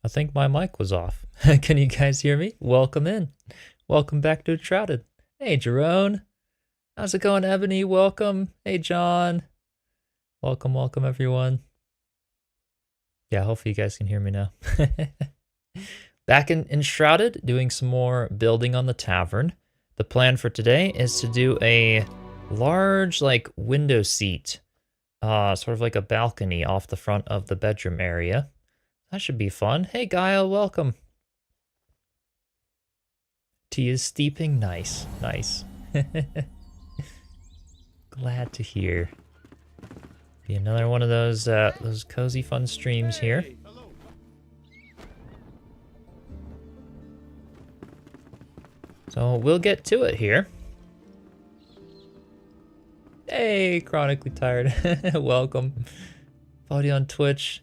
I think my mic was off. Can you guys hear me? Welcome in. Welcome back to Enshrouded. Hey, Jerome. How's it going, Ebony? Welcome. Hey, John. Welcome, welcome, everyone. Yeah, hopefully you guys can hear me now. Back in Enshrouded, doing some more building on the tavern. The plan for today is to do a large, window seat, sort of like a balcony off the front of the bedroom area. That should be fun. Hey, Gaia, welcome. Tea is steeping. Nice, nice. Glad to hear. Be another one of those cozy, fun streams here. So we'll get to it here. Hey, chronically tired. Welcome. Follow you on Twitch.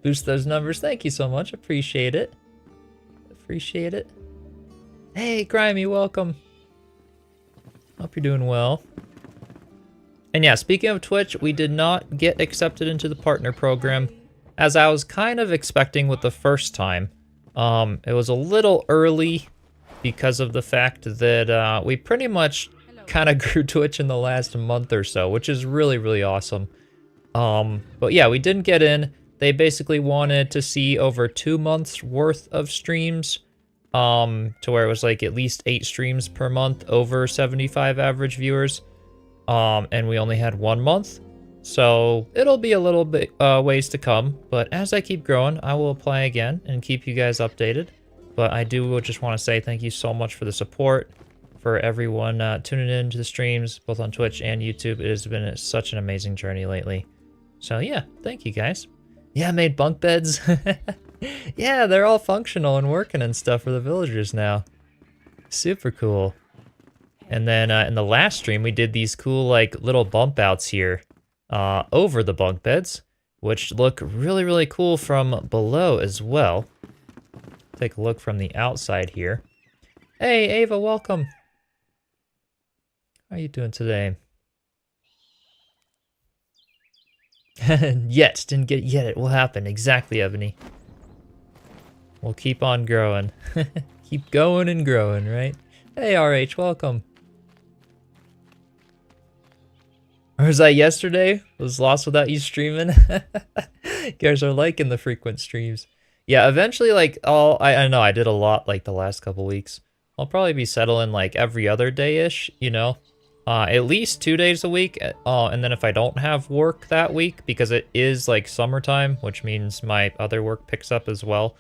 Boost those numbers. Thank you so much. Appreciate it. Appreciate it. Hey, Grimy, welcome. Hope you're doing well. And yeah, speaking of Twitch, we did not get accepted into the partner program, as I was kind of expecting with the first time. It was a little early because of the fact that we pretty much kind of grew Twitch in the last month or so, which is really, really awesome. But yeah, we didn't get in. They basically wanted to see over 2 months worth of streams, to where it was like at least 8 streams per month, over 75 average viewers. And we only had 1 month, so it'll be a little bit ways to come. But as I keep growing, I will apply again and keep you guys updated. But I do just want to say thank you so much for the support, for everyone tuning in to the streams, both on Twitch and YouTube. It has been such an amazing journey lately. So yeah, thank you guys. Yeah, I made bunk beds. Yeah, they're all functional and working and stuff for the villagers now. Super cool. And then in the last stream, we did these cool little bump outs here over the bunk beds, which look really, really cool from below as well. Take a look from the outside here. Hey, Ava, welcome. How are you doing today? Yet, didn't get it yet. It will happen. Exactly, Ebony. We'll keep on growing. Keep going and growing, right? Hey, RH, welcome. Or was that yesterday? Was lost without you streaming? You guys are liking the frequent streams. Yeah, eventually, I know I did a lot the last couple weeks. I'll probably be settling every other day-ish, you know? At least 2 days a week, and then if I don't have work that week, because it is summertime, which means my other work picks up as well.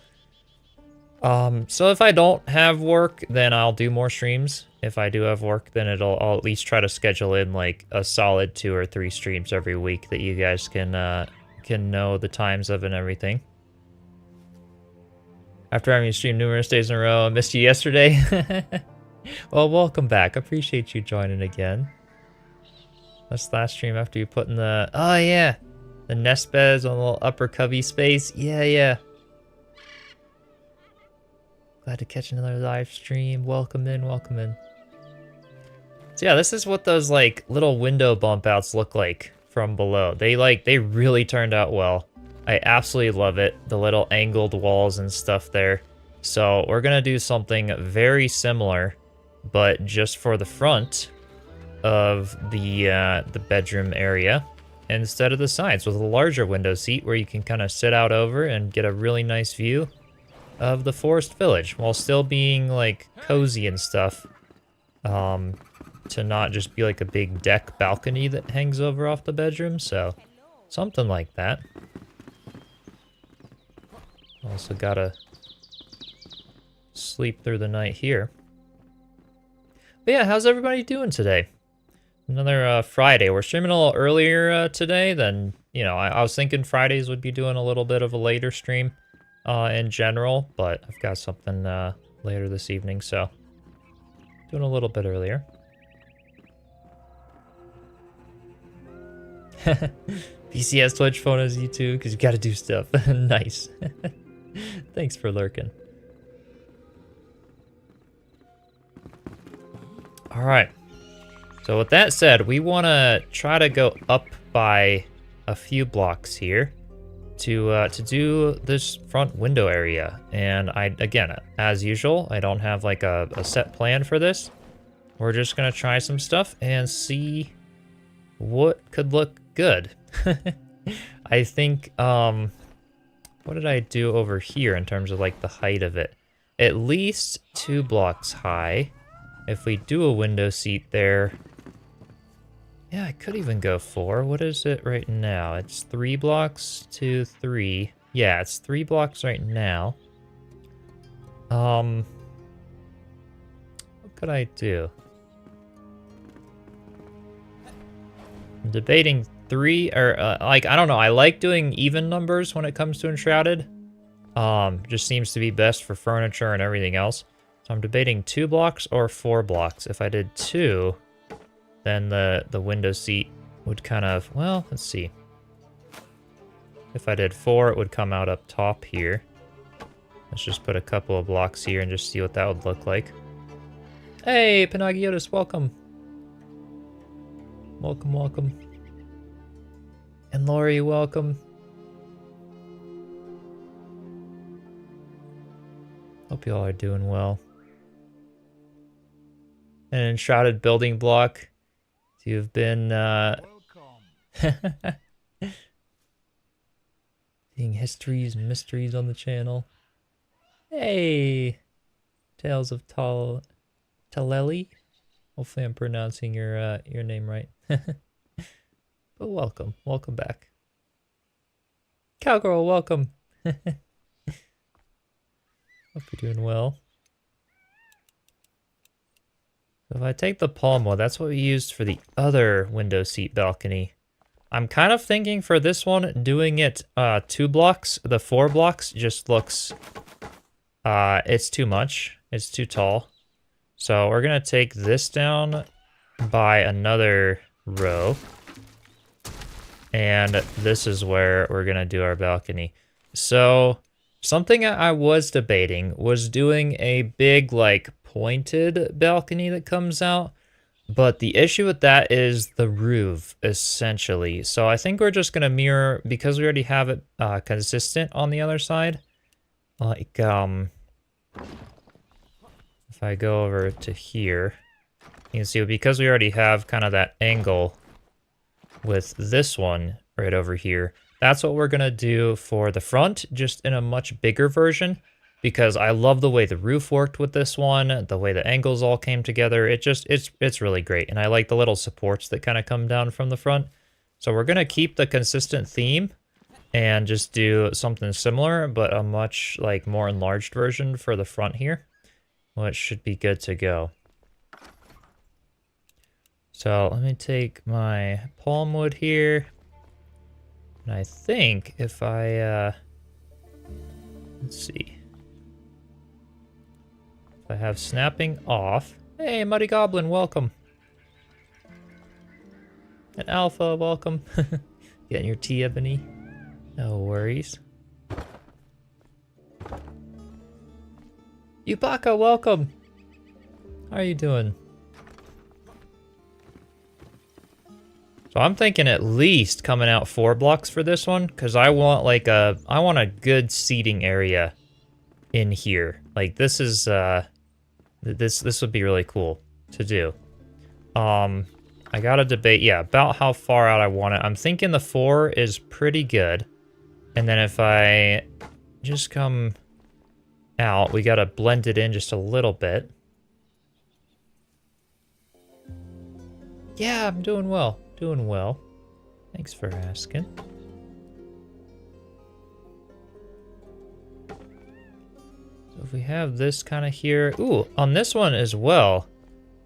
So if I don't have work, then I'll do more streams. If I do have work, then I'll at least try to schedule in a solid 2 or 3 streams every week that you guys can know the times of and everything. After having you stream numerous days in a row, I missed you yesterday. Well, welcome back. Appreciate you joining again. That's the last stream after you put in the... Oh, yeah. The nest beds on the little upper cubby space. Yeah, yeah. Glad to catch another live stream. Welcome in, welcome in. So yeah, this is what those little window bump outs look like from below. They really turned out well. I absolutely love it. The little angled walls and stuff there. So we're gonna do something very similar, but just for the front of the bedroom area instead of the sides, with a larger window seat where you can kind of sit out over and get a really nice view of the forest village while still being cozy and stuff, to not just be a big deck balcony that hangs over off the bedroom. So something like that. Also gotta sleep through the night here. But yeah, how's everybody doing today? Another Friday. We're streaming a little earlier today than, you know, I was thinking Fridays would be doing a little bit of a later stream in general, but I've got something later this evening, so doing a little bit earlier. PC has Twitch, phone has YouTube, because you gotta do stuff. Nice. Thanks for lurking. Alright. So with that said, we want to try to go up by a few blocks here to do this front window area. And again, as usual, I don't have like a set plan for this. We're just gonna try some stuff and see what could look good. I think, what did I do over here in terms of like the height of it? At least 2 blocks high. If we do a window seat there, yeah, I could even go 4. What is it right now? It's 3 blocks to 3. Yeah, it's 3 blocks right now. What could I do? I'm debating 3 or like, I don't know. I like doing even numbers when it comes to Enshrouded. Just seems to be best for furniture and everything else. So I'm debating 2 blocks or 4 blocks. If I did 2, then the window seat would kind of, well, let's see. If I did 4, it would come out up top here. Let's just put a couple of blocks here and just see what that would look like. Hey, Panagiotis, welcome. Welcome, welcome. And Lori, welcome. Hope you all are doing well. An enshrouded building block. You've been seeing histories and mysteries on the channel. Hey, Tales of Taleli. Hopefully I'm pronouncing your name right. But welcome, welcome back. Cowgirl, welcome. Hope you're doing well. So if I take the palm wood, that's what we used for the other window seat balcony. I'm kind of thinking for this one, doing it 2 blocks. The 4 blocks just looks, it's too much. It's too tall. So we're gonna take this down by another row. And this is where we're gonna do our balcony. So something I was debating was doing a big, like, pointed balcony that comes out, but the issue with that is the roof, essentially. So I think we're just gonna mirror, because we already have it consistent on the other side. Like, if I go over to here, you can see because we already have kind of that angle with this one right over here, that's what we're gonna do for the front, just in a much bigger version. Because I love the way the roof worked with this one, the way the angles all came together. It's really great. And I like the little supports that kind of come down from the front. So we're gonna keep the consistent theme and just do something similar, but a much like more enlarged version for the front here, which should be good to go. So let me take my palm wood here. And I think if I, let's see. I have snapping off. Hey, Muddy Goblin, welcome. And Alpha, welcome. Getting your tea, Ebony. No worries. Yubaka, welcome. How are you doing? So I'm thinking at least coming out 4 blocks for this one, because I want like I want a good seating area in here. Like this is this would be really cool to do. I gotta debate, yeah, about how far out I want it. I'm thinking the 4 is pretty good. And then if I just come out, we gotta blend it in just a little bit. Yeah, I'm doing well. Doing well. Thanks for asking. So if we have this kind of here... Ooh, on this one as well,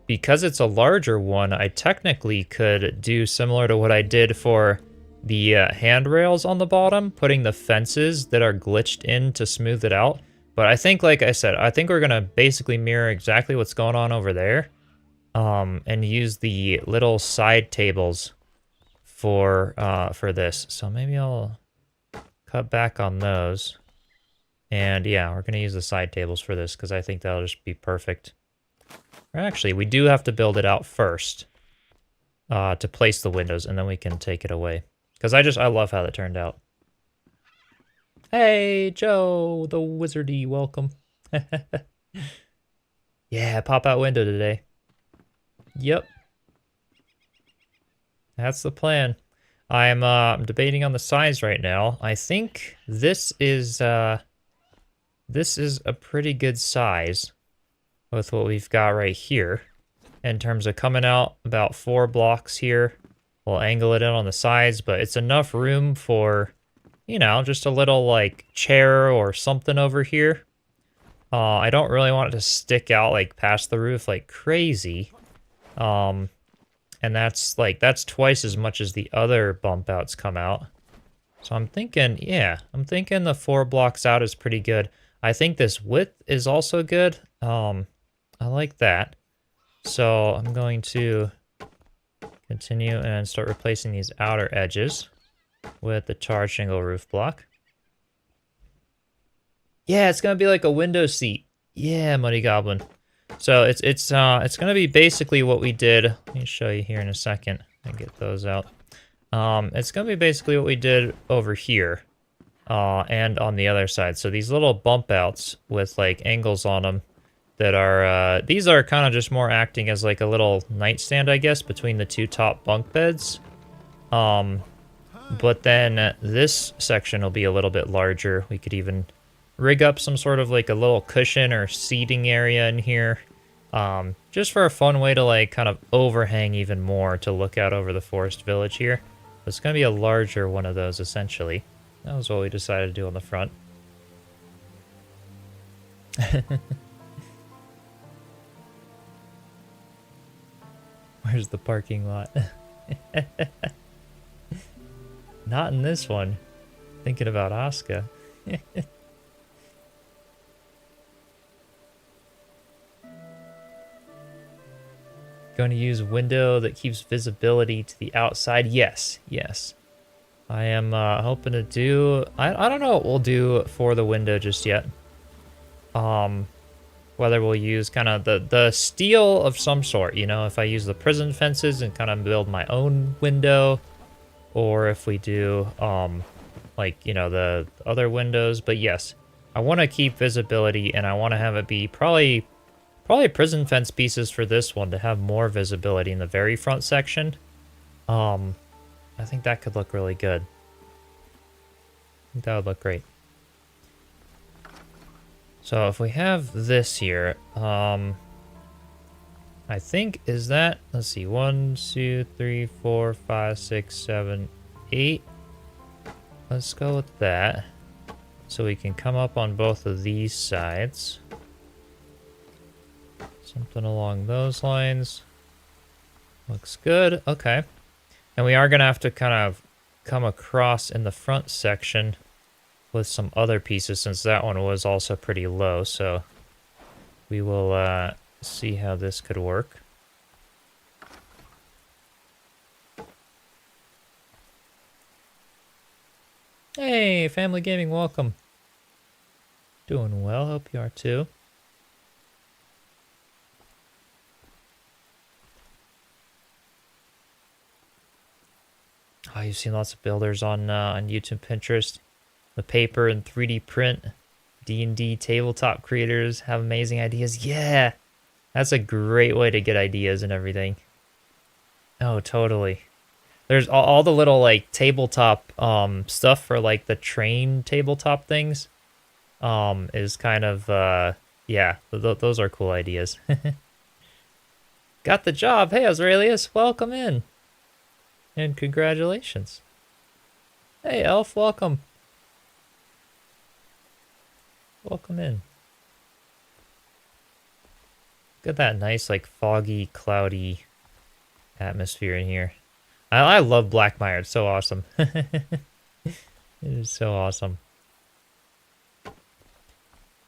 because it's a larger one, I technically could do similar to what I did for the handrails on the bottom, putting the fences that are glitched in to smooth it out. But I think, like I said, I think we're going to basically mirror exactly what's going on over there. And use the little side tables for this. So maybe I'll cut back on those. And yeah, we're gonna use the side tables for this because I think that'll just be perfect. Or actually, we do have to build it out first to place the windows, and then we can take it away. Because I love how that turned out. Hey, Joe, the wizardy, welcome. Yeah, pop out window today. Yep, that's the plan. I'm debating on the size right now. I think this is a pretty good size with what we've got right here in terms of coming out about 4 blocks here. We'll angle it in on the sides, but it's enough room for, you know, just a little like chair or something over here. I don't really want it to stick out like past the roof like crazy. And that's twice as much as the other bump outs come out. So I'm thinking, yeah, I'm thinking the 4 blocks out is pretty good. I think this width is also good. I like that. So I'm going to continue and start replacing these outer edges with the charred shingle roof block. Yeah, it's gonna be like a window seat. Yeah, Muddy Goblin. So it's gonna be basically what we did. Let me show you here in a second and get those out. It's gonna be basically what we did over here, and on the other side. So these little bump outs with like angles on them that are these are kind of just more acting as like a little nightstand, I guess, between the 2 top bunk beds. But then this section will be a little bit larger. We could even rig up some sort of like a little cushion or seating area in here. Just for a fun way to like kind of overhang even more to look out over the forest village here. It's going to be a larger one of those essentially. That was what we decided to do on the front. Where's the parking lot? Not in this one. Thinking about Asuka. Going to use window that keeps visibility to the outside. Yes, yes. I am hoping to do... I don't know what we'll do for the window just yet. Whether we'll use kind of the steel of some sort, you know, if I use the prison fences and kind of build my own window, or if we do, like, you know, the other windows. But yes, I want to keep visibility, and I want to have it be probably prison fence pieces for this one to have more visibility in the very front section. I think that could look really good. I think that would look great. So if we have this here, I think, is that, let's see, 1, 2, 3, 4, 5, 6, 7, 8. Let's go with that. So we can come up on both of these sides. Something along those lines. Looks good. Okay. And we are going to have to kind of come across in the front section with some other pieces, since that one was also pretty low. So we will see how this could work. Hey, Family Gaming, welcome. Doing well, hope you are too. Oh, you've seen lots of builders on YouTube, Pinterest. The paper and 3D print, D&D tabletop creators have amazing ideas. Yeah, that's a great way to get ideas and everything. Oh, totally. There's all the little like tabletop stuff for like the train tabletop things. Is kind of yeah, those are cool ideas. Got the job. Hey, Aurelius, welcome in. And congratulations. Hey, Elf, welcome. Welcome in. Look at that nice, like, foggy, cloudy atmosphere in here. I love Blackmire. It's so awesome. It is so awesome.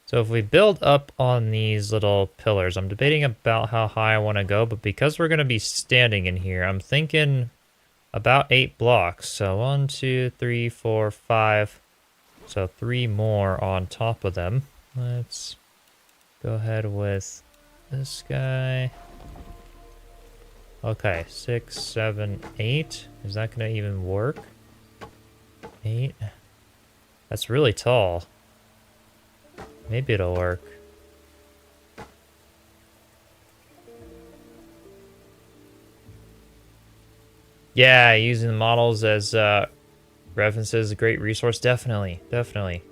So if we build up on these little pillars, I'm debating about how high I want to go, but because we're going to be standing in here, I'm thinking about 8 blocks. So 1, 2, 3, 4, 5. So 3 more on top of them. Let's go ahead with this guy. Okay, 6, 7, 8. Is that going to even work? 8. That's really tall. Maybe it'll work. Yeah, using the models as references is a great resource. Definitely, definitely.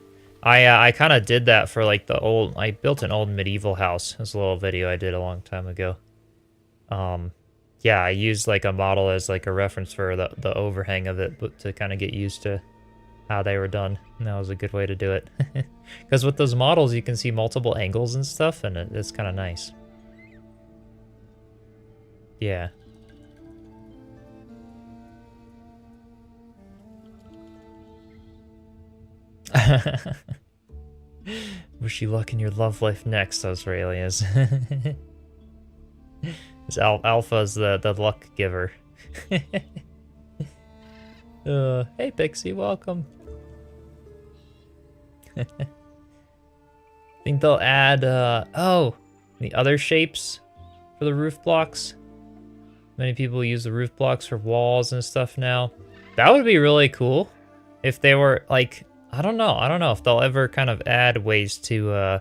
I kind of did that for like the old. I built an old medieval house. It was a little video I did a long time ago. Yeah, I used like a model as like a reference for the overhang of it, but to kind of get used to how they were done. And that was a good way to do it. Because with those models, you can see multiple angles and stuff, and it's kind of nice. Yeah. Wish you luck in your love life next, Australias. Alpha's the luck giver. Hey Pixie, welcome. Think they'll add the other shapes for the roof blocks. Many people use the roof blocks for walls and stuff now. That would be really cool if they were like, I don't know if they'll ever kind of add ways to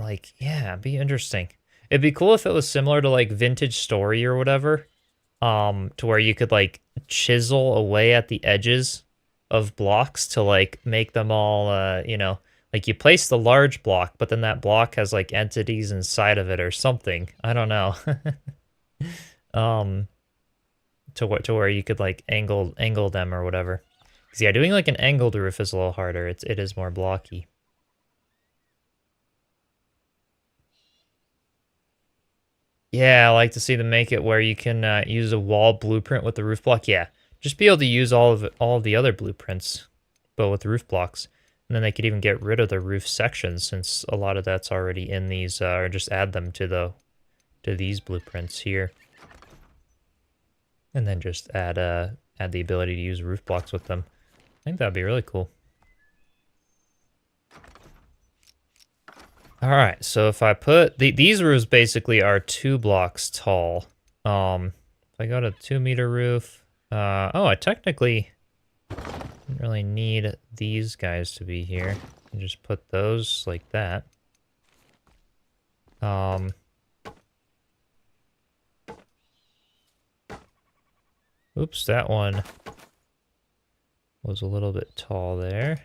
like, yeah, it'd be interesting. It'd be cool if it was similar to like Vintage Story or whatever, to where you could like chisel away at the edges of blocks to like make them all, you know, like you place the large block, but then that block has like entities inside of it or something. I don't know. To where you could like angle them or whatever. 'Cause yeah, doing like an angled roof is a little harder. It is more blocky. Yeah, I like to see them make it where you can use a wall blueprint with the roof block. Yeah, just be able to use all of the other blueprints, but with roof blocks. And then they could even get rid of the roof sections since a lot of that's already in these, or just add them to these blueprints here. And then just add the ability to use roof blocks with them. I think that'd be really cool. All right, so if I put these roofs basically are 2 blocks tall. If I go to 2-meter roof, oh, I technically don't really need these guys to be here. I just put those like that. Oops, that one was a little bit tall there.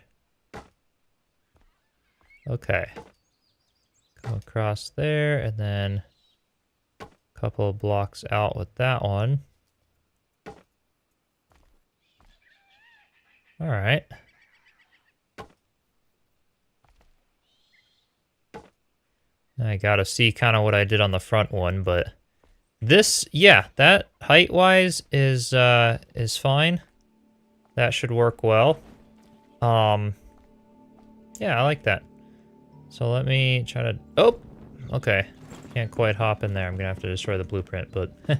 Okay. Go across there, and then a couple of blocks out with that one. All right. I gotta see kind of what I did on the front one, but this, yeah, that height-wise is fine. That should work well. Yeah, I like that. So let me try to... Oh! Okay. Can't quite hop in there. I'm gonna have to destroy the blueprint, but... yeah,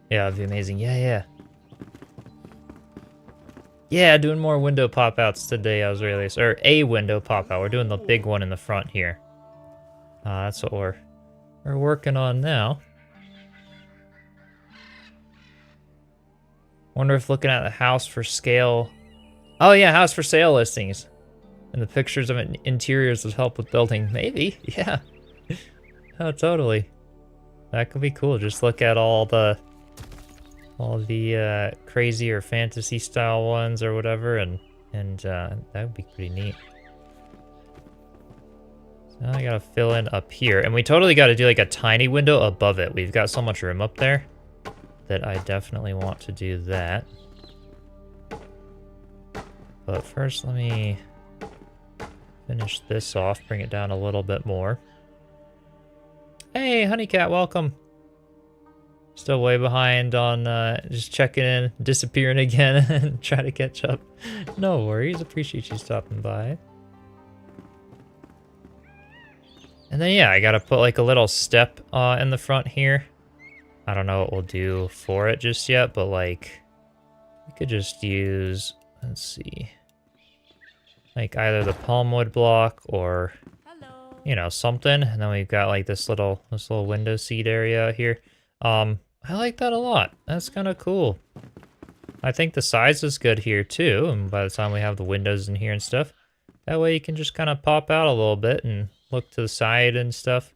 that'd be amazing. Yeah. Yeah, doing more window pop-outs today, Australius. Or a window pop-out. We're doing the big one in the front here. That's what we're working on now. Wonder if looking at the house for scale... Oh yeah, house for sale listings. And the pictures of interiors would help with building. Maybe, yeah. Oh, totally. That could be cool. Just look at all the crazy or fantasy style ones or whatever, and that would be pretty neat. So now I gotta fill in up here, and we totally gotta do like a tiny window above it. We've got so much room up there that I definitely want to do that. But first, let me finish this off, bring it down a little bit more. Hey, Honeycat, welcome. Still way behind on just checking in, disappearing again, and try to catch up. No worries, appreciate you stopping by. And then yeah, I gotta put like a little step in the front here. I don't know what we'll do for it just yet, but like we could just use, let's see, like either the palmwood block or, you know, something. And then we've got like this little window seat area here. I like that a lot. That's kind of cool. I think the size is good here too, and by the time we have the windows in here and stuff, that way you can just kind of pop out a little bit and look to the side and stuff.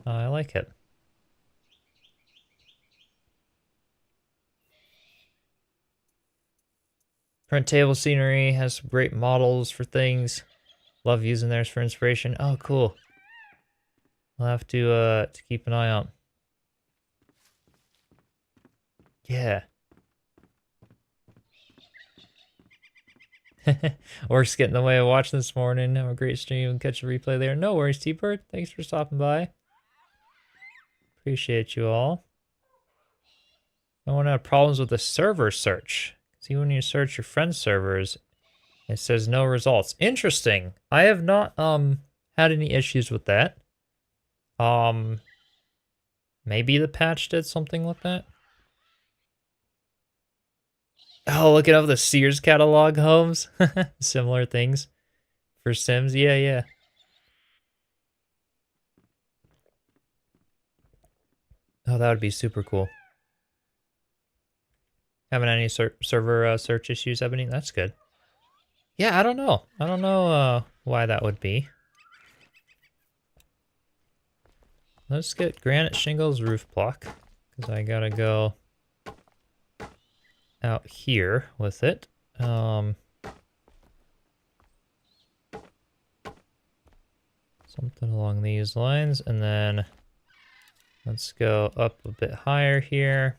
I like it. Print table scenery has some great models for things. Love using theirs for inspiration. Oh, cool. I'll have to keep an eye out. Yeah. Work's getting in the way of watching this morning. Have a great stream and catch a replay there. No worries, T-Bird. Thanks for stopping by. Appreciate you all. I want to have problems with the server search. See, when you search your friend's servers, it says no results. Interesting. I have not had any issues with that. Maybe the patch did something with that. Oh, looking up the Sears catalog homes. Similar things for Sims. Yeah, yeah. Oh, that would be super cool. Having any server search issues happening? That's good. Yeah, I don't know. I don't know why that would be. Let's get granite shingles roof block, because I gotta go out here with it. Something along these lines, and then let's go up a bit higher here.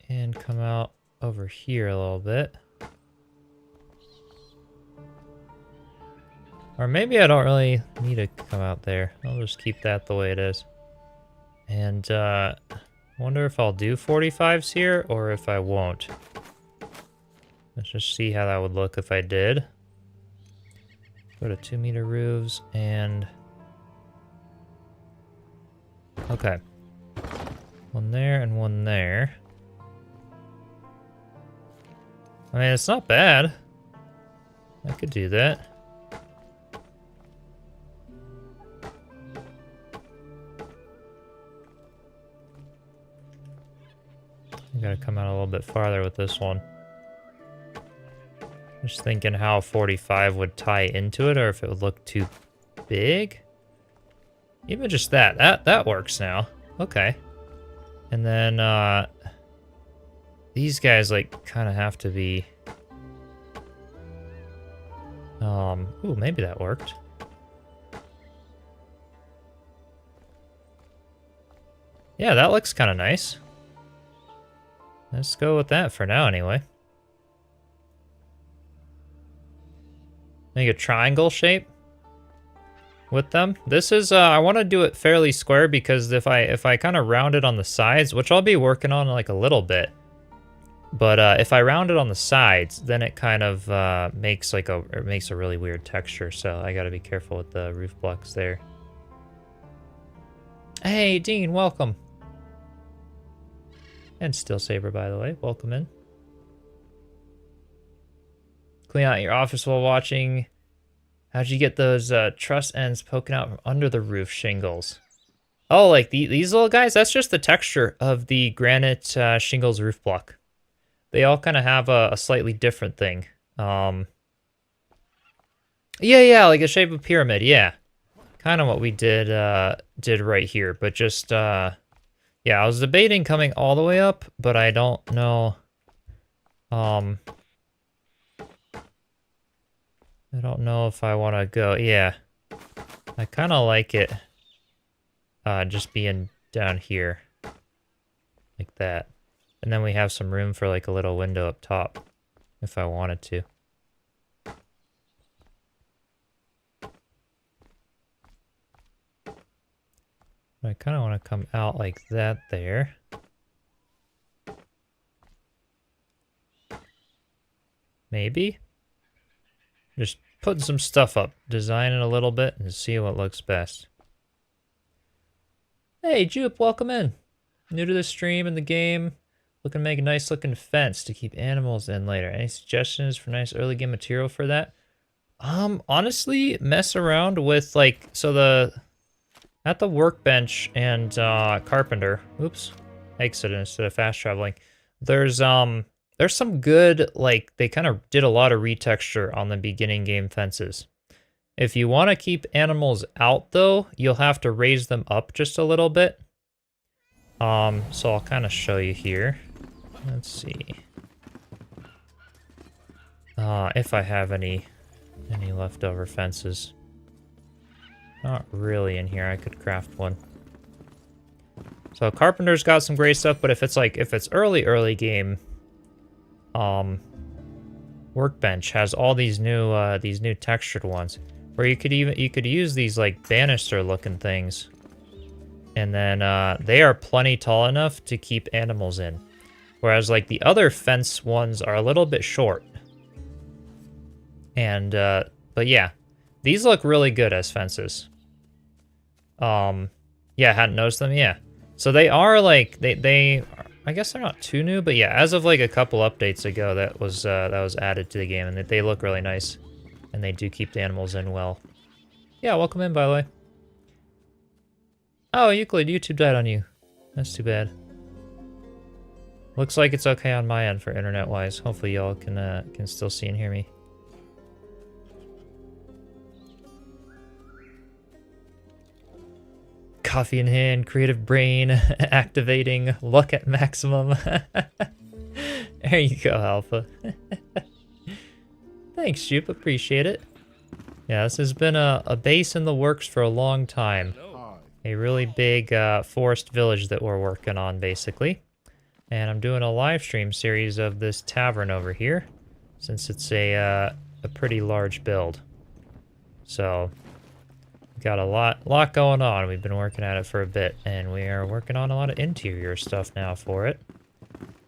And come out over here a little bit. Or maybe I don't really need to come out there. I'll just keep that the way it is. And wonder if I'll do 45s here or if I won't. Let's just see how that would look if I did. Go to 2-meter roofs and... Okay. One there and one there. I mean, it's not bad. I could do that. I gotta come out a little bit farther with this one. Just thinking how 45 would tie into it, or if it would look too big. Even just that works now. Okay. And then these guys like kind of have to be ooh, maybe that worked. Yeah, that looks kind of nice. Let's go with that for now anyway. Make a triangle shape with them. This is I want to do it fairly square because if I kind of round it on the sides, which I'll be working on like a little bit, but if I round it on the sides, then it kind of makes like a really weird texture. So I got to be careful with the roof blocks there. Hey Dean, welcome. And Still Saber, by the way, welcome in. Clean out your office while watching. How'd you get those truss ends poking out from under the roof shingles? Oh, like these little guys? That's just the texture of the granite shingles roof block. They all kind of have a slightly different thing. Yeah, like a shape of pyramid, yeah. Kind of what we did right here, but just, yeah, I was debating coming all the way up, but I don't know, I don't know if I want to go, yeah. I kind of like it, just being down here, like that. And then we have some room for like a little window up top, if I wanted to. I kind of want to come out like that there. Maybe? Just putting some stuff up, design it a little bit, and see what looks best. Hey, Jupe, welcome in. New to the stream and the game. Looking to make a nice looking fence to keep animals in later. Any suggestions for nice early game material for that? Honestly, mess around with like, so at the workbench and carpenter. Oops, exit instead of fast traveling. There's some good, like, they kind of did a lot of retexture on the beginning game fences. If you want to keep animals out though, you'll have to raise them up just a little bit. So I'll kind of show you here. Let's see. If I have any leftover fences. Not really in here. I could craft one. So carpenter's got some great stuff, but if it's early game, workbench has all these new textured ones where you could use these like banister looking things, and then they are plenty tall enough to keep animals in, whereas like the other fence ones are a little bit short. And but yeah, these look really good as fences. Yeah, hadn't noticed them. Yeah, so they are like they I guess they're not too new, but yeah, as of like a couple updates ago, that was added to the game, and they look really nice, and they do keep the animals in well. Yeah, welcome in, by the way. Oh, Euclid, YouTube died on you. That's too bad. Looks like it's okay on my end for internet-wise. Hopefully y'all can still see and hear me. Coffee in hand, creative brain, activating, luck at maximum. There you go, Alpha. Thanks, Jupe, appreciate it. Yeah, this has been a base in the works for a long time. A really big forest village that we're working on, basically. And I'm doing a live stream series of this tavern over here, since it's a pretty large build. So got a lot going on. We've been working at it for a bit, and we are working on a lot of interior stuff now for it.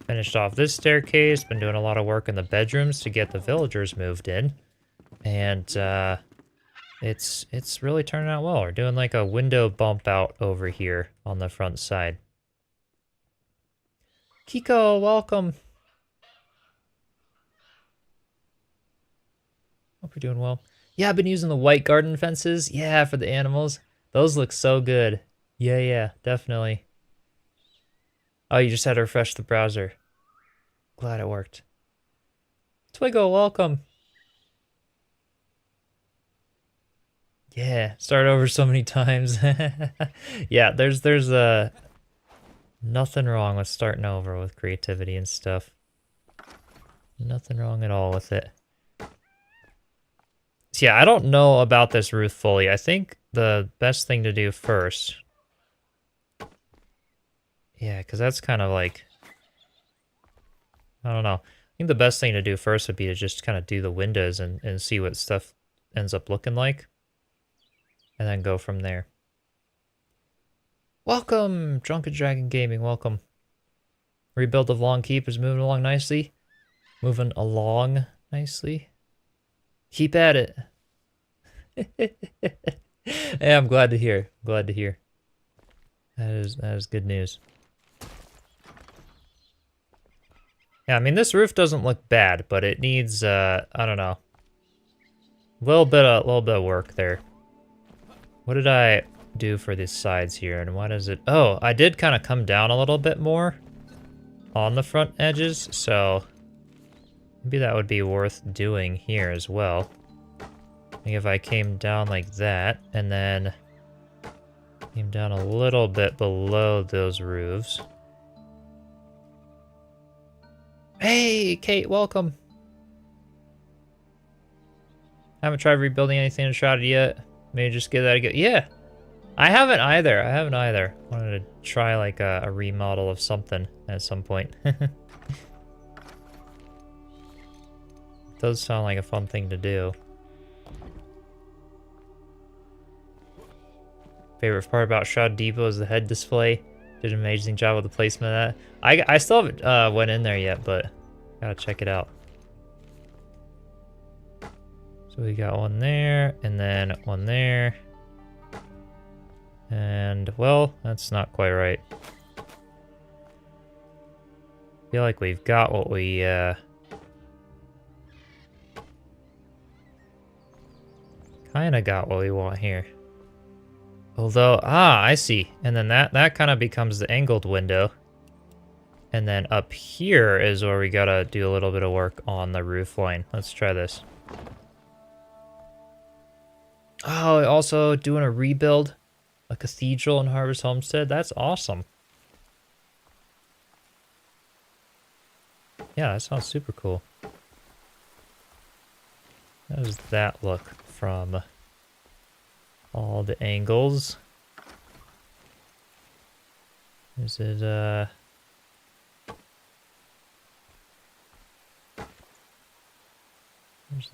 Finished off this staircase, been doing a lot of work in the bedrooms to get the villagers moved in. And it's really turning out well. We're doing like a window bump out over here on the front side. Kiko, welcome. Hope you're doing well. Yeah, I've been using the white garden fences. Yeah, for the animals. Those look so good. Yeah, definitely. Oh, you just had to refresh the browser. Glad it worked. Twiggle, welcome. Yeah, start over so many times. Yeah, there's nothing wrong with starting over with creativity and stuff. Nothing wrong at all with it. So yeah, I don't know about this roof fully. I think the best thing to do first... Yeah, because that's kind of like... I don't know. I think the best thing to do first would be to just kind of do the windows and see what stuff ends up looking like. And then go from there. Welcome, Drunken Dragon Gaming, welcome. Rebuild of Long Keep is moving along nicely. Moving along nicely. Keep at it. Yeah, I'm glad to hear. Glad to hear. That is good news. Yeah, I mean this roof doesn't look bad, but it needs I don't know. A little bit of work there. What did I do for these sides here, and what is it? Oh, I did kind of come down a little bit more on the front edges, so maybe that would be worth doing here as well. I think if I came down like that, and then came down a little bit below those roofs. Hey, Kate, welcome. Haven't tried rebuilding anything in Enshrouded yet. Maybe just give that a go. Yeah, I haven't either. Wanted to try like a remodel of something at some point. Does sound like a fun thing to do. Favorite part about Shroud Depot is the head display. Did an amazing job with the placement of that. I still haven't went in there yet, but gotta check it out. So we got one there, and then one there. And, well, that's not quite right. Feel like we've got what we, kinda got what we want here. Although, I see. And then that kind of becomes the angled window. And then up here is where we gotta do a little bit of work on the roof line. Let's try this. Oh, also doing a rebuild, a cathedral in Harvest Homestead. That's awesome. Yeah, that sounds super cool. How does that look from all the angles? Is it, there's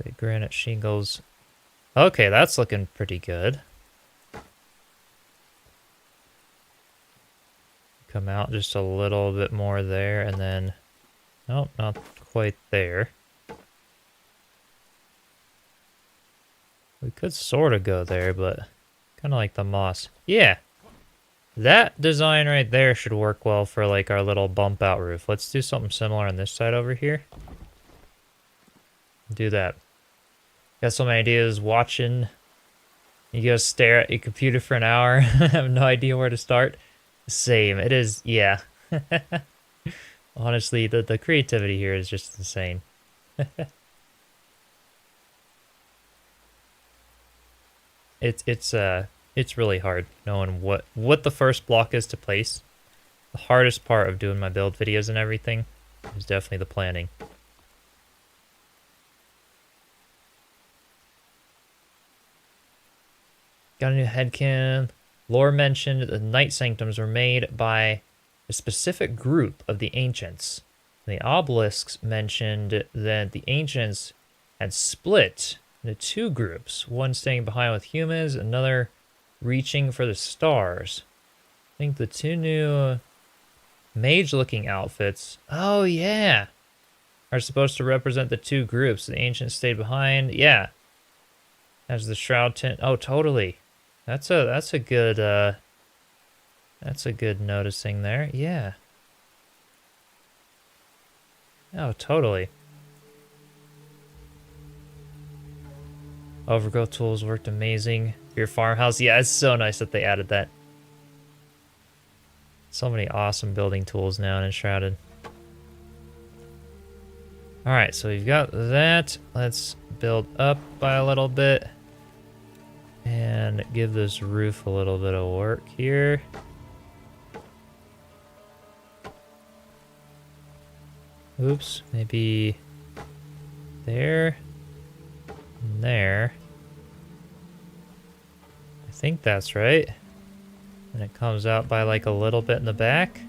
the granite shingles. Okay, that's looking pretty good. Come out just a little bit more there, and then... Nope, not quite there. We could sort of go there, but kind of like the moss. Yeah! That design right there should work well for like our little bump out roof. Let's do something similar on this side over here. Do that. Got some ideas watching. You go stare at your computer for an hour. I have no idea where to start. Same. It is, yeah. Honestly, the creativity here is just insane. It's really hard knowing what the first block is to place. The hardest part of doing my build videos and everything is definitely the planning. Got a new headcanon. Lore mentioned that the Night Sanctums were made by a specific group of the Ancients. The obelisks mentioned that the Ancients had split into two groups, one staying behind with humans, another reaching for the stars. I think the two new mage-looking outfits, oh yeah, are supposed to represent the two groups. The Ancients stayed behind, yeah. As the shroud tent, oh totally. That's a good noticing there. Yeah. Oh, totally. Overgrowth tools worked amazing. Your farmhouse. Yeah, it's so nice that they added that. So many awesome building tools now in Enshrouded. Alright, so we've got that. Let's build up by a little bit. And give this roof a little bit of work here. Oops, maybe there and there. I think that's right. And it comes out by like a little bit in the back.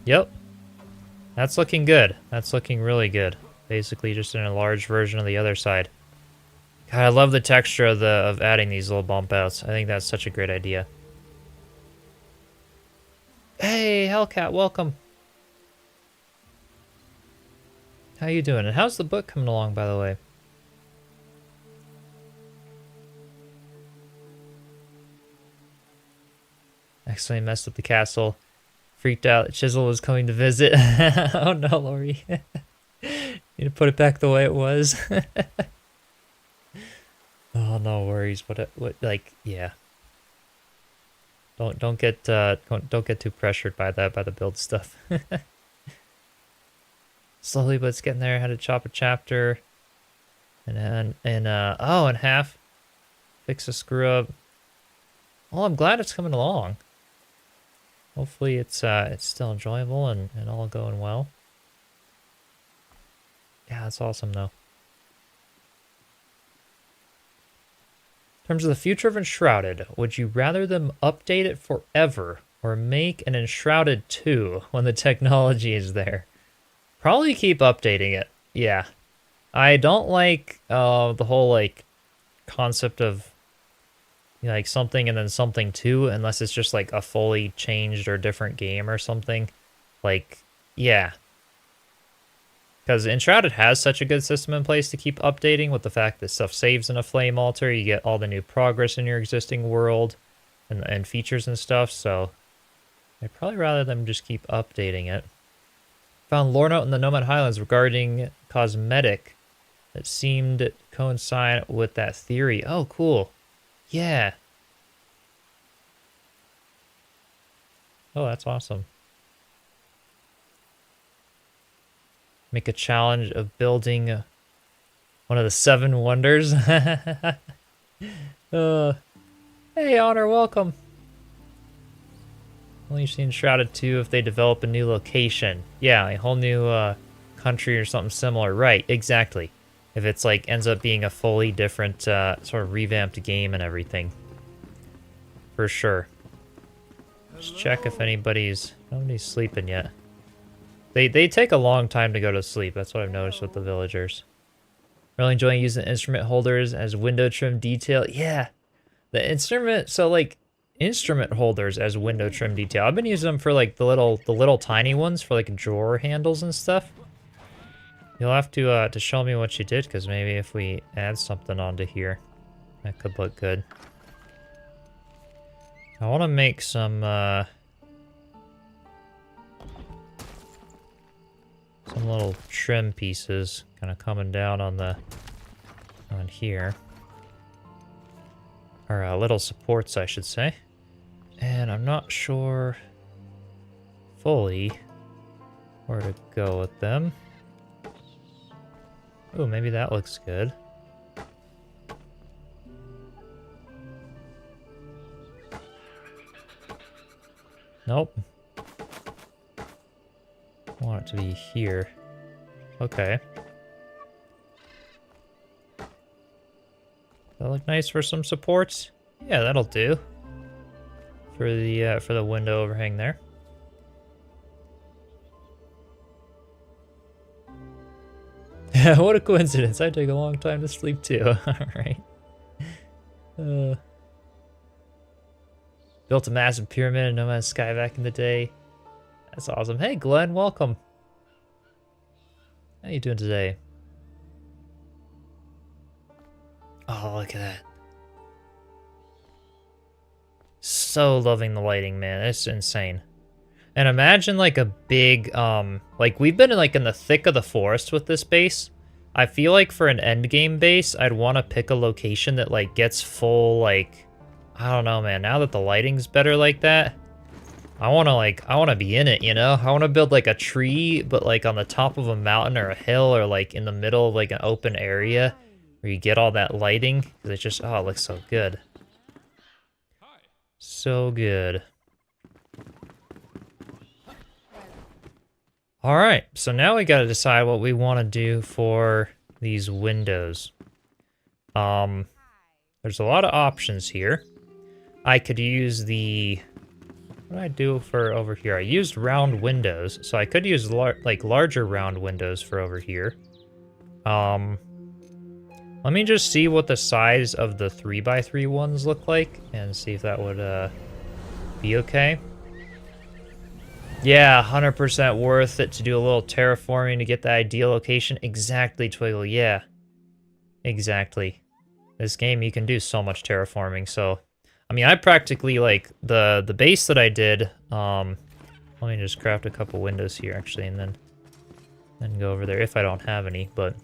Yep. That's looking good. That's looking really good. Basically just an enlarged version of the other side. God, I love the texture of adding these little bump outs. I think that's such a great idea. Hey, Hellcat, welcome. How you doing? And how's the book coming along, by the way? Accidentally messed up the castle. Freaked out that Chisel was coming to visit. Oh no, Lori. Need to put it back the way it was. Oh, no worries. What like, yeah. Don't get too pressured by that, by the build stuff. Slowly, but it's getting there. I had to chop a chapter, and half. Fix a screw up. Well, I'm glad it's coming along. Hopefully, it's still enjoyable and all going well. Yeah, that's awesome though. In terms of the future of Enshrouded, would you rather them update it forever or make an Enshrouded 2 when the technology is there? Probably keep updating it. Yeah. I don't like the whole like concept of like something and then something 2 unless it's just like a fully changed or different game or something. Like, yeah. Because Enshrouded has such a good system in place to keep updating with the fact that stuff saves in a flame altar. You get all the new progress in your existing world and features and stuff. So I'd probably rather them just keep updating it. Found lore note in the Nomad Highlands regarding cosmetic that seemed to coincide with that theory. Oh, cool. Yeah. Oh, that's awesome. Make a challenge of building one of the 7 wonders. Hey, Honor, welcome. Only seen Enshrouded 2 if they develop a new location. Yeah, a whole new country or something similar. Right, exactly. If it's like ends up being a fully different sort of revamped game and everything. For sure. Just check if nobody's sleeping yet. They take a long time to go to sleep. That's what I've noticed with the villagers. Really enjoying using instrument holders as window trim detail. Yeah, the instrument. So like instrument holders as window trim detail. I've been using them for like the little tiny ones for like drawer handles and stuff. You'll have to show me what you did, because maybe if we add something onto here, that could look good. I want to make some little trim pieces kind of coming down on here. Or little supports, I should say. And I'm not sure fully where to go with them. Oh, maybe that looks good. Nope. I want it to be here. Okay. That look nice for some supports? Yeah, that'll do. For the window overhang there. What a coincidence. I take a long time to sleep too. Alright. Built a massive pyramid in No Man's Sky back in the day. That's awesome. Hey Glenn, welcome. How you doing today? Oh, look at that. So loving the lighting, man. It's insane. And imagine like a big, like we've been in the thick of the forest with this base. I feel like for an end game base, I'd want to pick a location that like gets full, like, I don't know, man. Now that the lighting's better like that, I want to be in it, you know? I want to build like a tree, but like on the top of a mountain or a hill, or like in the middle of like an open area where you get all that lighting. Because it just, oh, it looks so good. So good. Alright, so now we gotta decide what we want to do for these windows. There's a lot of options here. I could use the... What did I do for over here? I used round windows, so I could use larger round windows for over here. Let me just see what the size of the 3x3 ones look like, and see if that would be okay. Yeah, 100% worth it to do a little terraforming to get the ideal location. Exactly, Twiggle, yeah. Exactly. This game, you can do so much terraforming, so... I mean, I practically, like, the base that I did, let me just craft a couple windows here, actually, and then go over there, if I don't have any, but...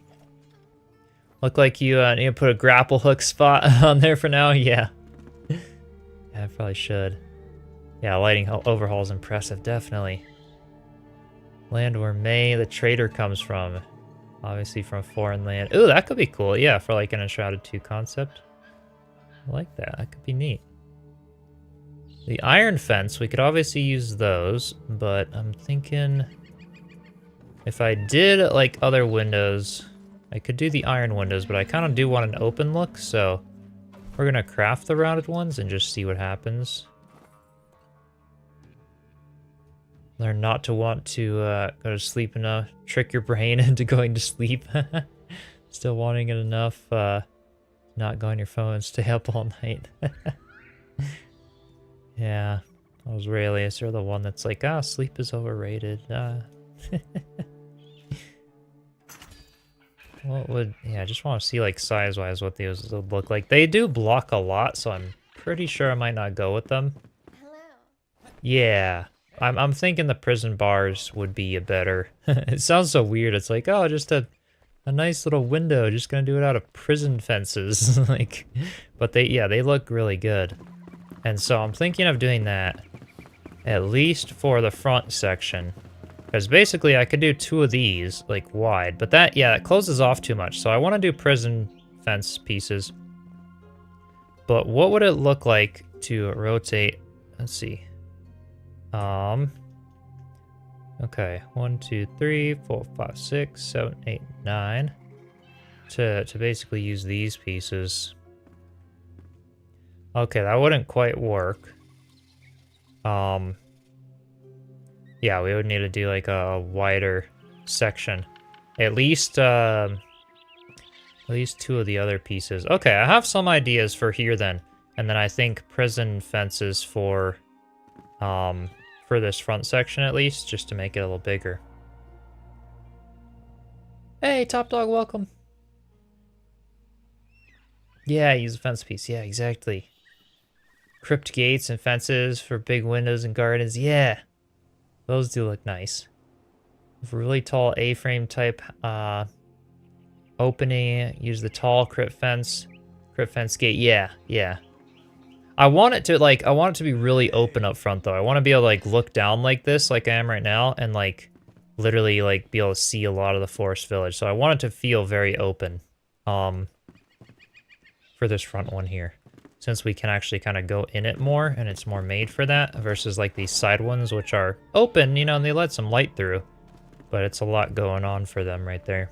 Look like you need to put a grapple hook spot on there for now, yeah. Yeah, I probably should. Yeah, lighting overhaul is impressive, definitely. Land where May, the trader, comes from. Obviously from foreign land. Ooh, that could be cool, yeah, for like an Enshrouded 2 concept. I like that, that could be neat. The iron fence, we could obviously use those, but I'm thinking... If I did, like, other windows, I could do the iron windows, but I kind of do want an open look, so... We're gonna craft the rounded ones and just see what happens. Learn not to want to go to sleep enough. Trick your brain into going to sleep. Still wanting it enough. Not go on your phone and stay up all night. Yeah. Aurelius, you're the one that's like, sleep is overrated. What would... Yeah, I just want to see, like, size-wise what these would look like. They do block a lot, so I'm pretty sure I might not go with them. Hello. Yeah. I'm thinking the prison bars would be a better... It sounds so weird. It's like, oh, just a nice little window. Just gonna do it out of prison fences. Like, but they look really good. And so I'm thinking of doing that. At least for the front section. Because basically I could do 2 of these, like, wide. But that, yeah, that closes off too much. So I want to do prison fence pieces. But what would it look like to rotate? Let's see. Okay, 1, 2, 3, 4, 5, 6, 7, 8, 9. To basically use these pieces. Okay, that wouldn't quite work. Yeah, we would need to do like a wider section. At least 2 of the other pieces. Okay, I have some ideas for here then. And then I think prison fences for this front section at least, just to make it a little bigger. Hey, Top Dog, welcome. Yeah, use a fence piece. Yeah, exactly. Crypt gates and fences for big windows and gardens. Yeah, those do look nice. Really tall A-frame type opening. Use the tall crypt fence gate. Yeah, yeah. I want it to be really open up front though. I want to be able to like look down like this, like I am right now, and like literally like be able to see a lot of the forest village. So I want it to feel very open. For this front one here, since we can actually kind of go in it more and it's more made for that versus like these side ones which are open, you know, and they let some light through, but it's a lot going on for them right there.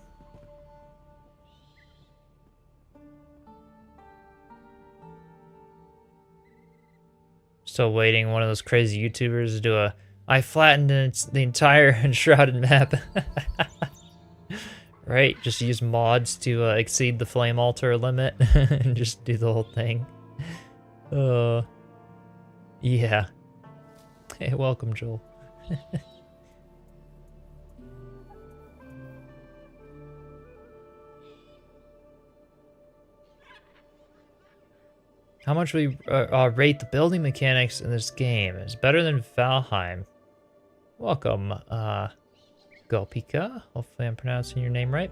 Still waiting one of those crazy YouTubers to do I flattened the entire Enshrouded map. Right, just use mods to exceed the flame altar limit and just do the whole thing. Yeah. Hey, welcome, Joel. How much we rate the building mechanics in this game? It's better than Valheim. Welcome, Golpika. Hopefully I'm pronouncing your name right.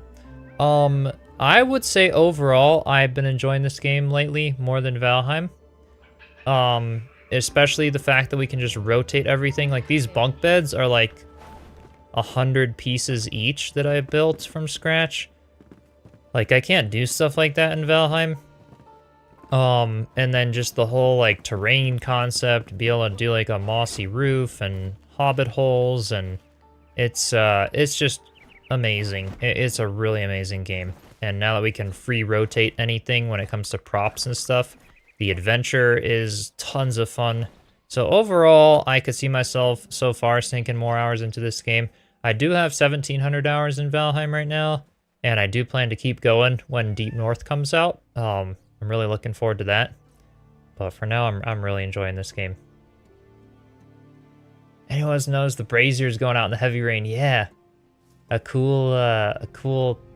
I would say overall, I've been enjoying this game lately more than Valheim. Especially the fact that we can just rotate everything. Like these bunk beds are like 100 pieces each that I built from scratch. Like I can't do stuff like that in Valheim. And then just the whole like terrain concept, be able to do like a mossy roof and hobbit holes, and it's just amazing. It's a really amazing game. And now that we can free rotate anything when it comes to props and stuff, the adventure is tons of fun. So overall, I could see myself so far sinking more hours into this game. I do have 1,700 hours in Valheim right now, and I do plan to keep going when Deep North comes out. I'm really looking forward to that. But for now, I'm really enjoying this game. Anyone else knows the brazier's going out in the heavy rain? Yeah, a cool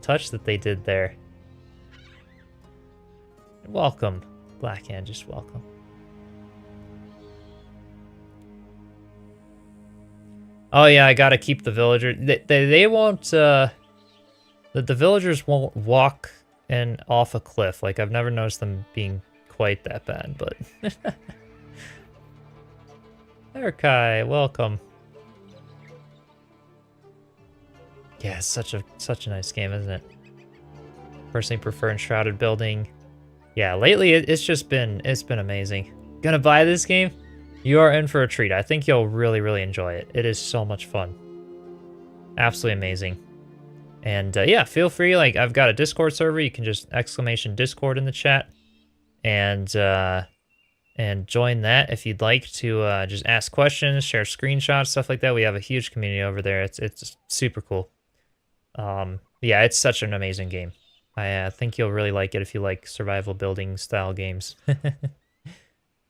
touch that they did there. Welcome, Blackhand. Just welcome. Oh yeah, I gotta keep the villagers. They won't. The villagers won't walk off a cliff. Like I've never noticed them being quite that bad, but. Erikai, welcome. Yeah, it's such a nice game, isn't it? Personally prefer Enshrouded building. Yeah, lately it's been amazing. Gonna buy this game? You are in for a treat. I think you'll really enjoy it. It is so much fun. Absolutely amazing. And yeah, feel free. Like I've got a Discord server. You can just !Discord in the chat, and join that if you'd like to just ask questions, share screenshots, stuff like that. We have a huge community over there. It's super cool. Yeah, it's such an amazing game. I think you'll really like it if you like survival building style games.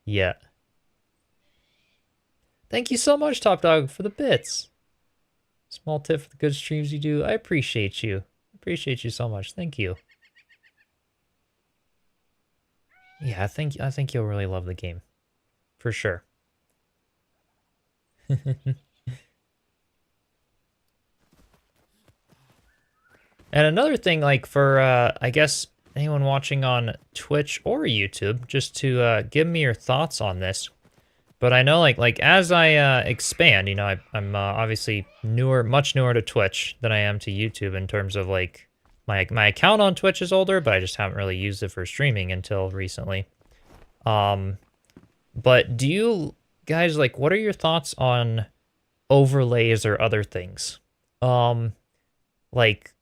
Yeah. Thank you so much, Top Dog, for the bits. Small tip for the good streams you do. I appreciate you. Appreciate you so much. Thank you. Yeah, I think you'll really love the game. For sure. And another thing, like for, I guess, anyone watching on Twitch or YouTube, just to give me your thoughts on this. But I know like as I expand, you know, I'm obviously much newer to Twitch than I am to YouTube in terms of like my account on Twitch is older, but I just haven't really used it for streaming until recently. But do you guys like, what are your thoughts on overlays or other things? Like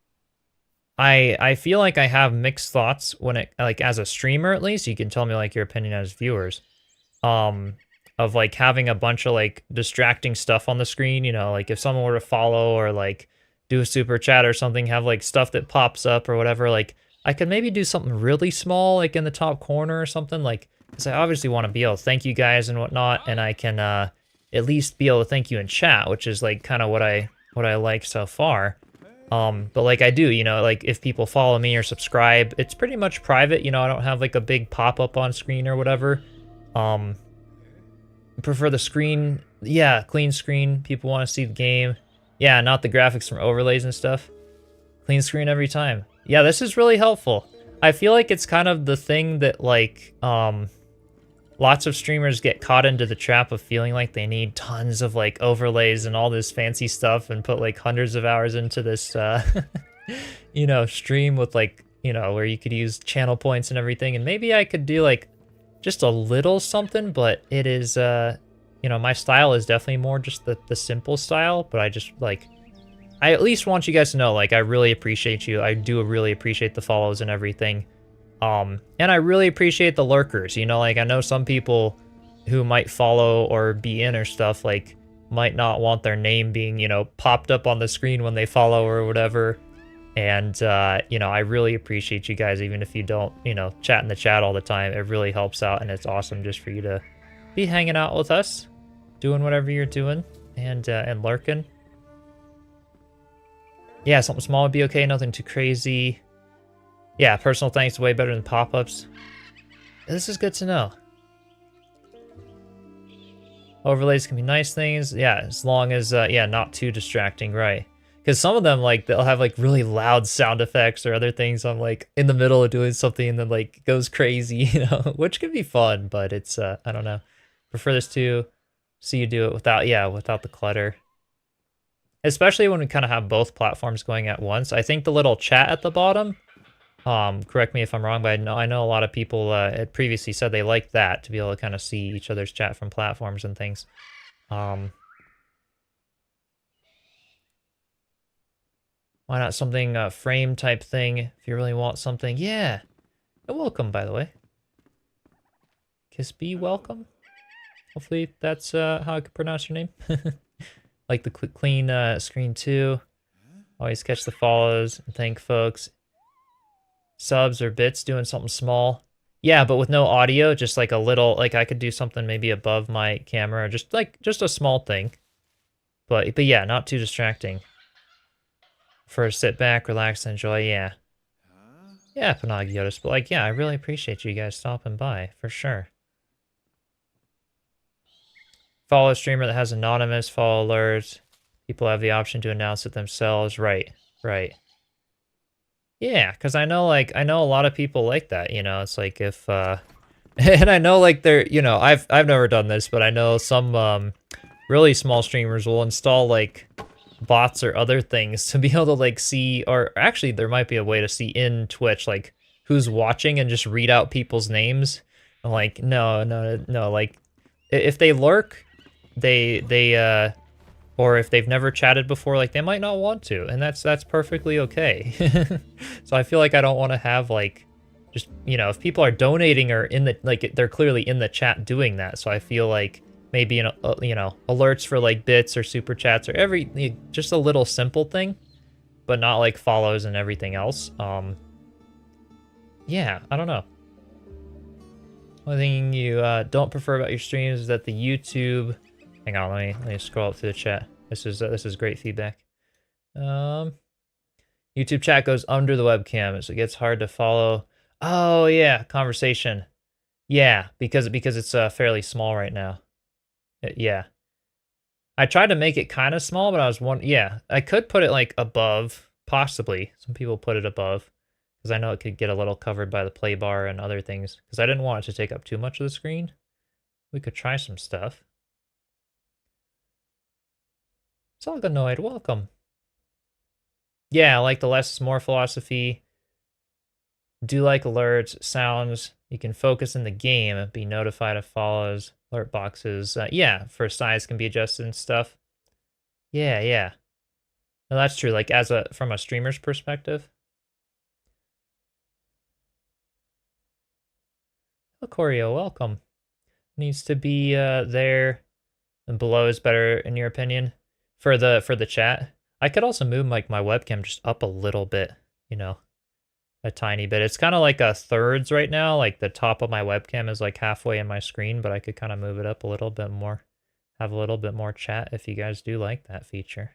I feel like I have mixed thoughts when it like as a streamer at least. You can tell me like your opinion as viewers. Of like having a bunch of like distracting stuff on the screen, you know, like if someone were to follow or like do a super chat or something, have like stuff that pops up or whatever, like I could maybe do something really small like in the top corner or something, like because I obviously want to be able to thank you guys and whatnot, and I can at least be able to thank you in chat, which is like kind of what I like so far. But like I do, you know, like if people follow me or subscribe, it's pretty much private, you know, I don't have like a big pop-up on screen or whatever. Prefer the screen, yeah, clean screen. People want to see the game. Yeah, not the graphics from overlays and stuff. Clean screen every time. Yeah, this is really helpful. I feel like it's kind of the thing that like lots of streamers get caught into the trap of feeling like they need tons of like overlays and all this fancy stuff and put like hundreds of hours into this you know, stream with like, you know, where you could use channel points and everything, and maybe I could do like just a little something, but it is you know, my style is definitely more just the simple style, but I just like, I at least want you guys to know, like, I really appreciate you. I do really appreciate the follows and everything. And I really appreciate the lurkers, you know, like I know some people who might follow or be in or stuff like might not want their name being, you know, popped up on the screen when they follow or whatever. And, you know, I really appreciate you guys, even if you don't, you know, chat in the chat all the time. It really helps out, and it's awesome just for you to be hanging out with us, doing whatever you're doing, and lurking. Yeah, something small would be okay, nothing too crazy. Yeah, personal thanks way better than pop-ups. This is good to know. Overlays can be nice things. Yeah, as long as, yeah, not too distracting, right. Because some of them, like, they'll have, like, really loud sound effects or other things. I'm, like, in the middle of doing something and then, like, goes crazy, you know? Which can be fun, but it's, I don't know. Prefer this to see you do it without, yeah, without the clutter. Especially when we kind of have both platforms going at once. I think the little chat at the bottom, correct me if I'm wrong, but I know a lot of people had previously said they liked that, to be able to kind of see each other's chat from platforms and things. Why not something frame type thing if you really want something? Yeah. You're welcome, by the way. Kiss B, welcome. Hopefully that's how I could pronounce your name. Like the clean screen too. Always catch the follows and thank folks. Subs or bits, doing something small. Yeah, but with no audio, just like a little, like I could do something maybe above my camera, just a small thing. But yeah, not too distracting. For sit back, relax, enjoy, yeah. Yeah, Panagiotis, but like, yeah, I really appreciate you guys stopping by, for sure. Follow a streamer that has anonymous follow alerts. People have the option to announce it themselves. Right, right. Yeah, because I know a lot of people like that, you know, it's like if, and I know like they're, you know, I've never done this, but I know some, really small streamers will install like bots or other things to be able to like see, or actually there might be a way to see in Twitch like who's watching and just read out people's names. I'm like, no, like if they lurk, they or if they've never chatted before, like they might not want to, and that's perfectly okay. So I feel like I don't want to have like just, you know, if people are donating or in the, like they're clearly in the chat doing that, so I feel like maybe, you know, alerts for like bits or super chats or just a little simple thing, but not like follows and everything else. Yeah, I don't know. One thing you don't prefer about your streams is that the YouTube, hang on, let me scroll up through the chat. This is great feedback. YouTube chat goes under the webcam, so it gets hard to follow. Oh yeah, conversation. Yeah, because it's fairly small right now. Yeah. I tried to make it kind of small, but yeah, I could put it like above, possibly. Some people put it above, because I know it could get a little covered by the play bar and other things, because I didn't want it to take up too much of the screen. We could try some stuff. Solganoid, welcome. Yeah, I like the less is more philosophy. Do like alerts, sounds. You can focus in the game, be notified of follows, alert boxes. Yeah, for size can be adjusted and stuff. Yeah, yeah. No, that's true. Like from a streamer's perspective. Oh, Corio, welcome. Needs to be there, and below is better in your opinion for the chat. I could also move like my webcam just up a little bit, you know, a tiny bit. It's kind of like a thirds right now. Like the top of my webcam is like halfway in my screen, but I could kind of move it up a little bit more, have a little bit more chat if you guys do like that feature.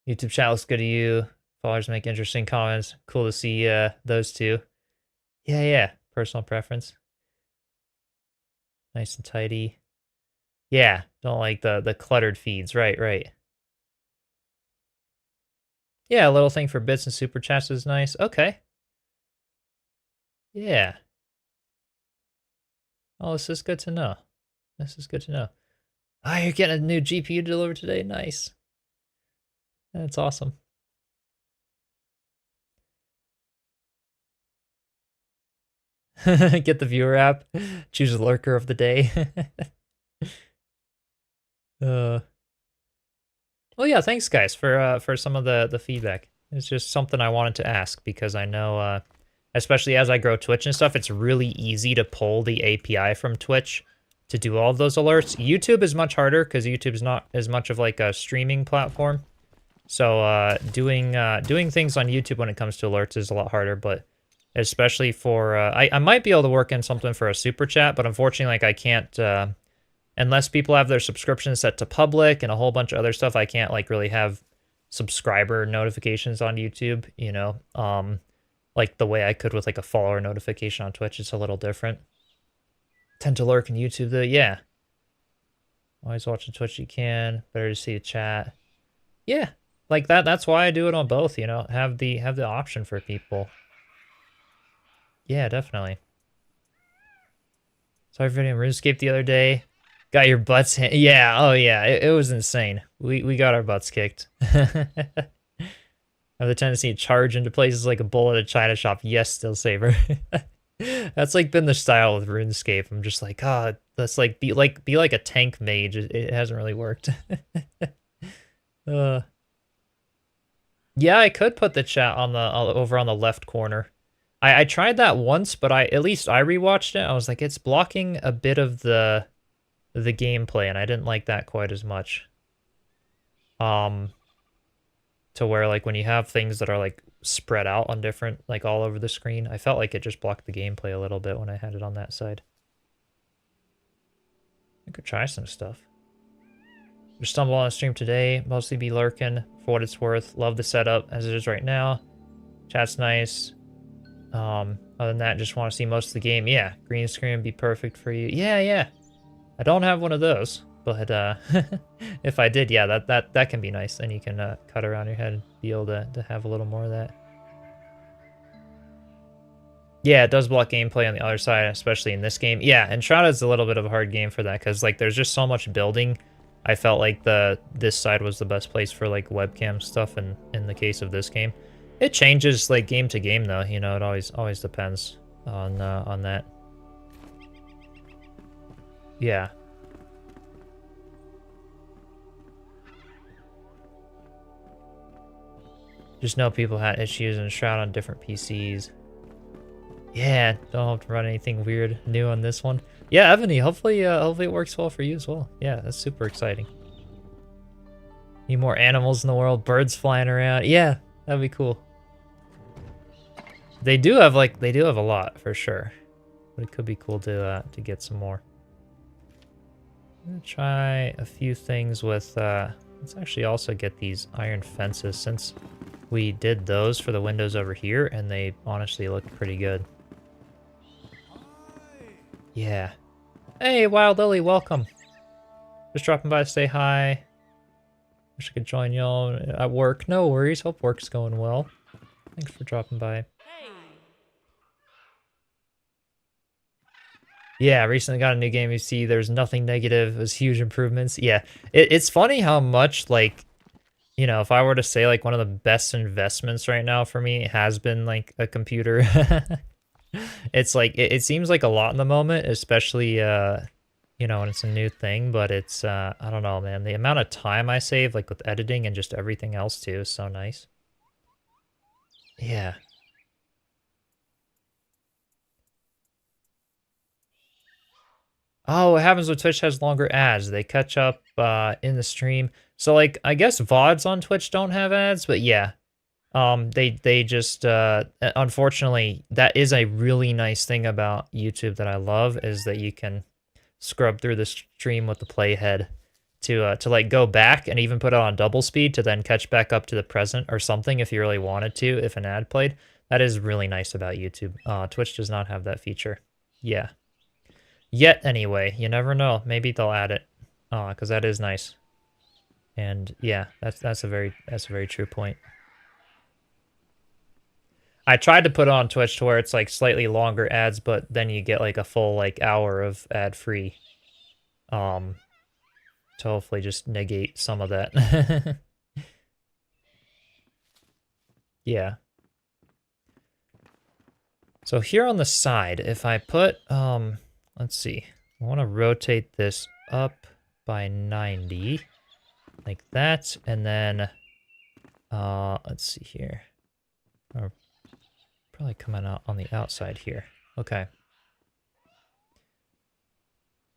YouTube chat looks good to you. Followers make interesting comments. Cool to see those two. Yeah, yeah. Personal preference. Nice and tidy. Yeah, don't like the cluttered feeds. Right, right. Yeah, a little thing for bits and super chats is nice. Okay. Yeah. Oh, this is good to know. This is good to know. Ah, you're getting a new GPU delivered today? Nice. That's awesome. Get the viewer app. Choose a lurker of the day. Well, yeah, thanks guys for some of the feedback. It's just something I wanted to ask because I know, especially as I grow Twitch and stuff, it's really easy to pull the API from Twitch to do all of those alerts. YouTube is much harder because YouTube's not as much of like a streaming platform. So doing things on YouTube when it comes to alerts is a lot harder, but especially for I might be able to work in something for a super chat, but unfortunately, like I can't unless people have their subscriptions set to public and a whole bunch of other stuff. I can't like really have subscriber notifications on YouTube, you know, like the way I could with like a follower notification on Twitch. It's a little different. Tend to lurk in YouTube though, yeah. Always watching Twitch you can. Better to see a chat. Yeah, like that. That's why I do it on both. You know, have the option for people. Yeah, definitely. Sorry for hitting RuneScape the other day. Got your butts hit. Yeah, oh yeah, it was insane. We got our butts kicked. Have the tendency to charge into places like a bull at a china shop. Yes, still saver. That's like been the style with RuneScape. I'm just like, God, that's like be like a tank mage. It hasn't really worked. Yeah, I could put the chat on the over on the left corner. I tried that once, but at least I rewatched it. I was like, it's blocking a bit of the gameplay, and I didn't like that quite as much. To where like when you have things that are like spread out on different, like all over the screen, I felt like it just blocked the gameplay a little bit when I had it on that side. I could try some stuff. Just stumble on a stream today, mostly be lurking for what it's worth. Love the setup as it is right now. Chat's nice. Other than that, just want to see most of the game. Yeah, green screen would be perfect for you. Yeah, yeah. I don't have one of those, but if I did, yeah, that can be nice. Then you can cut around your head and be able to have a little more of that. Yeah, it does block gameplay on the other side, especially in this game. Yeah, Enshrouded's a little bit of a hard game for that because like there's just so much building. I felt like this side was the best place for like webcam stuff, and in the case of this game, it changes like game to game though. You know, it always depends on that. Yeah. Just know people had issues and Shroud on different PCs. Yeah, don't have to run anything weird new on this one. Yeah, Ebony, hopefully it works well for you as well. Yeah, that's super exciting. Need more animals in the world, birds flying around. Yeah, that'd be cool. They do have a lot for sure, but it could be cool to get some more. I'm gonna try a few things with. Let's actually also get these iron fences since we did those for the windows over here, and they honestly look pretty good. Yeah. Hey, Wild Lily, welcome. Just dropping by to say hi. Wish I could join y'all at work. No worries. Hope work's going well. Thanks for dropping by. Yeah, recently got a new game. You see, there's nothing negative. It was huge improvements. Yeah, it's funny how much like, you know, if I were to say like one of the best investments right now for me has been like a computer. It's like it seems like a lot in the moment, especially you know, when it's a new thing, but it's I don't know, man. The amount of time I save like with editing and just everything else too is so nice. Yeah. Oh, what happens when Twitch has longer ads? They catch up in the stream. So like I guess VODs on Twitch don't have ads, but yeah. They just unfortunately that is a really nice thing about YouTube that I love is that you can scrub through the stream with the playhead to like go back and even put it on double speed to then catch back up to the present or something if you really wanted to if an ad played. That is really nice about YouTube. Twitch does not have that feature. Yeah. Yet anyway, you never know. Maybe they'll add it. Because that is nice. And yeah, that's a very true point. I tried to put it on Twitch to where it's like slightly longer ads, but then you get like a full like hour of ad free. To hopefully just negate some of that. Yeah. So here on the side, if I put let's see. I want to rotate this up by 90 like that, and then let's see here. Or probably coming out on the outside here. Okay.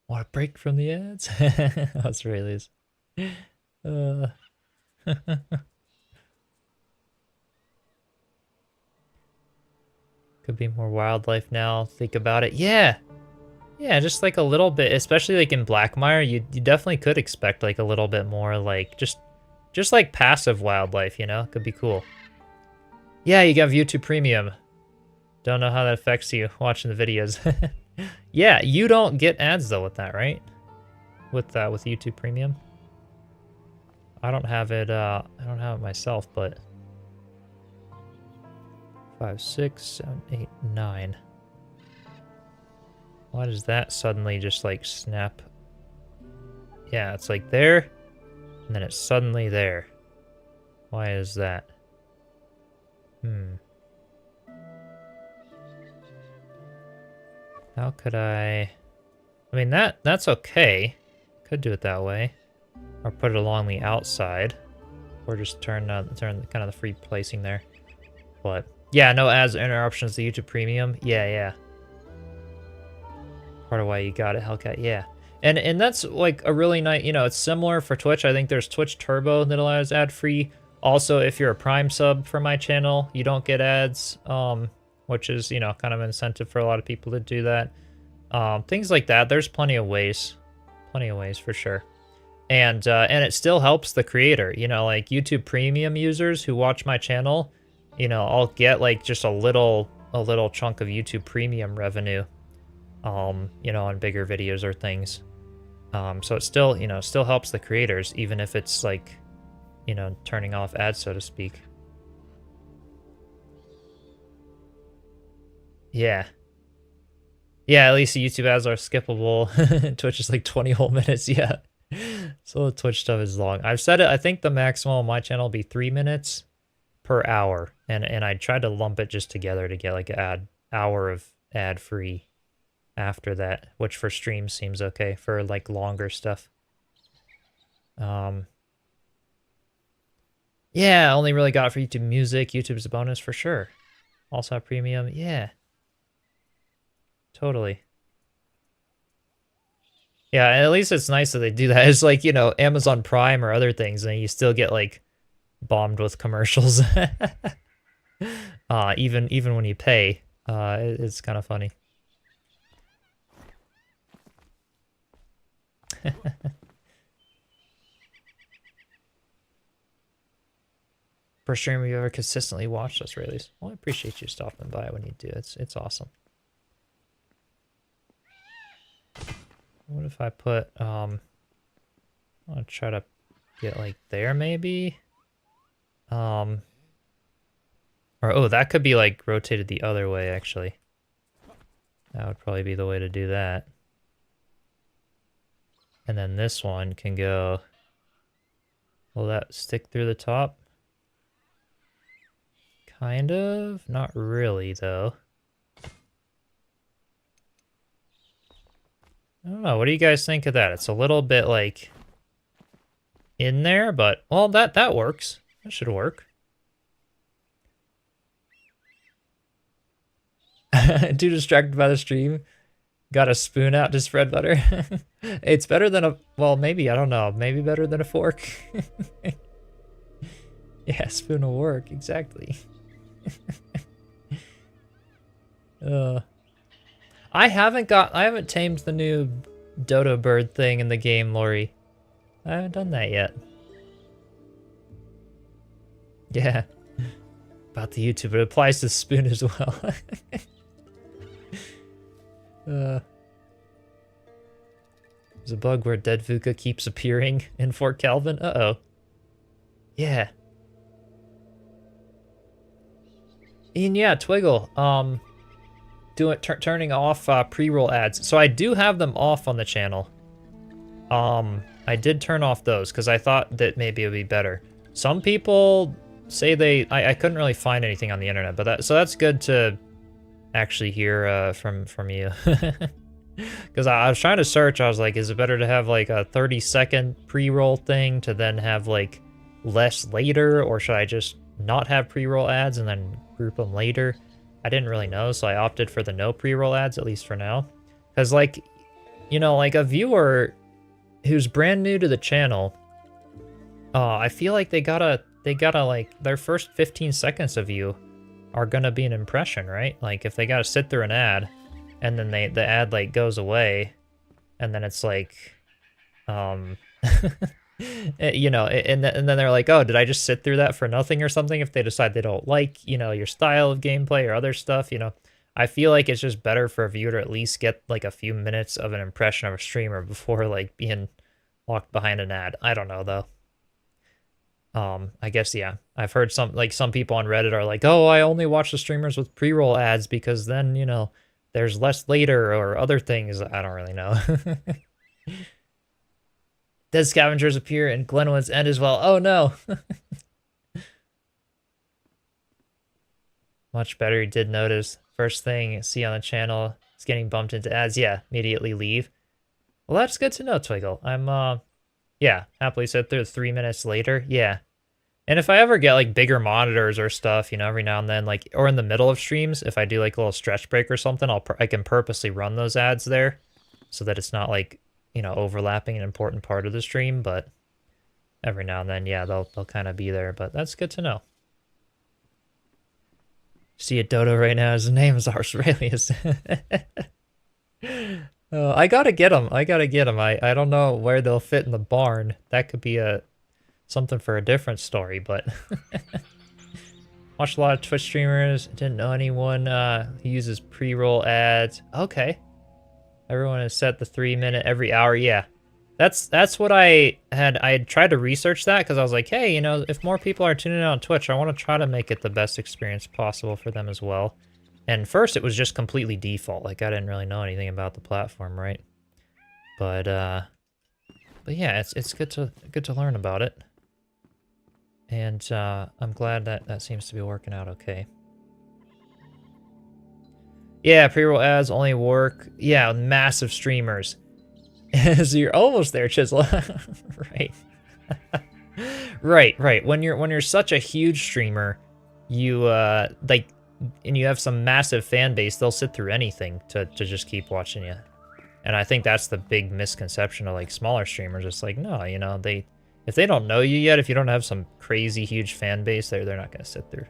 Want a break from the ads? That's really is. Could be more wildlife now. Think about it. Yeah. Yeah, just like a little bit, especially like in Blackmire, you definitely could expect like a little bit more like just like passive wildlife, you know? Could be cool. Yeah, you got YouTube Premium. Don't know how that affects you watching the videos. Yeah, you don't get ads though with that, right? With YouTube Premium. I don't have it myself, but 5, 6, 7, 8, 9. Why does that suddenly just like snap? Yeah, it's like there, and then it's suddenly there. Why is that? How could I mean that's okay. Could do it that way. Or put it along the outside. Or just turn kind of the free placing there. But yeah, no ads or interruptions to YouTube Premium. Yeah. Part of why you got it, Hellcat, yeah. And that's like a really nice, you know, it's similar for Twitch. I think there's Twitch Turbo that allows ad-free. Also, if you're a Prime sub for my channel, you don't get ads, which is, you know, kind of an incentive for a lot of people to do that. Things like that. There's plenty of ways for sure. And it still helps the creator, you know, like YouTube Premium users who watch my channel, you know, I'll get like just a little chunk of YouTube Premium revenue, you know, on bigger videos or things. So it still, you know, still helps the creators, even if it's like, you know, turning off ads, so to speak. Yeah. Yeah, at least the YouTube ads are skippable. Twitch is like 20 whole minutes, yeah. So the Twitch stuff is long. I've said it, I think the maximum on my channel will be 3 minutes per hour. And I tried to lump it just together to get like an hour of ad-free after that, which for streams seems okay for like longer stuff. Yeah, only really got it for YouTube Music. YouTube's a bonus for sure. Also have premium, yeah. Totally. Yeah, at least it's nice that they do that. It's like, you know, Amazon Prime or other things, and you still get like bombed with commercials. Even when you pay, it's kind of funny. First streamer you ever consistently watched us, Rayleigh. Well, I appreciate you stopping by when you do. It's awesome. What if I put I'll try to get like there maybe? Or oh, that could be like rotated the other way actually. That would probably be the way to do that. And then this one can go... Will that stick through the top? Kind of. Not really, though. I don't know. What do you guys think of that? It's a little bit, like, in there, but... Well, that works. That should work. Too distracted by the stream. Got a spoon out to spread butter. It's better than a... Well, maybe. I don't know. Maybe better than a fork. Yeah, spoon will work. Exactly. I haven't tamed the new dodo bird thing in the game, Lori. I haven't done that yet. Yeah. About the YouTube, it applies to spoon as well. There's a bug where dead Vuka keeps appearing in Fort Calvin. Uh-oh. Yeah. And yeah, Twiggle, turning off pre-roll ads. So I do have them off on the channel. I did turn off those because I thought that maybe it would be better. Some people say I couldn't really find anything on the internet, but that's good to actually hear from you. Because I was trying to search, I was like, is it better to have like a 30-second pre-roll thing to then have like less later, or should I just not have pre-roll ads and then group them later? I didn't really know, so I opted for the no pre-roll ads, at least for now. Because like, you know, like a viewer who's brand new to the channel, I feel like they gotta like, their first 15 seconds of you are gonna be an impression, right? Like if they gotta sit through an ad and then the ad like goes away and then it's like, you know, and then they're like, oh, did I just sit through that for nothing or something? If they decide they don't like, you know, your style of gameplay or other stuff, you know, I feel like it's just better for a viewer to at least get like a few minutes of an impression of a streamer before like being locked behind an ad. I don't know though. I guess, yeah, I've heard some people on Reddit are like, oh, I only watch the streamers with pre-roll ads because then, you know, there's less later or other things. I don't really know. Dead scavengers appear in Glenwood's End as well. Oh no. Much better. You did notice. First thing you see on the channel is getting bumped into ads. Yeah, immediately leave. Well, that's good to know, Twiggle. I'm, yeah, happily sit through 3 minutes later. Yeah. And if I ever get like bigger monitors or stuff, you know, every now and then, like, or in the middle of streams, if I do like a little stretch break or something, I can purposely run those ads there so that it's not like, you know, overlapping an important part of the stream. But every now and then, yeah, they'll kind of be there. But that's good to know. See a dodo right now. His name is Aurelius. I gotta get them. I don't know where they'll fit in the barn. That could be something for a different story, but watched a lot of Twitch streamers. Didn't know anyone who uses pre-roll ads. Okay. Everyone has set the 3 minute every hour. Yeah. That's what I had tried to research that because I was like, hey, you know, if more people are tuning in on Twitch, I want to try to make it the best experience possible for them as well. And first it was just completely default. Like I didn't really know anything about the platform, right? But yeah, it's good to learn about it. And I'm glad that seems to be working out okay. Yeah, pre-roll ads only work, yeah, with massive streamers. So you're almost there, Chisel. Right. Right. When you're such a huge streamer, you like, and you have some massive fan base, they'll sit through anything to just keep watching you. And I think that's the big misconception of like smaller streamers. It's like, no, you know, if they don't know you yet, if you don't have some crazy huge fan base, they're not gonna sit through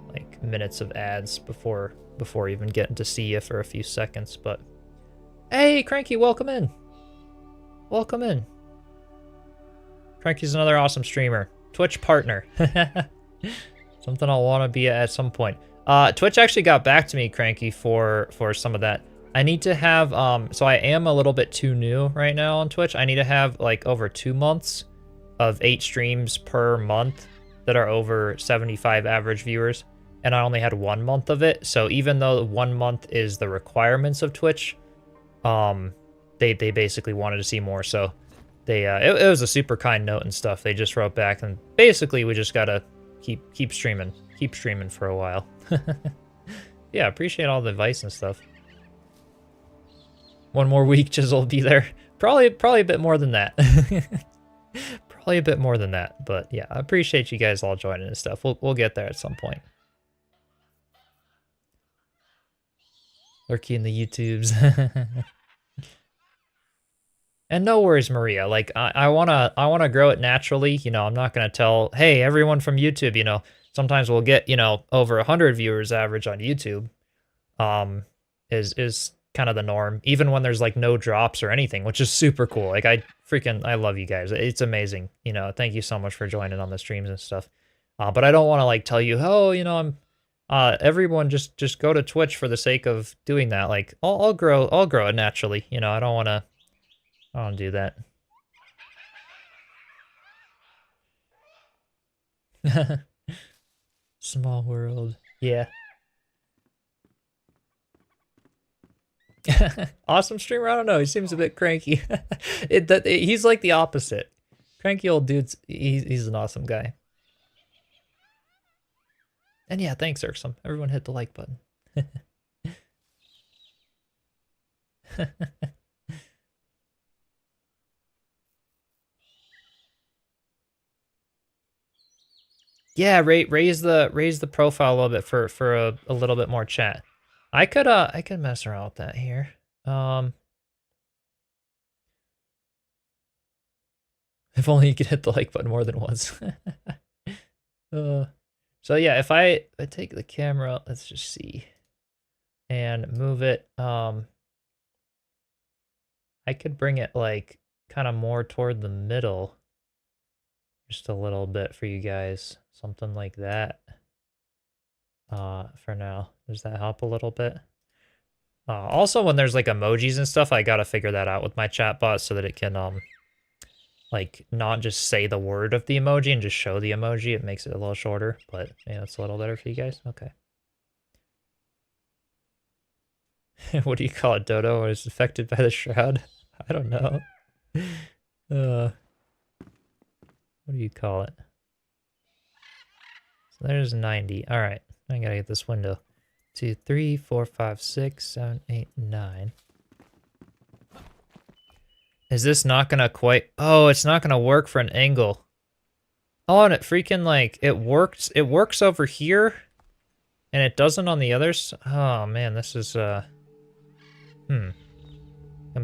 like minutes of ads before even getting to see you for a few seconds. But hey, Cranky, welcome in. Welcome in. Cranky's another awesome streamer. Twitch partner. Something I'll want to be at some point. Twitch actually got back to me, Cranky, for some of that. I need to have, so I am a little bit too new right now on Twitch. I need to have like over 2 months of 8 streams per month that are over 75 average viewers. and I only had 1 month of it. So even though 1 month is the requirements of Twitch, they basically wanted to see more. So they it was a super kind note and stuff. They just wrote back, and basically we just gotta keep streaming for a while. Yeah, appreciate all the advice and stuff. 1 more week, Chisel will be there. Probably a bit more than that. Probably a bit more than that, but yeah, I appreciate you guys all joining and stuff. We'll get there at some point. Lurky in the YouTubes. And no worries, Maria. Like I wanna grow it naturally. You know, I'm not gonna tell, hey, everyone from YouTube, you know, sometimes we'll get, you know, over 100 viewers average on YouTube. Is kind of the norm, even when there's like no drops or anything, which is super cool. Like I love you guys. It's amazing. You know, thank you so much for joining on the streams and stuff. But I don't want to like tell you, oh, you know, I'm everyone just go to Twitch for the sake of doing that. Like I'll grow it naturally. You know, I don't want to do that. Small world. Yeah. Awesome streamer? I don't know. He seems a bit cranky. He's like the opposite. Cranky old dude's he's an awesome guy. And yeah, thanks, Irksome. Everyone hit the like button. Yeah, raise the profile a little bit for a little bit more chat. I could mess around with that here. If only you could hit the like button more than once. So yeah, if I take the camera, let's just see, and move it, I could bring it like kind of more toward the middle, just a little bit for you guys, something like that. For now, does that help a little bit? Also, when there's like emojis and stuff, I gotta figure that out with my chatbot so that it can like not just say the word of the emoji and just show the emoji. It makes it a little shorter, but yeah, it's a little better for you guys. Okay. What do you call it, Dodo? Is affected by the shroud? I don't know. What do you call it? So there's 90. All right, I gotta get this window. 2, 3, 4, 5, 6, 7, 8, 9. Is this not gonna quite... Oh, it's not gonna work for an angle. Oh, and it freaking, like, it works over here, and it doesn't on the others. Oh, man, this is, gonna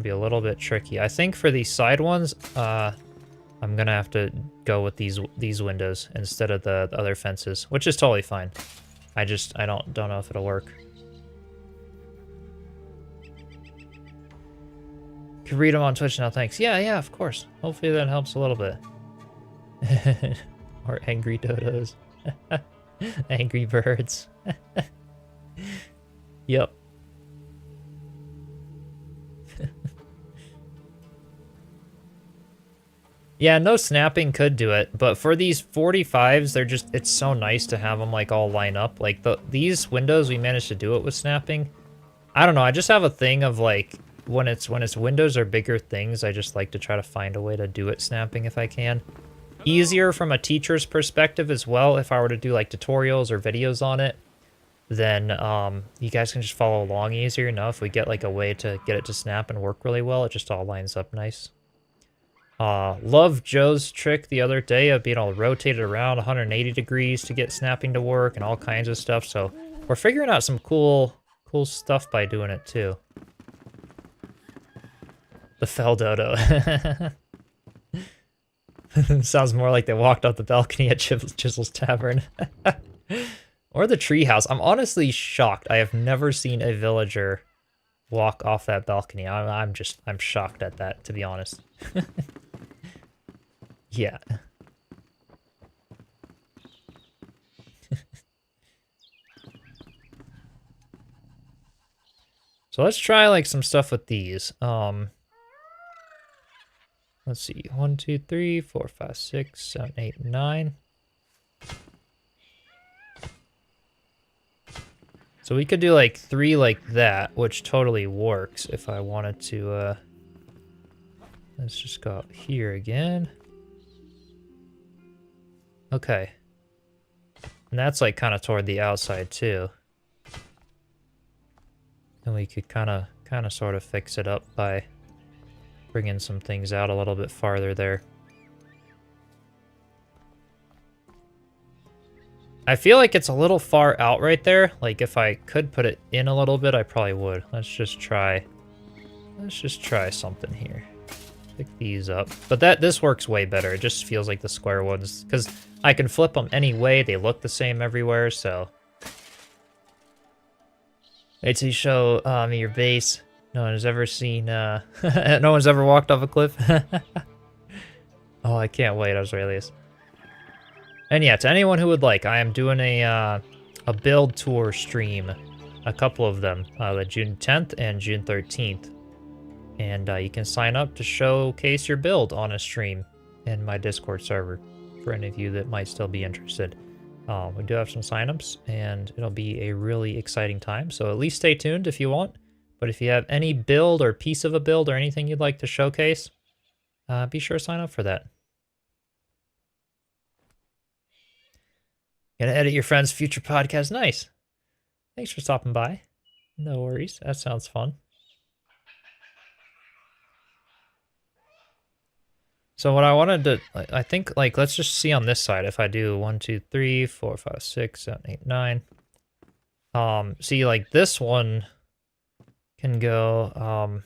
be a little bit tricky. I think for these side ones, I'm gonna have to go with these windows instead of the other fences, which is totally fine. I don't know if it'll work. Can read them on Twitch now, thanks. Yeah, of course. Hopefully that helps a little bit. Or angry dodos. Angry birds. Yep. Yeah, no snapping could do it, but for these 45s, it's so nice to have them like all line up. Like these windows, we managed to do it with snapping. I don't know, I just have a thing of like, when it's windows or bigger things, I just like to try to find a way to do it snapping if I can. Easier from a teacher's perspective as well. If I were to do like tutorials or videos on it, then you guys can just follow along easier. Now if we get like a way to get it to snap and work really well, it just all lines up nice. Love Joe's trick the other day of being all rotated around 180 degrees to get snapping to work and all kinds of stuff. So we're figuring out some cool stuff by doing it too. The fell dodo. Sounds more like they walked off the balcony at Chisel's Tavern. Or the treehouse. I'm honestly shocked. I have never seen a villager walk off that balcony. I'm shocked at that, to be honest. Yeah. So let's try like some stuff with these. Let's see. 1, 2, 3, 4, 5, 6, 7, 8, 9. So we could do like 3 like that, which totally works if I wanted to, let's just go up here again. Okay. And that's like kind of toward the outside too. And we could kind of sort of fix it up by bringing some things out a little bit farther there. I feel like it's a little far out right there. Like if I could put it in a little bit, I probably would. Let's just try something here. Pick these up. But this works way better. It just feels like the square ones, because I can flip them any way. They look the same everywhere, so. Wait till you show me your base. No one has ever seen, no one's ever walked off a cliff. Oh, I can't wait, Aurelius. And yeah, to anyone who would like, I am doing a build tour stream. A couple of them, the June 10th and June 13th. And you can sign up to showcase your build on a stream in my Discord server for any of you that might still be interested. We do have some signups, and it'll be a really exciting time. So at least stay tuned if you want. But if you have any build or piece of a build or anything you'd like to showcase, be sure to sign up for that. Gonna edit your friend's future podcast. Nice. Thanks for stopping by. No worries. That sounds fun. So what I wanted to, I think, like, let's just see on this side. If I do 1, 2, 3, 4, 5, 6, 7, 8, 9. See, like, this one can go,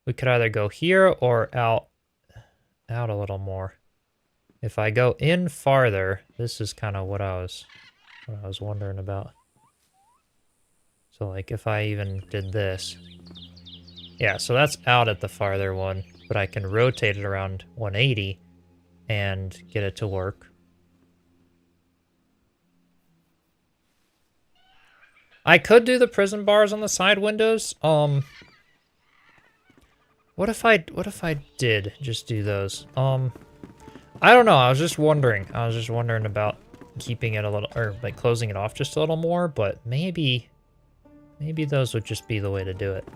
we could either go here or out a little more. If I go in farther, this is kind of what I was wondering about. So like if I even did this. Yeah, so that's out at the farther one, but I can rotate it around 180 and get it to work. I could do the prison bars on the side windows. What if I did just do those? I don't know. I was just wondering. About keeping it a little, or like closing it off just a little more, but maybe those would just be the way to do it.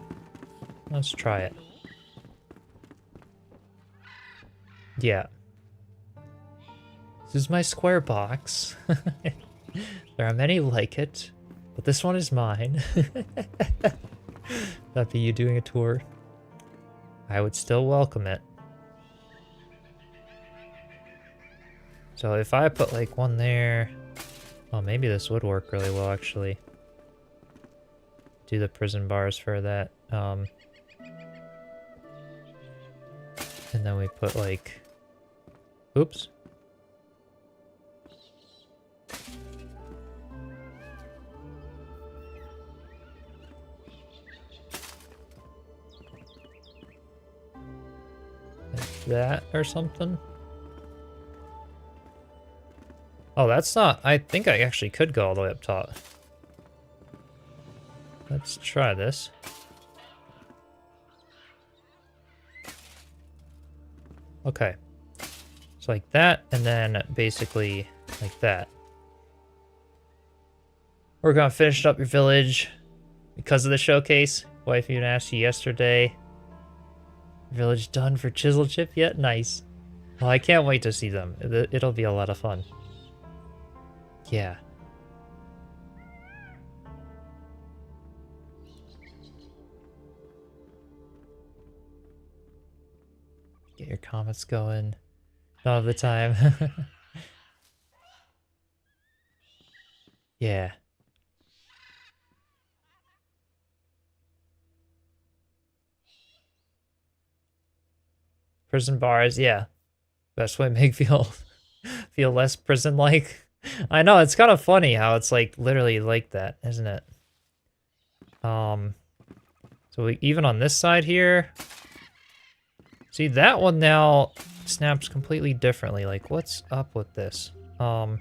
Let's try it. Yeah. This is my square box. There are many like it, but this one is mine. That'd be you doing a tour. I would still welcome it. So if I put like one there, oh, maybe this would work really well actually. Do the prison bars for that. And then we put like, oops. Like that or something. Oh, that's not... I think I actually could go all the way up top. Let's try this. Okay. So like that, and then basically like that. We're gonna finish up your village because of the showcase. Wife even asked you yesterday. Village done for Chiselchip yet? Nice. Well, I can't wait to see them. It'll be a lot of fun. Yeah. Get your comments going. All the time. Yeah. Prison bars, yeah. Best way to make feel less prison-like. I know, it's kind of funny how it's like literally like that, isn't it? So even on this side here, see that one now snaps completely differently. Like, what's up with this? And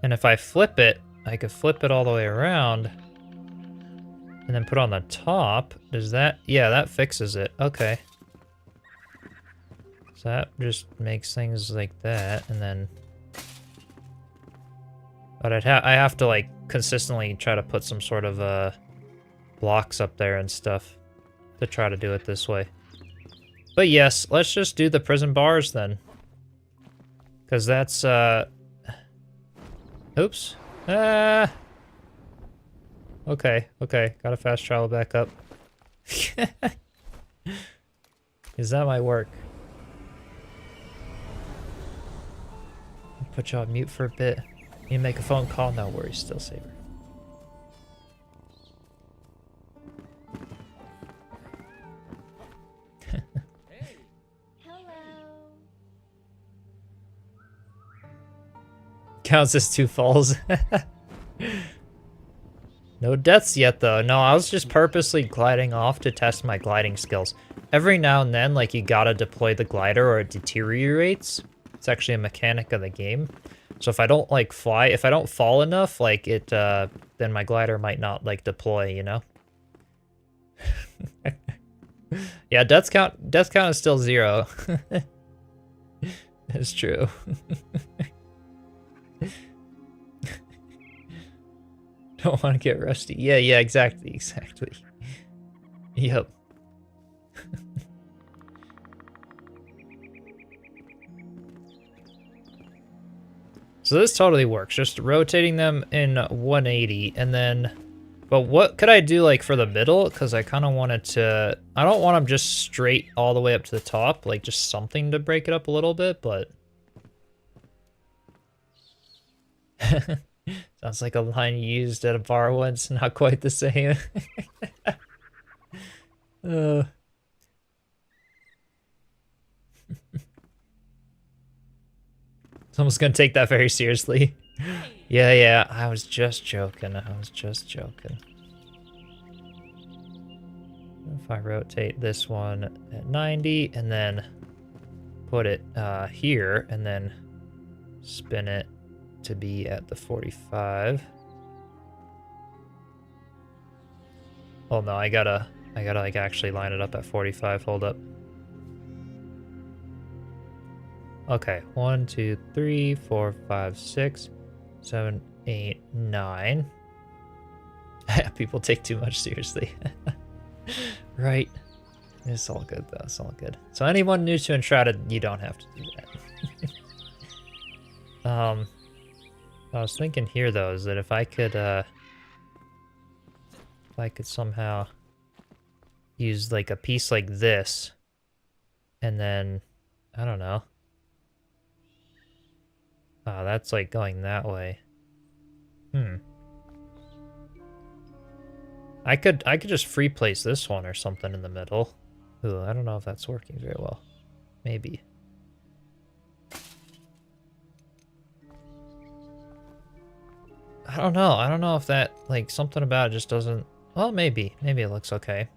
if I flip it, I could flip it all the way around and then put on the top. Does that? Yeah, that fixes it. Okay. So that just makes things like that, and then But I have to like consistently try to put some sort of blocks up there and stuff to try to do it this way. But yes, let's just do the prison bars then. Cause that's oops. Okay, gotta fast travel back up. Is that my work? I'll put you on mute for a bit. You make a phone call? No worries, still saver. Hey. Hello. Counts as 2 falls. No deaths yet, though. No, I was just purposely gliding off to test my gliding skills. Every now and then, like, you gotta deploy the glider or it deteriorates. It's actually a mechanic of the game. So if I don't, like, fly, if I don't fall enough, like, it, then my glider might not, like, deploy, you know? Yeah, death count is still 0. It's true. Don't want to get rusty. Yeah, exactly. Yep. So this totally works. Just rotating them in 180 and then... But what could I do like for the middle? Because I kind of wanted to... I don't want them just straight all the way up to the top. Like just something to break it up a little bit, but... Sounds like a line used at a bar once, not quite the same. Someone's gonna take that very seriously. Yeah, I was just joking. If I rotate this one at 90 and then put it here and then spin it to be at the 45. Oh no, I gotta like actually line it up at 45. Hold up. Okay, 1, 2, 3, 4, 5, 6, 7, 8, 9. People take too much seriously. Right. It's all good though, it's all good. So anyone new to Enshrouded, you don't have to do that. I was thinking here though, is that if I could somehow use like a piece like this, and then, I don't know. Oh, that's like going that way. I could just free place this one or something in the middle. Ooh, I don't know if that's working very well. Maybe. I don't know if that, like, something about it just doesn't... Well, maybe. Maybe it looks okay.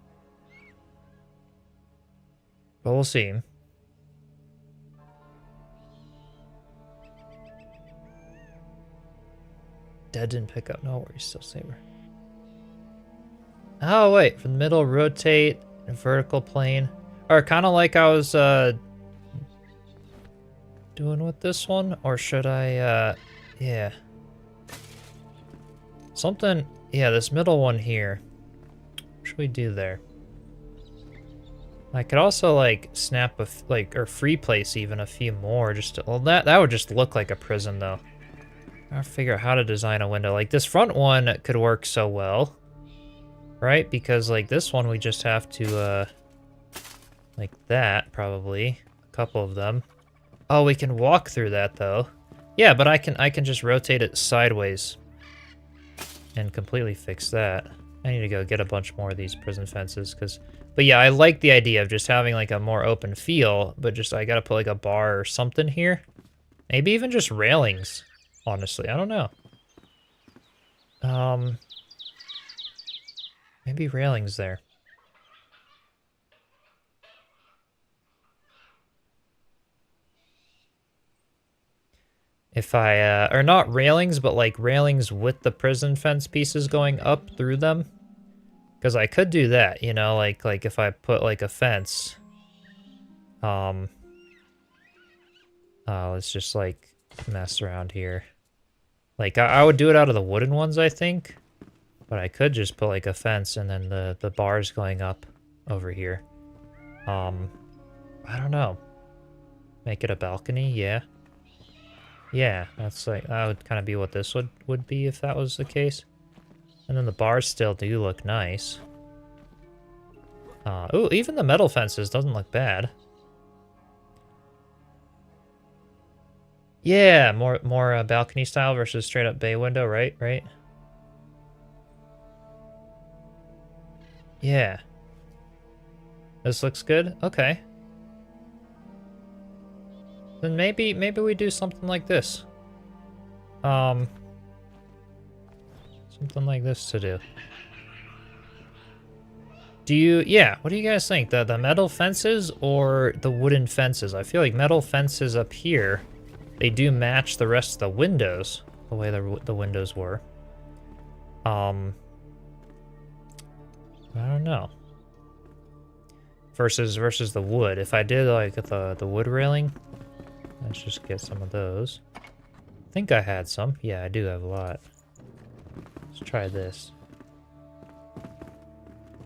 But we'll see. Dead didn't pick up. No worries, still saver. Oh, wait. From the middle, rotate, vertical plane. Or kind of like I was doing with this one. Or should I, yeah. Something, yeah, this middle one here. What should we do there? I could also, like, snap or free place even a few more. Just to, well, that would just look like a prison, though. I gotta figure out how to design a window. Like, this front one could work so well. Right? Because, like, this one we just have to, like that, probably. A couple of them. Oh, we can walk through that, though. Yeah, but I can just rotate it sideways. And completely fix that. I need to go get a bunch more of these prison fences, because... But yeah, I like the idea of just having, like, a more open feel, but just, I gotta put, like, a bar or something here. Maybe even just railings. Honestly, I don't know. Maybe railings there. If I, or not railings, but like railings with the prison fence pieces going up through them. Because I could do that, you know, like if I put like a fence. Let's just like mess around here. Like, I would do it out of the wooden ones, I think. But I could just put, like, a fence and then the bars going up over here. I don't know. Make it a balcony, yeah. Yeah, that's like, that would kind of be what this would be if that was the case. And then the bars still do look nice. Ooh, even the metal fences doesn't look bad. Yeah, more balcony style versus straight up bay window, right? Right? Yeah. This looks good? Okay. Then maybe we do something like this. Something like this to do. Yeah, what do you guys think? The metal fences or the wooden fences? I feel like metal fences up here, they do match the rest of the windows, the way the windows were. I don't know. Versus the wood. If I did like the wood railing, let's just get some of those. I think I had some. Yeah, I do have a lot. Let's try this.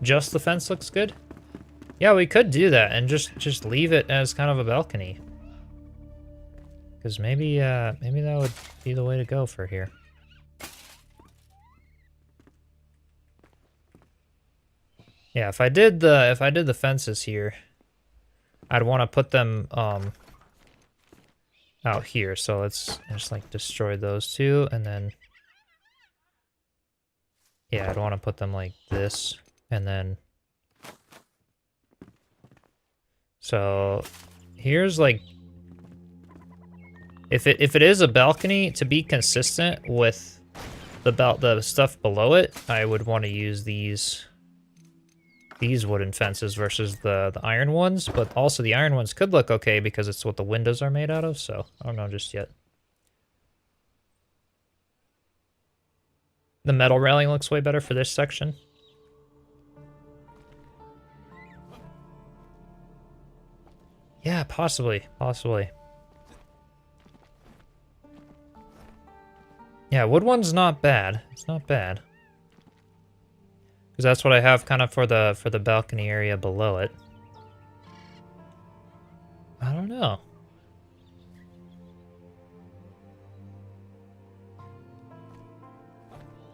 Just the fence looks good? Yeah, we could do that and just leave it as kind of a balcony. Because maybe that would be the way to go for here. Yeah, if I did the fences here, I'd want to put them out here. So let's just like destroy those two, and then yeah, I'd want to put them like this, and then so here's like if it is a balcony, to be consistent with the stuff below it, I would want to use these wooden fences versus the iron ones, but also the iron ones could look okay because it's what the windows are made out of, so I don't know just yet. The metal railing looks way better for this section. Yeah, possibly. Yeah, wood one's not bad. It's not bad. Because that's what I have kind of for the balcony area below it. I don't know.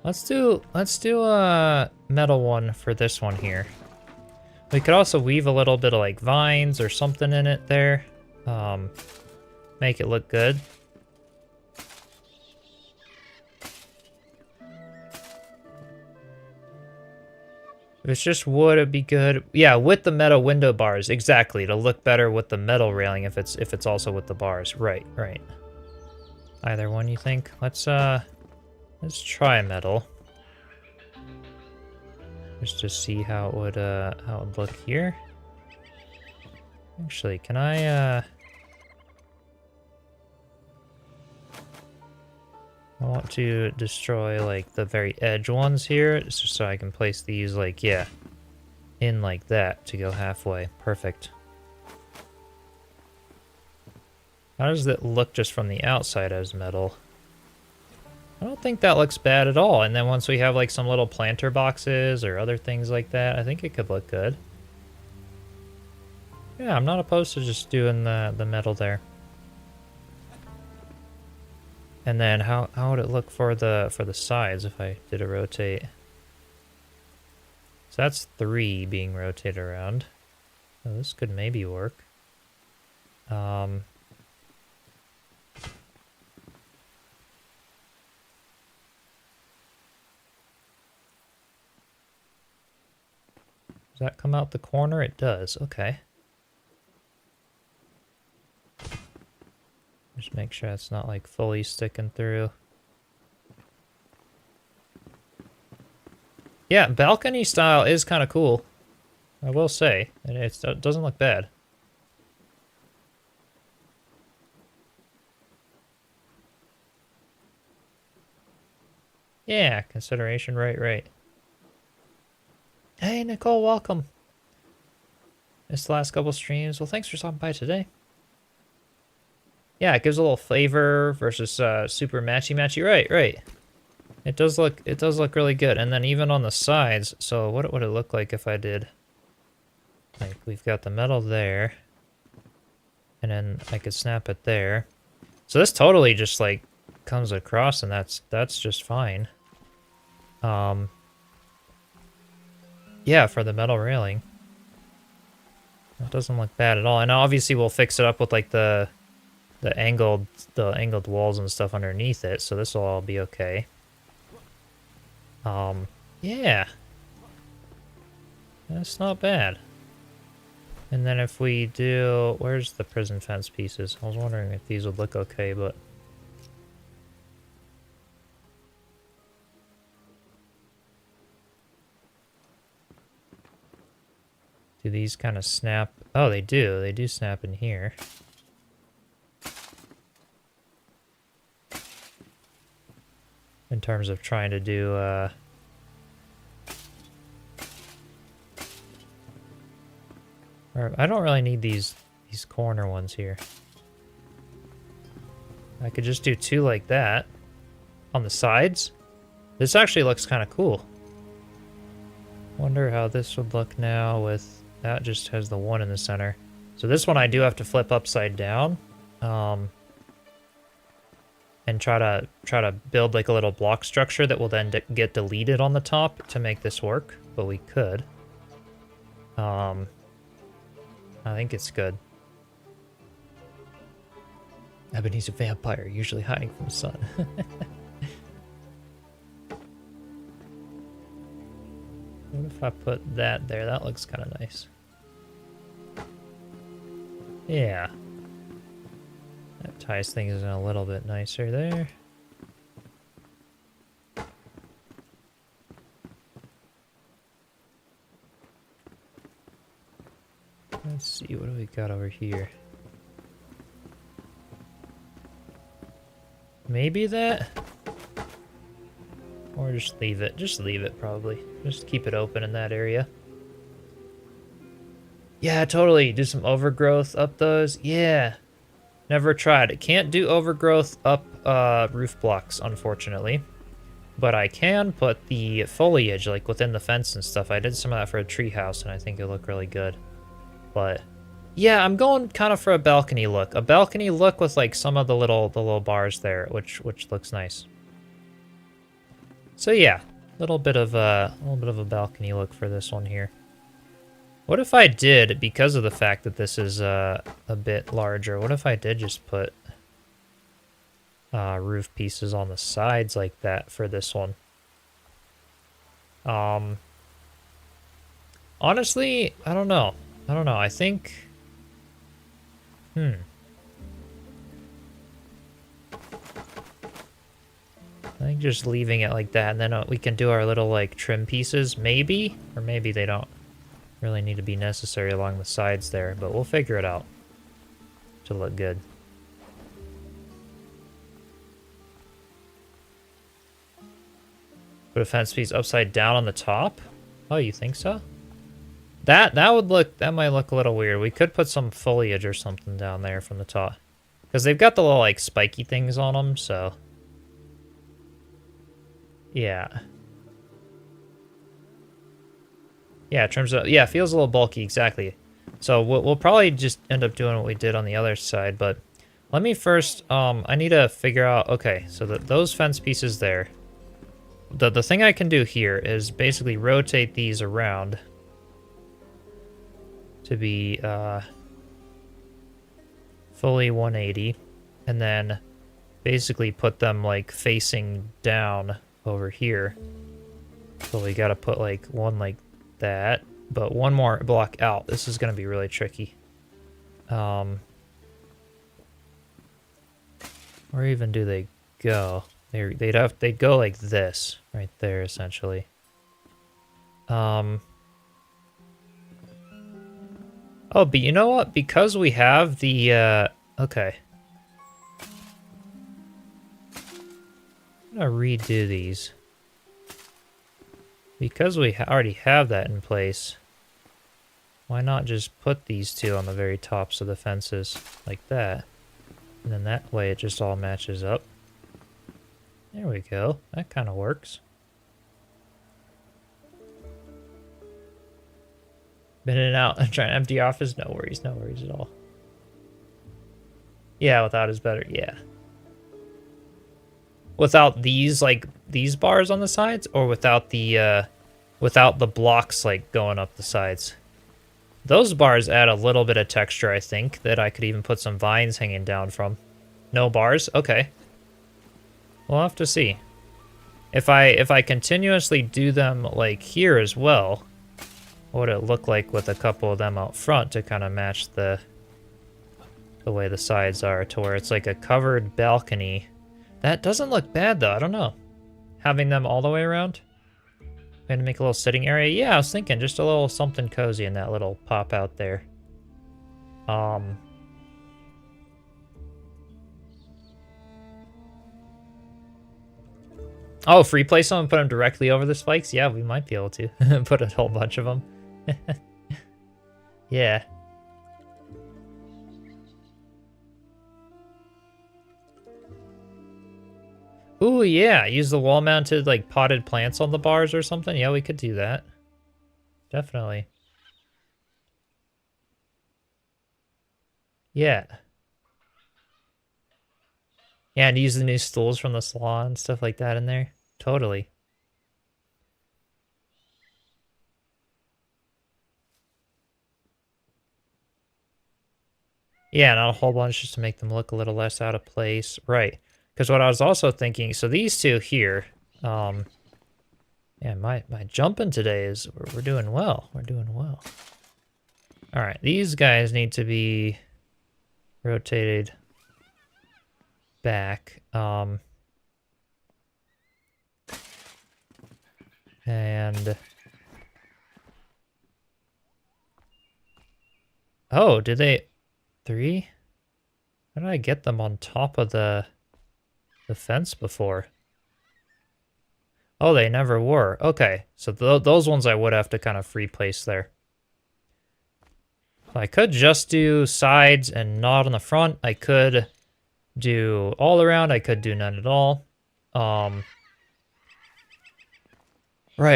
Let's do a metal one for this one here. We could also weave a little bit of like vines or something in it there. Make it look good. If it's just wood, it'd be good. Yeah, with the metal window bars, exactly. It'll look better with the metal railing if it's also with the bars. Right. Either one, you think? Let's try metal. Just to see how it would look here. Actually, can I I want to destroy like the very edge ones here, just so I can place these like, yeah, in like that to go halfway. Perfect. How does it look just from the outside as metal? I don't think that looks bad at all. And then once we have like some little planter boxes or other things like that, I think it could look good. Yeah, I'm not opposed to just doing the metal there. And then how would it look for the sides if I did a rotate? So that's 3 being rotated around. Oh, this could maybe work. Does that come out the corner? It does. Okay. Just make sure it's not like fully sticking through. Yeah, balcony style is kind of cool. I will say, and it doesn't look bad. Yeah, consideration, right. Hey, Nicole, welcome. Missed the last couple streams. Well, thanks for stopping by today. Yeah, it gives a little flavor versus super matchy. Right. It does look really good. And then even on the sides, so what would it look like if I did, like, we've got the metal there, and then I could snap it there. So this totally just like comes across, and that's just fine. Yeah, for the metal railing. That doesn't look bad at all. And obviously we'll fix it up with like the angled walls and stuff underneath it, so this will all be okay. Yeah. That's not bad. And then if we do, where's the prison fence pieces? I was wondering if these would look okay, but do these kind of snap? Oh, they do. They do snap in here. In terms of trying to do, I don't really need these corner ones here. I could just do two like that on the sides. This actually looks kind of cool. Wonder how this would look now with that just has the one in the center. So this one I do have to flip upside down, and try to build like a little block structure that will then get deleted on the top to make this work. But we could. I think it's good. Ebony's a vampire, usually hiding from the sun. What if I put that there? That looks kind of nice. Yeah. That ties things in a little bit nicer there. Let's see, what do we got over here? Maybe that? Or just leave it. Just leave it, probably. Just keep it open in that area. Yeah, totally. Do some overgrowth up those. Yeah. Never tried. It can't do overgrowth up roof blocks, unfortunately. But I can put the foliage, like, within the fence and stuff. I did some of that for a tree house, and I think it'll look really good. But yeah, I'm going kind of for a balcony look. A balcony look with like some of the little bars there, which looks nice. So yeah, a little bit of a balcony look for this one here. What if I did, because of the fact that this is a bit larger, what if I did just put roof pieces on the sides like that for this one? Honestly, I don't know. I think... I think just leaving it like that, and then we can do our little, like, trim pieces, maybe? Or maybe they don't really need to be necessary along the sides there, but we'll figure it out to look good. Put a fence piece upside down on the top? Oh, you think so? That might look a little weird. We could put some foliage or something down there from the top. Because they've got the little, like, spiky things on them, so... Yeah. Yeah, in terms of... Yeah, it feels a little bulky, exactly. So we'll probably just end up doing what we did on the other side, but... Let me first... I need to figure out... Okay, so those fence pieces there. The thing I can do here is basically rotate these around... to be fully 180, and then basically put them like facing down over here. So we gotta put like one like that, but one more block out. This is gonna be really tricky. Where even do they go? They'd go like this right there essentially. Oh, but you know what? Because we have the, okay. I'm gonna redo these. Because we already have that in place, why not just put these two on the very tops of the fences, like that? And then that way it just all matches up. There we go. That kind of works. Been in and out. I'm trying to empty office. No worries at all. Yeah, without is better. Yeah. Without these, like, these bars on the sides, or without the blocks, like, going up the sides? Those bars add a little bit of texture, I think, that I could even put some vines hanging down from. No bars? Okay. We'll have to see. If I continuously do them, like, here as well, what would it look like with a couple of them out front to kind of match the way the sides are, to where it's like a covered balcony. That doesn't look bad, though. I don't know. Having them all the way around. Going to make a little sitting area. Yeah, I was thinking just a little something cozy in that little pop out there. Oh, free play some and put them directly over the spikes? Yeah, we might be able to. Put a whole bunch of them. Yeah. Ooh, yeah. Use the wall-mounted, like, potted plants on the bars or something. Yeah, we could do that. Definitely. Yeah. Yeah, and use the new stools from the salon and stuff like that in there. Totally. Yeah, not a whole bunch just to make them look a little less out of place. Right. Because what I was also thinking, so these two here, yeah, my jumping today is, we're doing well. We're doing well. All right, these guys need to be rotated back. And oh, did they 3? How did I get them on top of the fence before? Oh, they never were. Okay, so those ones I would have to kind of free place there. I could just do sides and not on the front. I could do all around. I could do none at all. Right,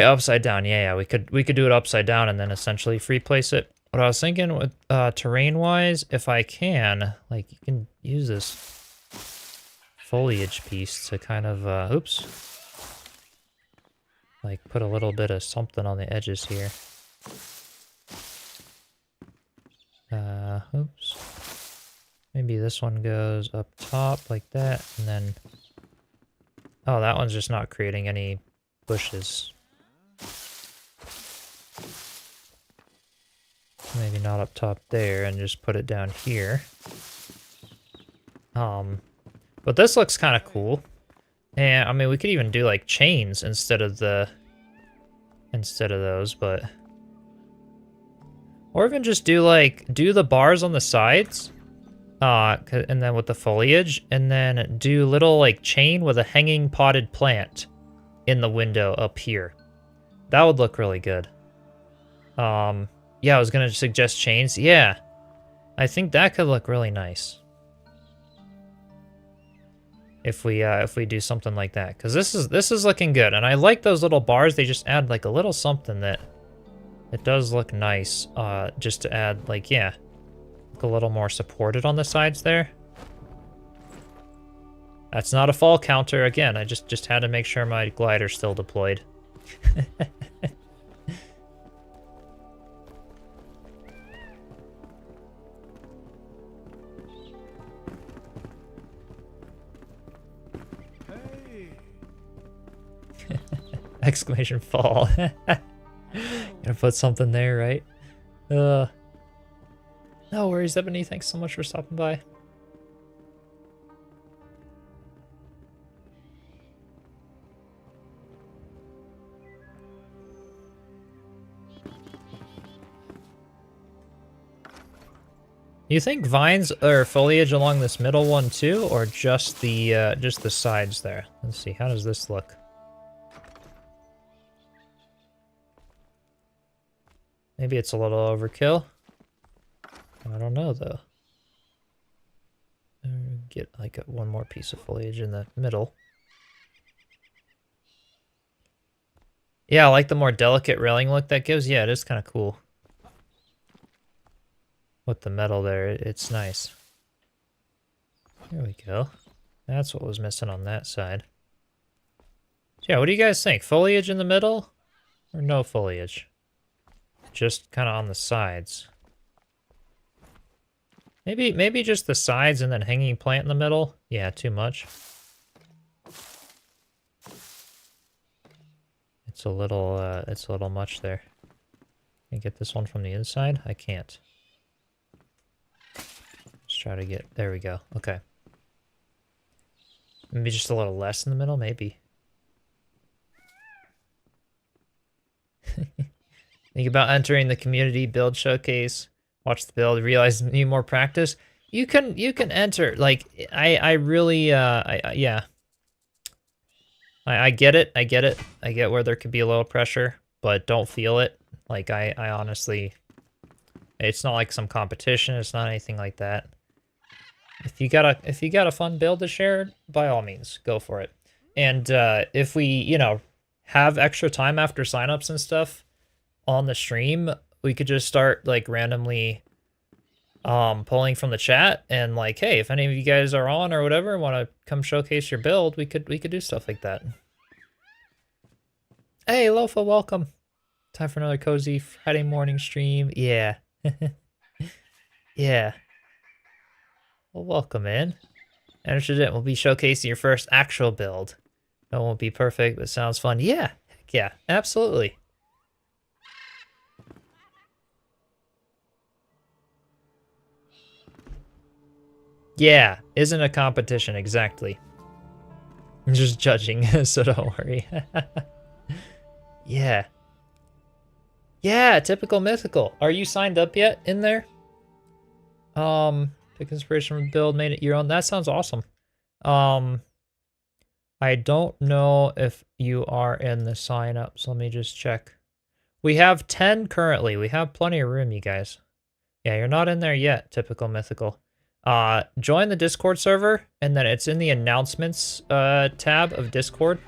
upside down. Yeah, we could do it upside down and then essentially free place it. What I was thinking with terrain-wise, if I can, like, you can use this foliage piece to kind of, oops. Like, put a little bit of something on the edges here. Oops. Maybe this one goes up top like that, and then... Oh, that one's just not creating any bushes. Maybe not up top there, and just put it down here. But this looks kind of cool. And, I mean, we could even do, like, chains instead of those, but... Or even just do, like, do the bars on the sides, and then with the foliage, and then do little, like, chain with a hanging potted plant in the window up here. That would look really good. Yeah, I was gonna suggest chains. Yeah, I think that could look really nice. If we do something like that, because this is looking good, and I like those little bars. They just add like a little something that it does look nice. Just to add, like, yeah, look a little more supported on the sides there. That's not a fall counter. Again, I just had to make sure my glider's still deployed. Exclamation fall. Gonna put something there, right? No worries, Ebony. Thanks so much for stopping by. You think vines or foliage along this middle one too, or just the sides there? Let's see. How does this look? Maybe it's a little overkill. I don't know, though. get like one more piece of foliage in the middle. Yeah, I like the more delicate railing look that gives. Yeah, it is kind of cool. With the metal there, it's nice. There we go. That's what was missing on that side. So yeah, what do you guys think? Foliage in the middle? Or no foliage? Just kind of on the sides. Maybe just the sides and then hanging plant in the middle? Yeah, too much. It's a little much there. Can I get this one from the inside? I can't. Let's try to get, there we go. Okay. Maybe just a little less in the middle, maybe. Think about entering the community build showcase. Watch the build, realize you need more practice. You can enter. Like I really yeah. I get it. I get it. I get where there could be a little pressure, but don't feel it. Like I honestly, it's not like some competition. It's not anything like that. If you got a fun build to share, by all means, go for it. And if we, you know, have extra time after signups and stuff on the stream, we could just start like randomly pulling from the chat and like, hey, if any of you guys are on or whatever, want to come showcase your build, we could do stuff like that. Hey, Lofa, welcome. Time for another cozy Friday morning stream. Yeah. Yeah. Well, welcome in. Enshrouded will be showcasing your first actual build. It won't be perfect, but sounds fun. Yeah. Heck yeah. Absolutely. Yeah, isn't a competition, exactly. I'm just judging, so don't worry. Yeah. Yeah, typical mythical. Are you signed up yet in there? Pick inspiration from build, made it your own. That sounds awesome. I don't know if you are in the sign up, so let me just check. We have 10 currently. We have plenty of room, you guys. Yeah, you're not in there yet, typical mythical. Join the Discord server, and then it's in the announcements tab of Discord.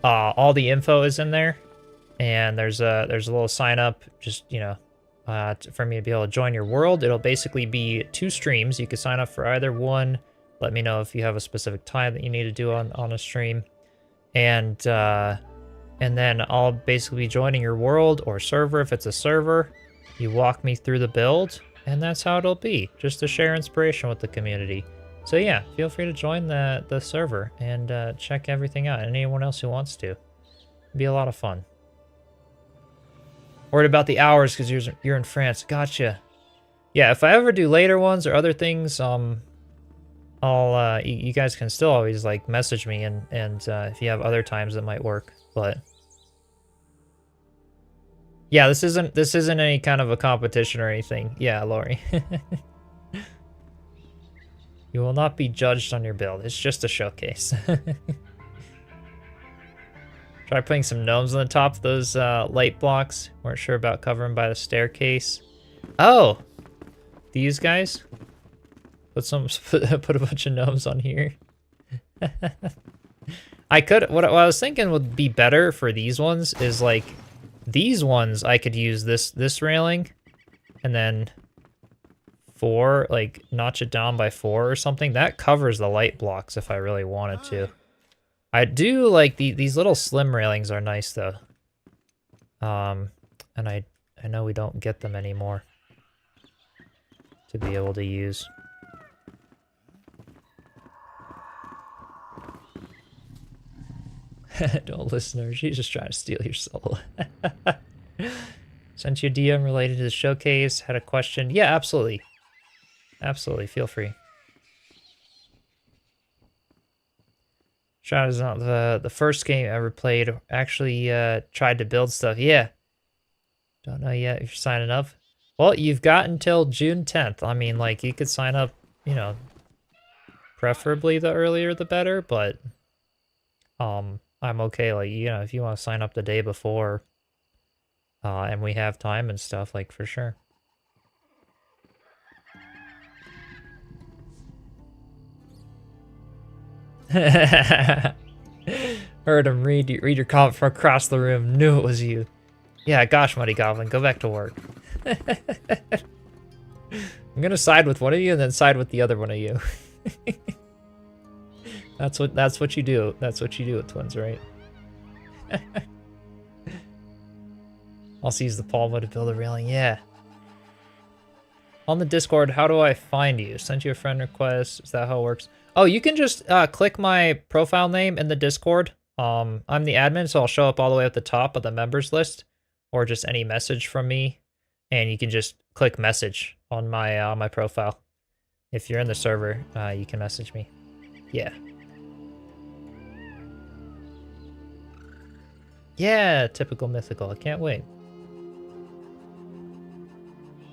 All the info is in there, and there's a little sign up, just, you know, for me to be able to join your world. It'll basically be 2 streams. You can sign up for either one. Let me know if you have a specific time that you need to do on a stream, and then I'll basically be joining your world or server if it's a server. You walk me through the build. And that's how it'll be, just to share inspiration with the community. So yeah, feel free to join the server and check everything out. And anyone else who wants to. It'll be a lot of fun. Worried about the hours because you're in France. Gotcha. Yeah, if I ever do later ones or other things, you guys can still always like message me and if you have other times that might work. But yeah, this isn't any kind of a competition or anything. Yeah, Lori. You will not be judged on your build. It's just a showcase. Try putting some gnomes on the top of those light blocks. Weren't sure about covering by the staircase. Oh, these guys. Put a bunch of gnomes on here. I could. What I was thinking would be better for these ones is like. These ones, I could use this railing, and then 4, like, notch it down by 4 or something. That covers the light blocks if I really wanted to. I do like these little slim railings are nice, though. And I know we don't get them anymore to be able to use. Don't listen to her. She's just trying to steal your soul. Sent you a DM related to the showcase. Had a question. Yeah, absolutely. Absolutely. Feel free. Shroud is not the first game I ever played. Actually tried to build stuff. Yeah. Don't know yet if you're signing up. Well, you've got until June 10th. I mean, like, you could sign up, you know, preferably the earlier the better, but I'm okay, like, you know, if you want to sign up the day before, and we have time and stuff, like, for sure. Heard him read your comment from across the room. Knew it was you. Yeah, gosh, Muddy Goblin, go back to work. I'm gonna side with one of you and then side with the other one of you. That's what you do. That's what you do with twins, right? Also use the Palma to build a railing. Yeah. On the Discord, how do I find you? Send you a friend request. Is that how it works? Oh, you can just click my profile name in the Discord. I'm the admin, so I'll show up all the way at the top of the members list, or just any message from me, and you can just click message on my profile. If you're in the server, you can message me. Yeah. Yeah, typical mythical. I can't wait.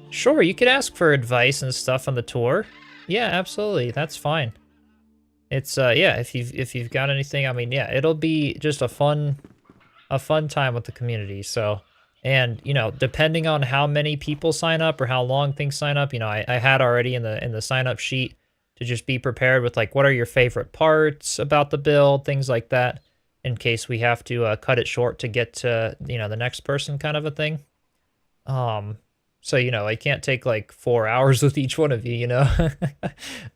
Sure, you could ask for advice and stuff on the tour. Yeah, absolutely. That's fine. It's yeah, if you've got anything, I mean, yeah, it'll be just a fun time with the community. So, and you know, depending on how many people sign up or how long things sign up, you know, I had already in the sign up sheet to just be prepared with like what are your favorite parts about the build, things like that, in case we have to cut it short to get to, you know, the next person kind of a thing. So, you know, I can't take like 4 hours with each one of you, you know?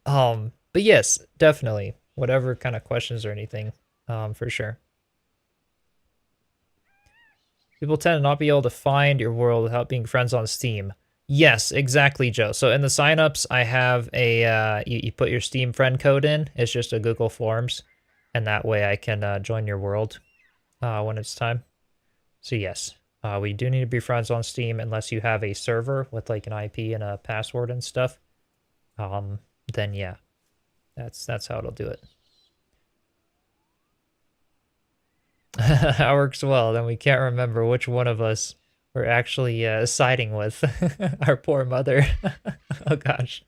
But yes, definitely. Whatever kind of questions or anything, for sure. People tend to not be able to find your world without being friends on Steam. Yes, exactly, Joe. So in the signups, I have a, you put your Steam friend code in. It's just a Google Forms. And that way I can join your world when it's time. So yes. We do need to be friends on Steam unless you have a server with like an IP and a password and stuff. Then yeah, that's how it'll do it. That works well. Then we can't remember which one of us we're actually siding with. Our poor mother. Oh gosh.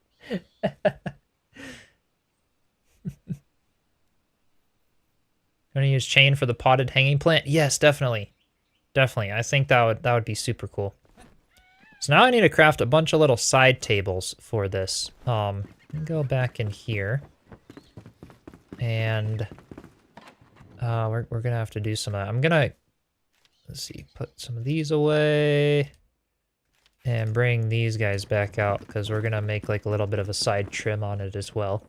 Gonna use chain for the potted hanging plant? Yes, definitely. Definitely, I think that would be super cool. So now I need to craft a bunch of little side tables for this. Go back in here, and we're gonna have to do some of that. I'm gonna, let's see, put some of these away, and bring these guys back out because we're gonna make like a little bit of a side trim on it as well.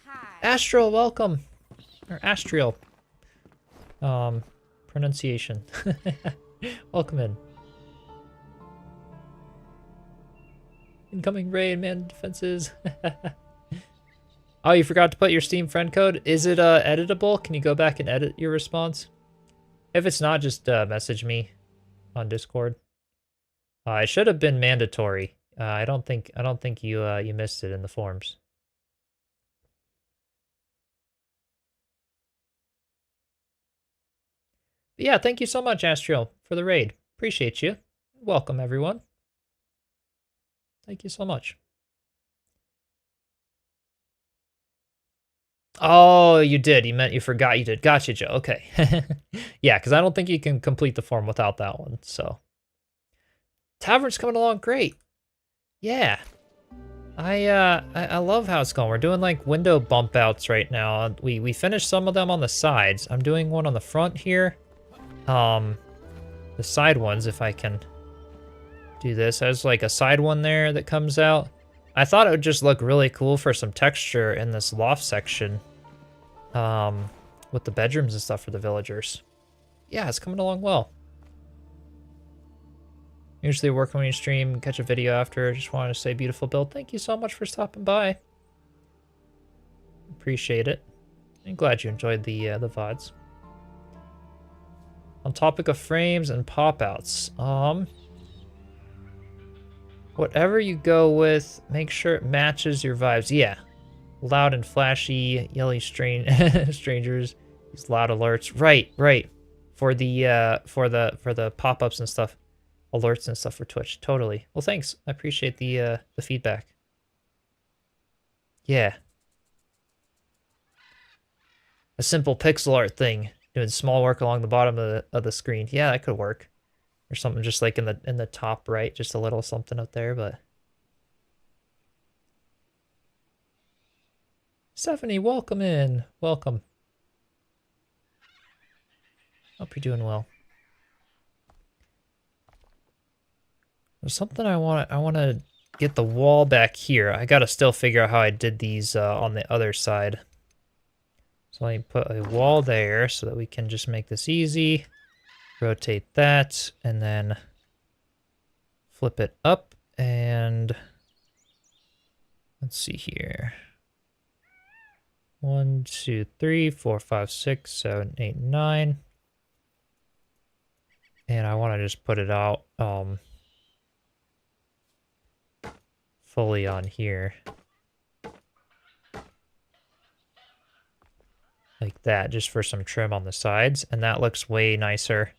Hi. Astral, welcome, or Astrial. Pronunciation. Welcome in. Incoming raid, man defenses. Oh, you forgot to put your Steam friend code? Is it editable? Can you go back and edit your response? If it's not, just message me on Discord. It should have been mandatory. I don't think you you missed it in the forms. But yeah, thank you so much, Astriel, for the raid. Appreciate you. Welcome, everyone. Thank you so much. Oh, you did. You meant you forgot you did. Gotcha, Joe. Okay. Yeah, because I don't think you can complete the form without that one, so. Tavern's coming along great. Yeah. I love how it's going. We're doing like window bump outs right now. We finished some of them on the sides. I'm doing one on the front here. The side ones, if I can do this. There's like a side one there that comes out. I thought it would just look really cool for some texture in this loft section. With the bedrooms and stuff for the villagers. Yeah, it's coming along well. Usually working when you stream, catch a video after. Just wanted to say beautiful build. Thank you so much for stopping by. Appreciate it. I'm glad you enjoyed the VODs. On topic of frames and pop-outs, whatever you go with, make sure it matches your vibes. Yeah, loud and flashy, yelly strangers, these loud alerts. Right. For the pop-ups and stuff, alerts and stuff for Twitch. Totally. Well, thanks. I appreciate the feedback. Yeah. A simple pixel art thing. Doing small work along the bottom of the screen. Yeah, that could work. Or something just like in the top right, just a little something up there, but. Stephanie, welcome in. Welcome. Hope you're doing well. There's something I want to get the wall back here. I gotta still figure out how I did these on the other side. So let me put a wall there so that we can just make this easy. Rotate that, and then flip it up, and let's see here. 1, 2, 3, 4, 5, 6, 7, 8, 9. And I want to just put it out fully on here. Like that, just for some trim on the sides. And that looks way nicer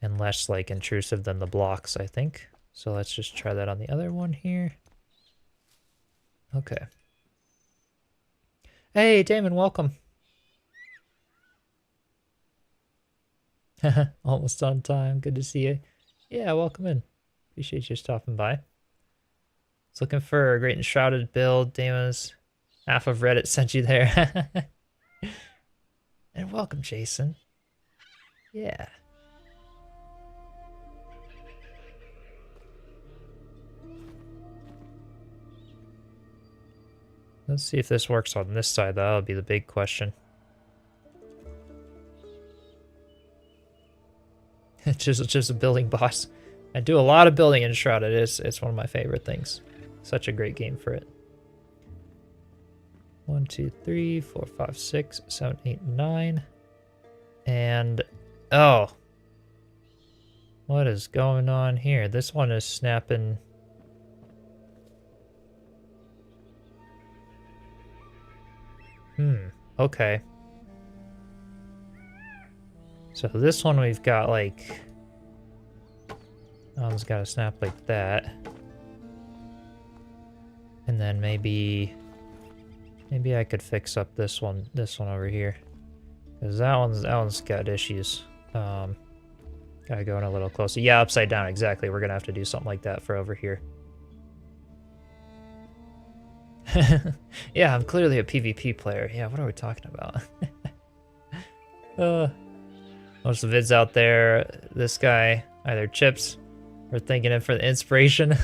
and less like intrusive than the blocks, I think. So let's just try that on the other one here. Okay. Hey, Damon, welcome. Almost on time. Good to see you. Yeah, welcome in. Appreciate you stopping by. Was looking for a great Enshrouded build. Damon's half of Reddit sent you there. And welcome, Jason. Yeah. Let's see if this works on this side. That'll be the big question. just a building boss. I do a lot of building in Enshrouded. It's one of my favorite things. Such a great game for it. 1, 2, 3, 4, 5, 6, 7, 8, 9. And oh, what is going on here? This one is snapping. Okay. So this one we've got like, that one's got to snap like that. And then maybe I could fix up this one over here. Because that one's got issues. Gotta go in a little closer. Yeah, upside down, exactly. We're gonna have to do something like that for over here. Yeah, I'm clearly a PvP player. Yeah, what are we talking about? Most of the vids out there, this guy, either chips or thanking him for the inspiration.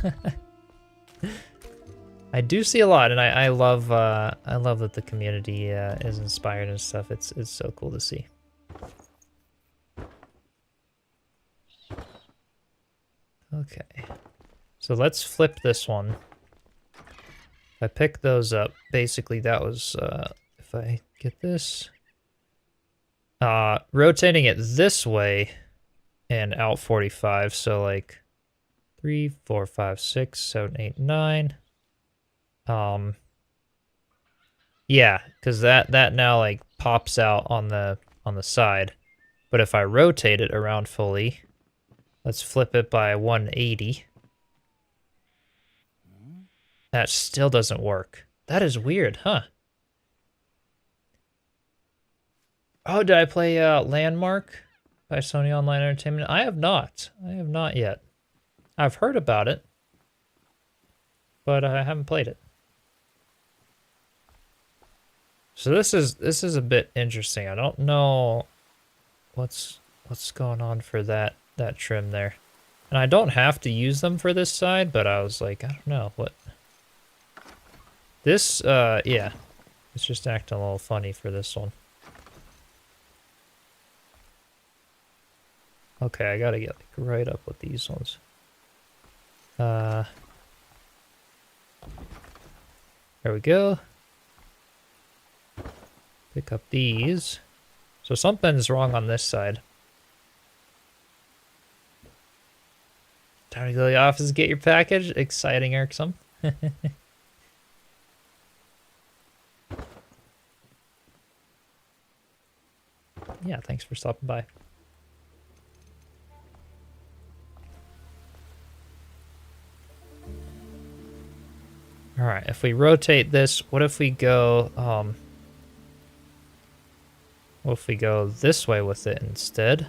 I do see a lot, and I love that the community is inspired and stuff. It's so cool to see. Okay, so let's flip this one. If I pick those up, basically that was, if I get this, rotating it this way and out 45, so like 3, 4, 5, 6, 7, 8, 9. Yeah, because that now like pops out on the side. But if I rotate it around fully, let's flip it by 180. That still doesn't work. That is weird, huh? Oh, did I play Landmark by Sony Online Entertainment? I have not. I have not yet. I've heard about it, but I haven't played it. So this is a bit interesting. I don't know what's going on for that trim there. And I don't have to use them for this side, but I was like, I don't know what. This yeah. It's just acting a little funny for this one. Okay, I gotta get like right up with these ones. There we go. Pick up these. So something's wrong on this side. Time to go to the office and get your package. Exciting, irksome. Yeah, thanks for stopping by. All right, if we rotate this, what if we go, what if we go this way with it instead?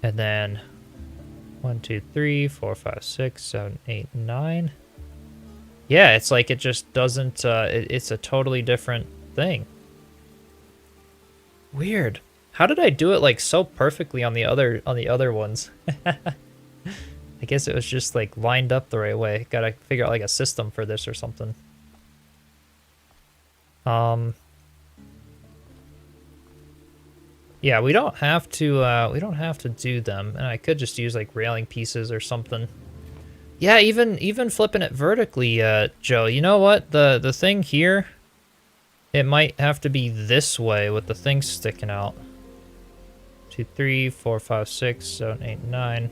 And then 1, 2, 3, 4, 5, 6, 7, 8, 9. Yeah, it's like it just doesn't, it's a totally different thing. Weird. How did I do it like so perfectly on the other ones? I guess it was just like lined up the right way. Gotta figure out like a system for this or something. Yeah, we don't have to do them, and I could just use like railing pieces or something. Yeah, even flipping it vertically, Joe. You know what? The thing here, it might have to be this way with the thing sticking out. 2, 3, 4, 5, 6, 7, 8, 9.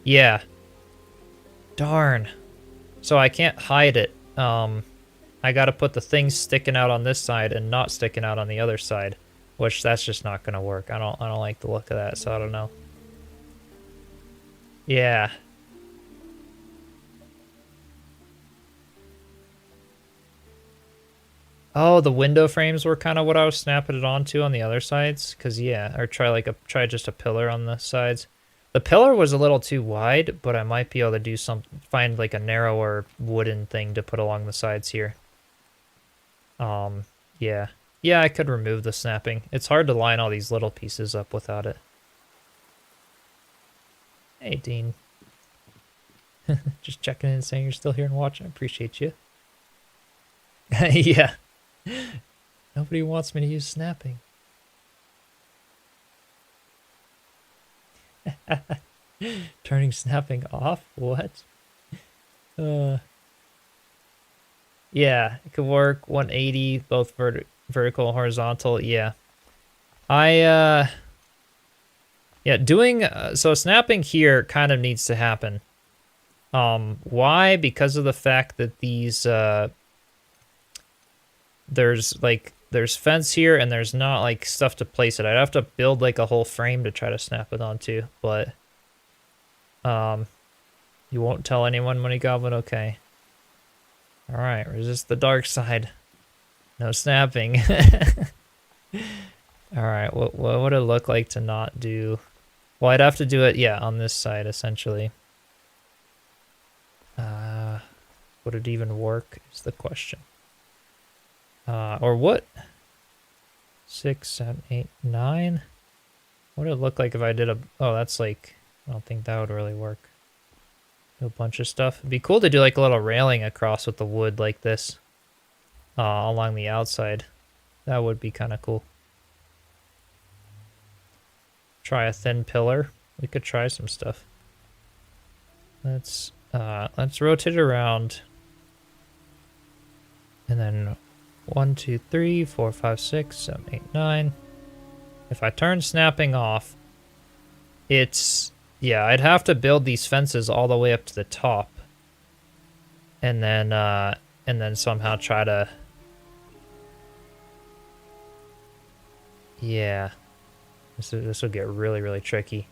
Yeah. Darn. So I can't hide it. I gotta put the thing sticking out on this side and not sticking out on the other side, which that's just not gonna work. I don't like the look of that, so I don't know. Yeah. Oh, the window frames were kind of what I was snapping it onto on the other sides, cause yeah, or try just a pillar on the sides. The pillar was a little too wide, but I might be able to find like a narrower wooden thing to put along the sides here. Yeah. Yeah, I could remove the snapping. It's hard to line all these little pieces up without it. Hey, Dean. Just checking in and saying you're still here and watching. I appreciate you. Yeah. Nobody wants me to use snapping. Turning snapping off? What? Yeah, it could work. 180, both vertical and horizontal. Yeah. Yeah, doing so snapping here kind of needs to happen. Why? Because of the fact that these there's fence here and there's not like stuff to place it. I'd have to build like a whole frame to try to snap it onto, but you won't tell anyone, Money Goblin? Okay. All right, resist the dark side. No snapping. All right, what would it look like to not do? Well, I'd have to do it, yeah, on this side essentially. Would it even work is the question. Or what? 6, 7, 8, 9. What would it look like if I did a... Oh, that's like... I don't think that would really work. Do a bunch of stuff. It'd be cool to do like a little railing across with the wood like this. Along the outside. That would be kind of cool. Try a thin pillar. We could try some stuff. Let's rotate it around. And then 1, 2, 3, 4, 5, 6, 7, 8, 9. If I turn snapping off, it's... Yeah, I'd have to build these fences all the way up to the top. And then somehow try to... Yeah. This will get really, really tricky.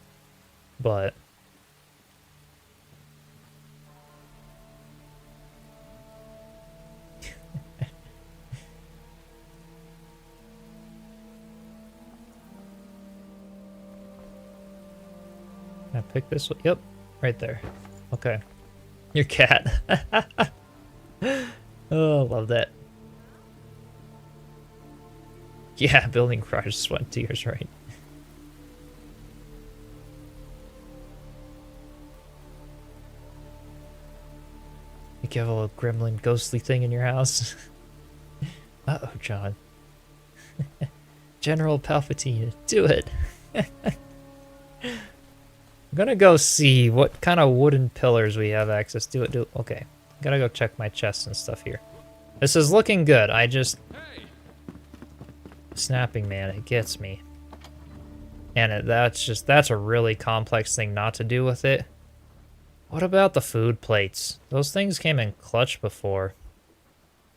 But... Can I pick this one? Yep, right there. Okay. Your cat. Oh, love that. Yeah, building garage sweat tears, right? You have a little gremlin ghostly thing in your house. Uh-oh, John. General Palpatine, do it. I'm gonna go see what kind of wooden pillars we have access to. Okay, gotta go check my chest and stuff here. This is looking good. I just... Snapping, man, it gets me. And that's a really complex thing not to do with it. What about the food plates? Those things came in clutch before.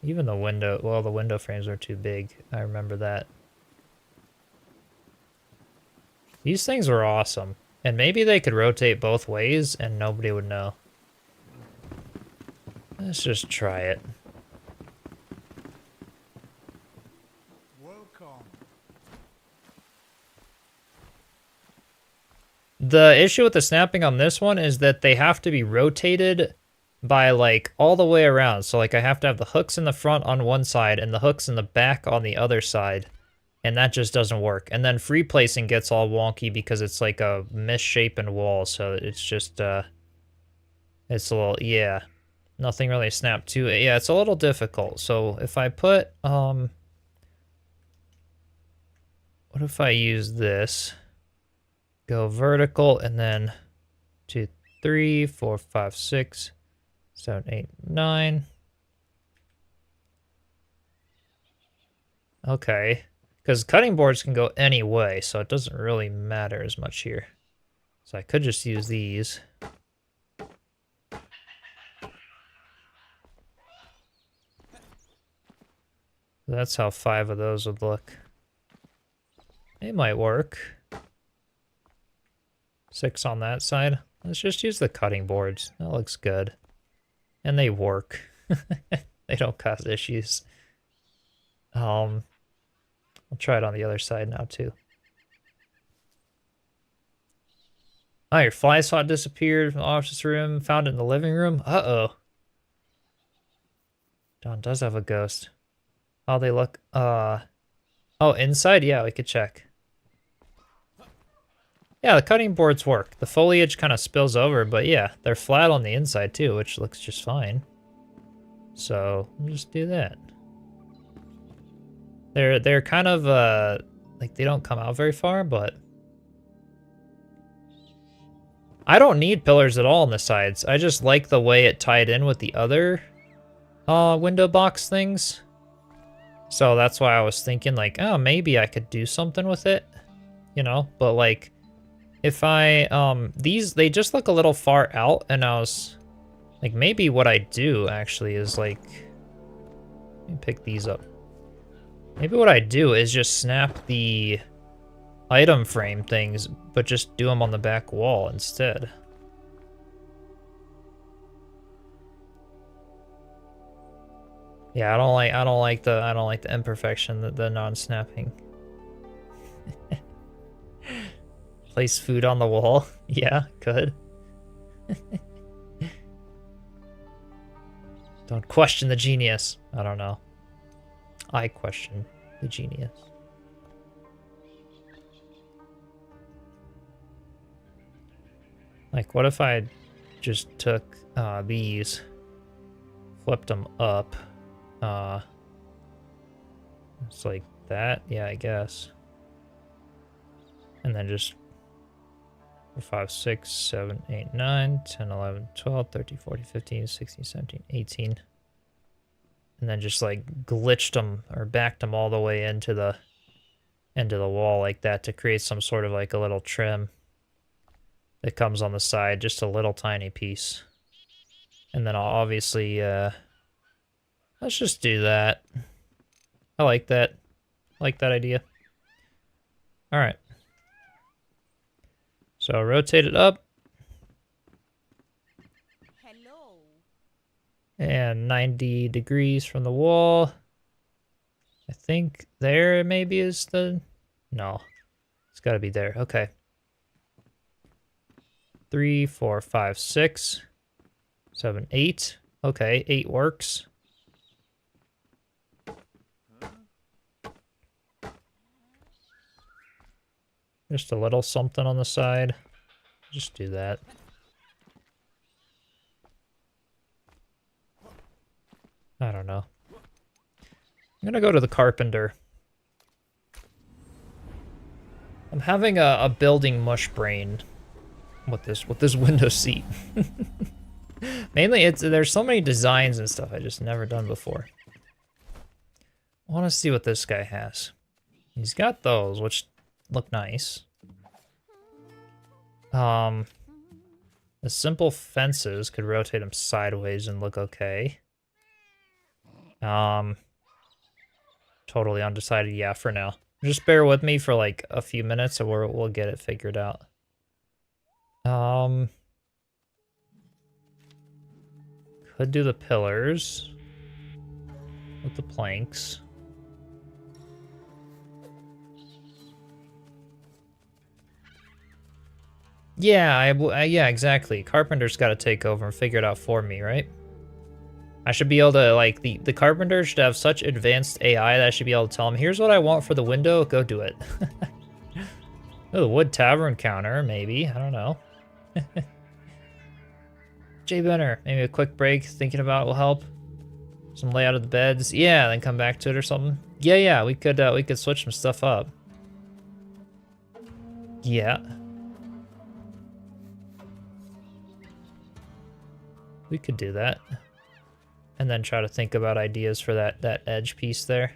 Even the window frames are too big. I remember that. These things were awesome. And maybe they could rotate both ways and nobody would know. Let's just try it. Welcome. The issue with the snapping on this one is that they have to be rotated by like all the way around. So like I have to have the hooks in the front on one side and the hooks in the back on the other side. And that just doesn't work. And then free placing gets all wonky because it's like a misshapen wall, so it's just, it's a little, yeah. Nothing really snapped to it. Yeah, it's a little difficult. So if I put, what if I use this? Go vertical and then 2, 3, 4, 5, 6, 7, 8, 9. Okay. Because cutting boards can go any way, so it doesn't really matter as much here. So I could just use these. That's how 5 of those would look. It might work. 6 on that side. Let's just use the cutting boards. That looks good. And they work. They don't cause issues. I'll try it on the other side now too. Oh, your fly swat disappeared from the office room. Found it in the living room. Uh-oh. Dawn does have a ghost. How they look? Oh, inside? Yeah, we could check. Yeah, the cutting boards work. The foliage kind of spills over, but yeah, they're flat on the inside too, which looks just fine. So, we'll just do that. They're kind of, like, they don't come out very far, but I don't need pillars at all on the sides. I just like the way it tied in with the other window box things. So that's why I was thinking, like, oh, maybe I could do something with it, you know? But, like, if I, they just look a little far out, and I was, like, maybe what I do, actually, is, like, let me pick these up. Maybe what I do is just snap the item frame things, but just do them on the back wall instead. Yeah, I don't like the imperfection, the non-snapping. Place food on the wall. Yeah, could. Don't question the genius. I don't know. I question the genius. Like, what if I just took these, flipped them up? It's like that? Yeah, I guess. And then just 5, 6, 7, 8, 9, 10, 11, 12, 13, 14, 15, 16, 17, 18. And then just like glitched them or backed them all the way into the wall like that to create some sort of like a little trim that comes on the side, just a little tiny piece. And then I'll obviously, let's just do that. I like that. I like that idea. All right. So rotate it up. Hello. And 90 degrees from the wall. I think there maybe is the... No. It's got to be there. Okay. 3, 4, 5, 6, 7, 8. Okay, 8 works. Just a little something on the side. Just do that. I don't know. I'm gonna go to the carpenter. I'm having a building mush brain with this window seat. Mainly there's so many designs and stuff I just never done before. I want to see what this guy has. He's got those, which look nice. The simple fences could rotate them sideways and look okay. Totally undecided, yeah, for now. Just bear with me for like a few minutes and we'll get it figured out. Could do the pillars with the planks. Yeah, yeah, exactly. Carpenter's got to take over and figure it out for me, right? I should be able to, like, the carpenter should have such advanced AI that I should be able to tell him, here's what I want for the window, go do it. Oh, the wood tavern counter, maybe, I don't know. Jay Benner, maybe a quick break, thinking about it will help. Some layout of the beds, yeah, then come back to it or something. Yeah, we could switch some stuff up. Yeah. We could do that. And then try to think about ideas for that edge piece there.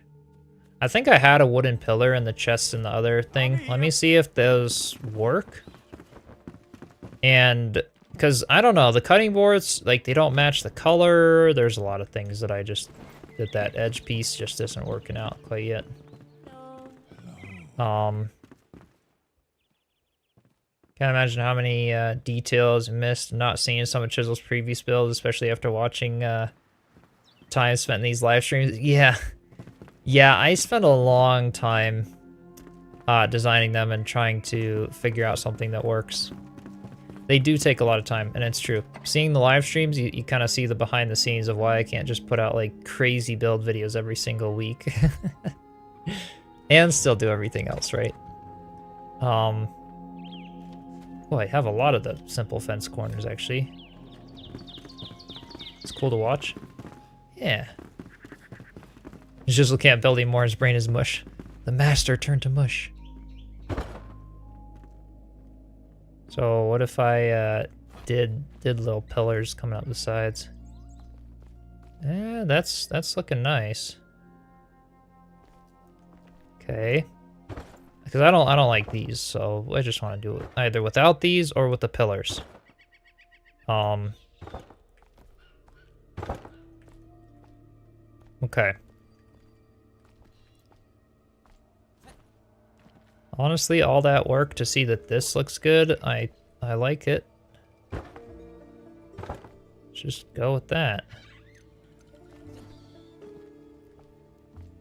I think I had a wooden pillar in the chest in the other thing. Let me see if those work. And, because, I don't know, the cutting boards, like, they don't match the color. There's a lot of things that that edge piece just isn't working out quite yet. Can't imagine how many details missed not seeing some of Chisel's previous builds, especially after watching time spent in these live streams. Yeah, I spent a long time designing them and trying to figure out something that works. They do take a lot of time, and it's true. Seeing the live streams, you kind of see the behind the scenes of why I can't just put out like crazy build videos every single week. And still do everything else, right? Well, I have a lot of the simple fence corners, actually. It's cool to watch. Yeah. Jizzle can't build anymore, his brain is mush. The master turned to mush. So what if I did little pillars coming up the sides? Yeah, that's looking nice. Okay. Because I don't like these, so I just want to do it either without these or with the pillars. Okay. Honestly, all that work to see that this looks good, I like it. Let's just go with that.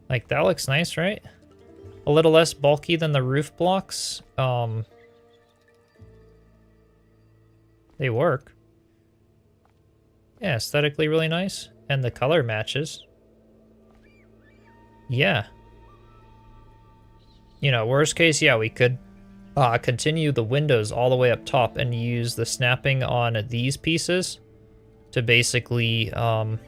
Like, that looks nice, right? A little less bulky than the roof blocks. They work. Yeah, aesthetically really nice. And the color matches. Yeah. You know, worst case, yeah, we could continue the windows all the way up top and use the snapping on these pieces to basically, like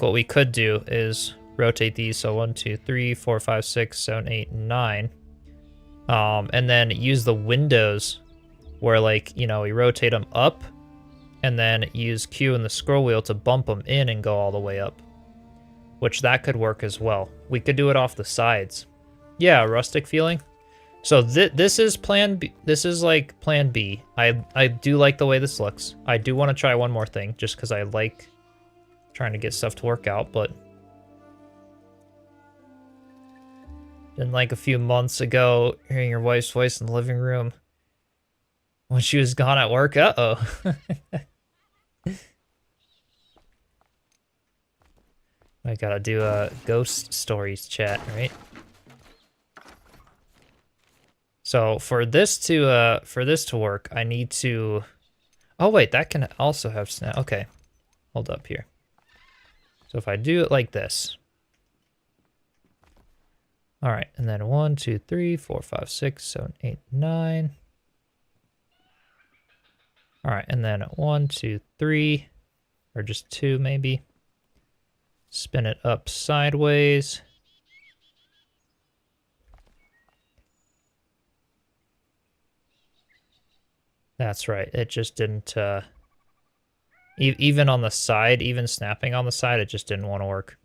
what we could do is rotate these. So 1, 2, 3, 4, 5, 6, 7, 8, 9. And then use the windows where, like, you know, we rotate them up and then use Q and the scroll wheel to bump them in and go all the way up. Which that could work as well. We could do it off the sides. Yeah, rustic feeling. So this is plan B. This is like plan B. I do like the way this looks. I do want to try one more thing just because I like trying to get stuff to work out, but then like a few months ago, hearing your wife's voice in the living room when she was gone at work. Uh-oh. I gotta do a ghost stories chat, right? So for this to work, I need to. Oh wait, that can also have snap. Okay, hold up here. So if I do it like this. All right, and then 1, 2, 3, 4, 5, 6, 7, 8, 9. All right, and then 1, 2, 3, or just 2 maybe. Spin it up sideways. That's right. It just didn't, even on the side, even snapping on the side, it just didn't want to work.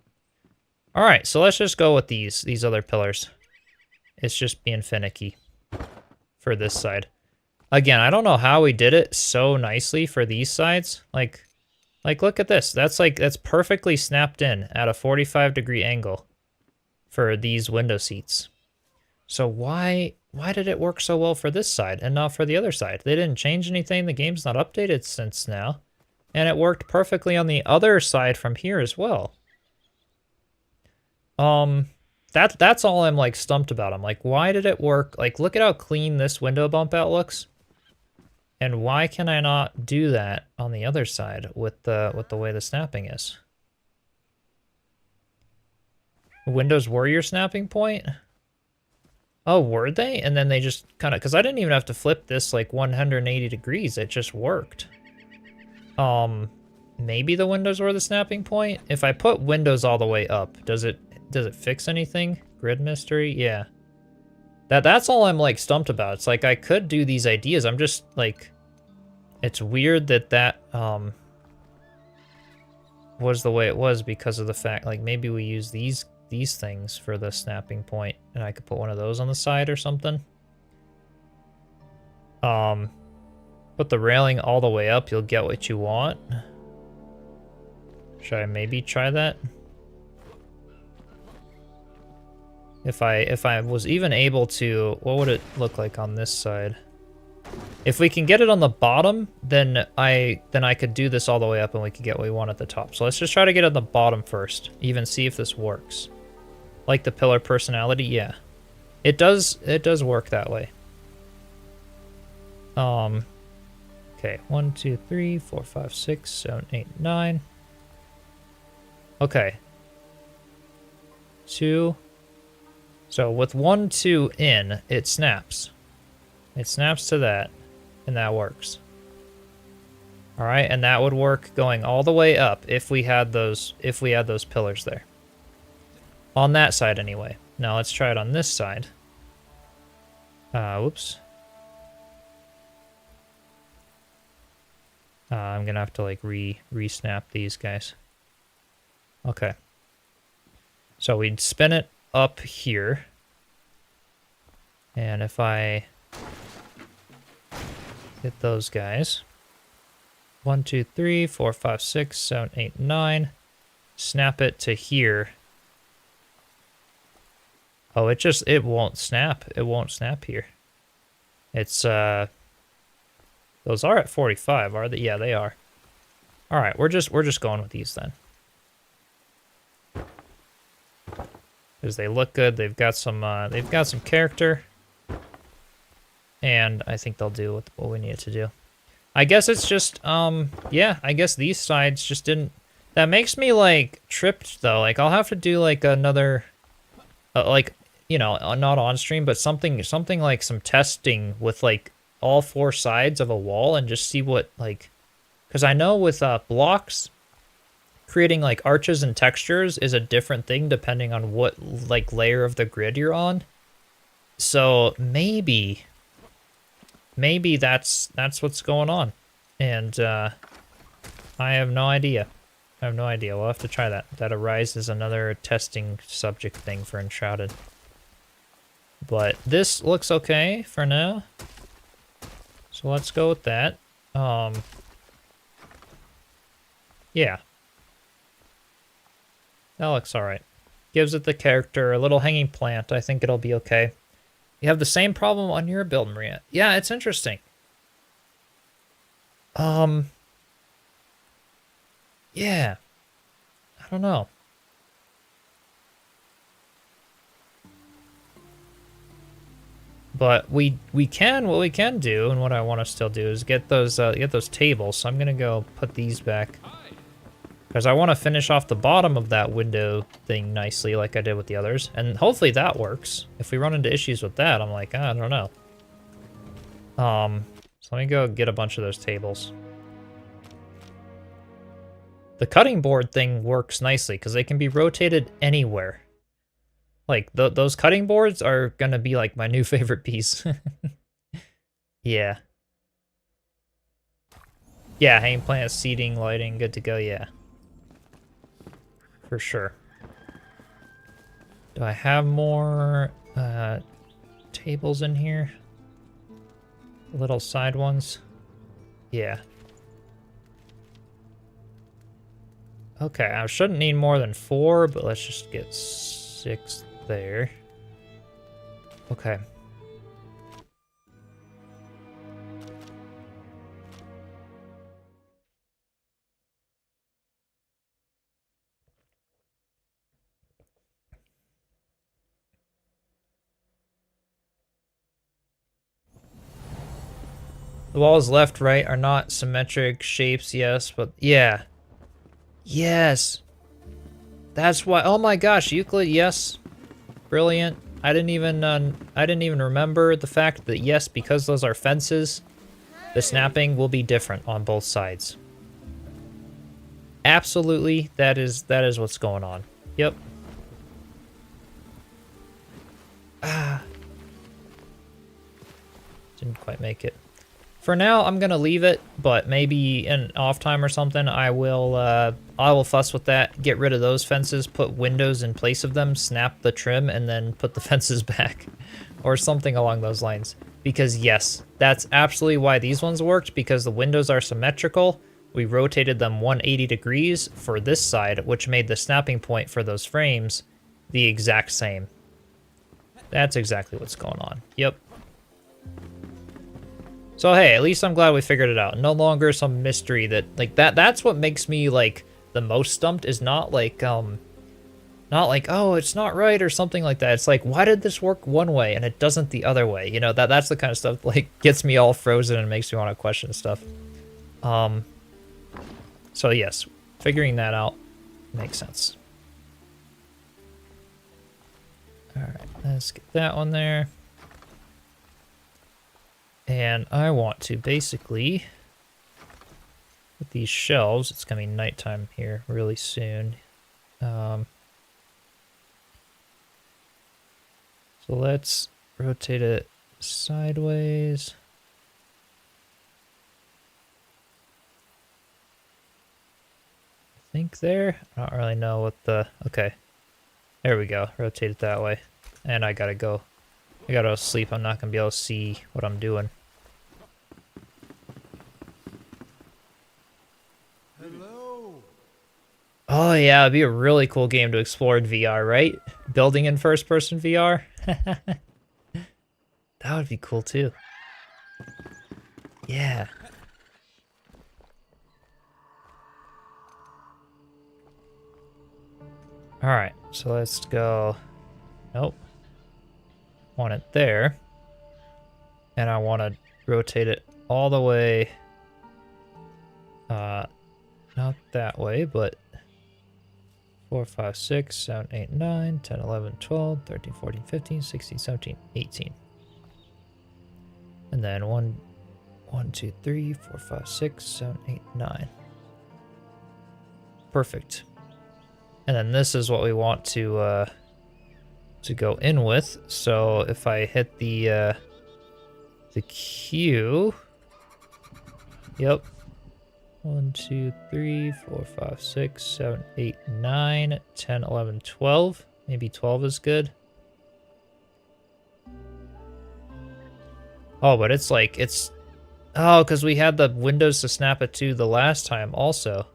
All right, so let's just go with these other pillars. It's just being finicky for this side. Again, I don't know how we did it so nicely for these sides. Like look at this. That's perfectly snapped in at a 45-degree angle for these window seats. So why did it work so well for this side and not for the other side? They didn't change anything. The game's not updated since now. And it worked perfectly on the other side from here as well. That's all I'm like stumped about. I'm like, why did it work? Like, look at how clean this window bump out looks. And why can I not do that on the other side with the way the snapping is? Windows were your snapping point? Oh, were they? And then they just kind of, because I didn't even have to flip this like 180 degrees. It just worked. Maybe the windows were the snapping point? If I put windows all the way up, does it fix anything? Grid mystery? Yeah. That's all I'm like stumped about. It's like I could do these ideas. I'm just like, it's weird that was the way it was because of the fact like maybe we use these things for the snapping point and I could put one of those on the side or something. Put the railing all the way up, you'll get what you want. Should I maybe try that? If I was even able to, what would it look like on this side? If we can get it on the bottom, then I could do this all the way up and we could get what we want at the top. So let's just try to get on the bottom first, even see if this works. Like the pillar personality, yeah. It does work that way. Okay, 1, 2, 3, 4, 5, 6, 7, 8, 9. Okay. 2. So with 1, 2 in, it snaps. It snaps to that, and that works. All right, and that would work going all the way up if we had those pillars there. On that side anyway. Now let's try it on this side. Whoops. I'm gonna have to like re-snap these guys. Okay. So we'd spin it up here. And if I hit those guys. 1, 2, 3, 4, 5, 6, 7, 8, 9. Snap it to here. Oh, it won't snap. It won't snap here. It's those are at 45, are they? Yeah, they are. All right, we're just going with these then. Because they look good. They've got some character. And I think they'll do what we need it to do. I guess it's just yeah, I guess these sides just didn't. That makes me like tripped though. Like I'll have to do like another like, you know, not on stream, but something like some testing with like all 4 sides of a wall and just see what like, because I know with blocks, creating like arches and textures is a different thing depending on what like layer of the grid you're on. So maybe that's what's going on, and I have no idea. We'll have to try that. That arises another testing subject thing for Enshrouded. But this looks okay for now. So let's go with that. Yeah. That looks alright. Gives it the character, a little hanging plant. I think it'll be okay. You have the same problem on your build, Maria. Yeah, it's interesting. Yeah. I don't know. But what we can do, and what I want to still do, is get those tables. So I'm gonna go put these back. Because I want to finish off the bottom of that window thing nicely like I did with the others. And hopefully that works. If we run into issues with that, I'm like, I don't know. So let me go get a bunch of those tables. The cutting board thing works nicely because they can be rotated anywhere. Like, those cutting boards are going to be like my new favorite piece. Yeah. Yeah, hanging plants, seating, lighting, good to go, yeah. For sure. Do I have more tables in here? Little side ones? Yeah. Okay, I shouldn't need more than 4, but let's just get 6 there. Okay. The walls left, right are not symmetric shapes, yes, but yeah. Yes. That's why. Oh my gosh, Euclid, yes. Brilliant. I didn't even remember the fact that yes, because those are fences, the snapping will be different on both sides. Absolutely, that is what's going on. Yep. Ah. Didn't quite make it. For now, I'm gonna leave it, but maybe in off time or something, I will fuss with that, get rid of those fences, put windows in place of them, snap the trim, and then put the fences back, or something along those lines. Because yes, that's absolutely why these ones worked, because the windows are symmetrical. We rotated them 180 degrees for this side, which made the snapping point for those frames the exact same. That's exactly what's going on. Yep. So hey, at least I'm glad we figured it out. No longer some mystery that, like, that's what makes me, like, the most stumped, is not like, oh, it's not right or something like that. It's like, why did this work one way and it doesn't the other way? You know, that's the kind of stuff, like, gets me all frozen and makes me want to question stuff. So yes, figuring that out makes sense. Alright, let's get that one there. And I want to basically, with these shelves, it's gonna be nighttime here really soon. So let's rotate it sideways. I think there. I don't really know what the, okay. There we go, rotate it that way. And I gotta go to sleep, I'm not gonna be able to see what I'm doing. Oh yeah, it'd be a really cool game to explore in VR, right? Building in first-person VR? That would be cool too. Yeah. Alright, so let's go... Nope. Want it there. And I want to rotate it all the way... not that way, but... 4, 5, 6, 7, 8, 9, 10, 11, 12, 13, 14, 15, 16, 17, 18. And then 1, 2, 3, 4, 5, 6, 7, 8, 9. Perfect. And then this is what we want to go in with. So if I hit the Q, yep. 1, 2, 3, 4, 5, 6, 7, 8, 9, 10, 11, 12. Maybe 12 is good. Oh, but it's like, it's... Oh, because we had the windows to snap it to the last time also.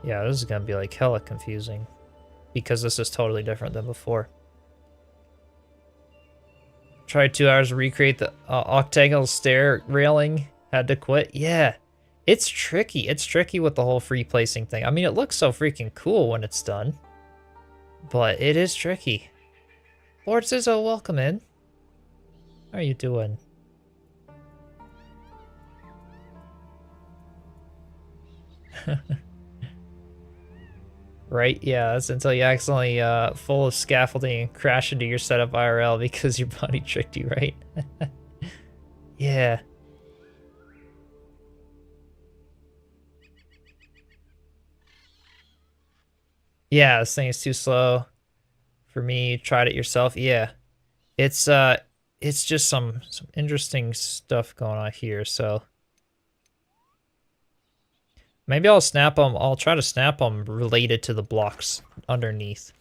Yeah, this is going to be like hella confusing. Because this is totally different than before. Tried 2 hours to recreate the octagonal stair railing. Had to quit. Yeah. It's tricky. It's tricky with the whole free placing thing. I mean, it looks so freaking cool when it's done. But it is tricky. Lord Sizzo, welcome in. How are you doing? Right? Yeah, that's until you accidentally full of scaffolding and crash into your setup IRL because your body tricked you, right? Yeah. Yeah, this thing is too slow for me. Tried it yourself. Yeah. It's just some interesting stuff going on here, so maybe I'll snap them. I'll try to snap them related to the blocks underneath.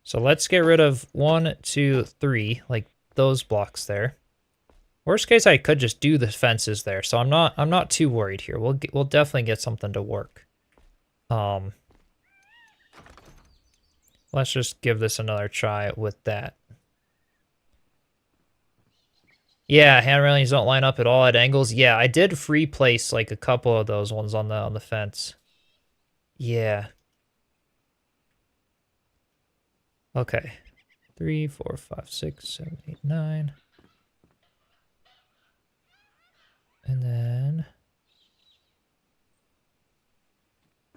So let's get rid of 1, 2, 3, like those blocks there. Worst case, I could just do the fences there, so I'm not too worried here. We'll definitely get something to work. Let's just give this another try with that. Yeah, hand railings don't line up at all at angles. Yeah, I did free place like a couple of those ones on the fence. Yeah. Okay. 3, 4, 5, 6, 7, 8, 9. And then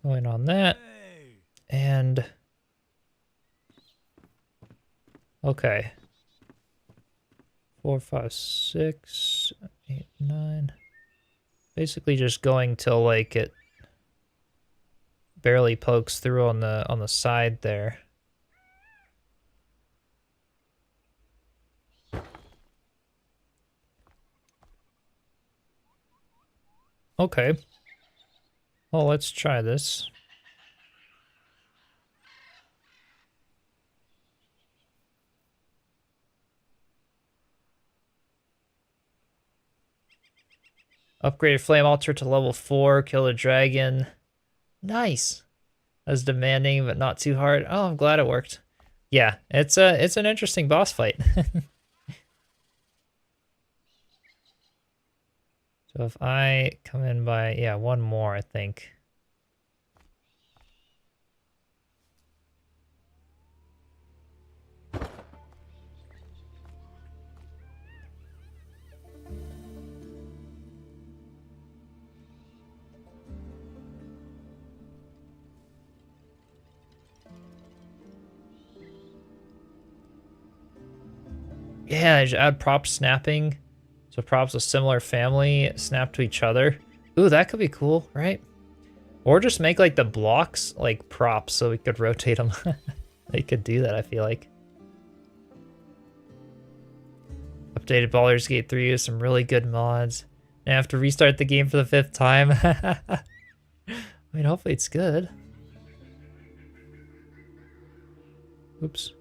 going on that. And okay. 4, 5, 6, 8, 9. Basically just going till like it barely pokes through on the side there. Okay. Well, let's try this. Upgraded flame altar to level 4, kill a dragon. Nice. That's demanding, but not too hard. Oh, I'm glad it worked. Yeah, it's an interesting boss fight. So if I come in by, yeah, one more, I think. Yeah, I just add prop snapping. So props a similar family snap to each other. Ooh, that could be cool, right? Or just make like the blocks like props so we could rotate them. They could do that, I feel like. Updated Baldur's Gate 3 with some really good mods. And I have to restart the game for the 5th time. I mean, hopefully it's good. Oops.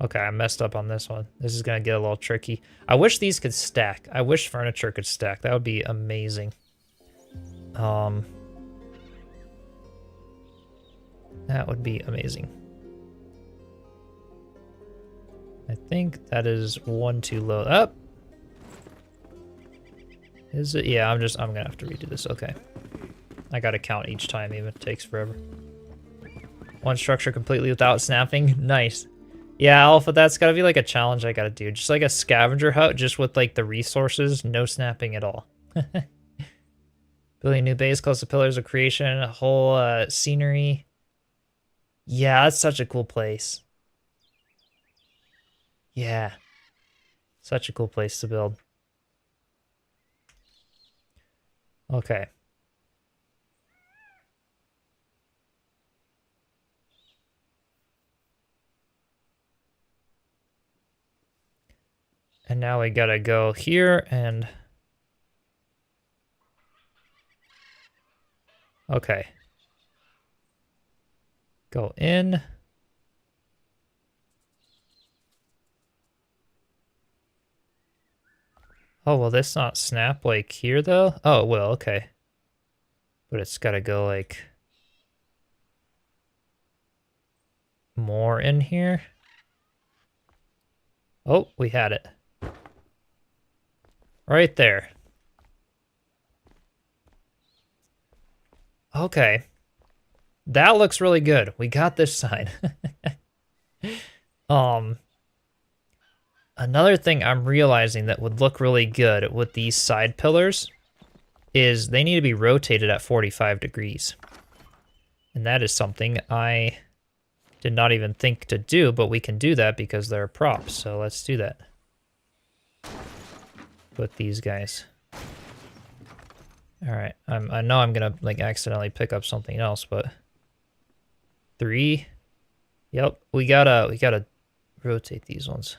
Okay, I messed up on this one. This is gonna get a little tricky. I wish these could stack. I wish furniture could stack. That would be amazing. That would be amazing. I think that is one too low. Up. Is it? Yeah, I'm gonna have to redo this. Okay. I gotta count each time, even it takes forever. One structure completely without snapping. Nice. Yeah, Alpha, that's gotta be like a challenge I gotta do. Just like a scavenger hut, just with like the resources, no snapping at all. Building a new base close to Pillars of Creation, a whole scenery. Yeah, that's such a cool place. Yeah. Such a cool place to build. Okay. And now we gotta go here and... Okay. Go in. Oh, will this not snap like here though? Oh, it will, okay. But it's gotta go like... more in here. Oh, we had it. Right there. Okay. That looks really good. We got this sign. Another thing I'm realizing that would look really good with these side pillars is they need to be rotated at 45 degrees. And that is something I did not even think to do, but we can do that because they're props. So let's do that. With these guys. All right, I know I'm gonna like accidentally pick up something else, but 3. Yep, we gotta rotate these ones,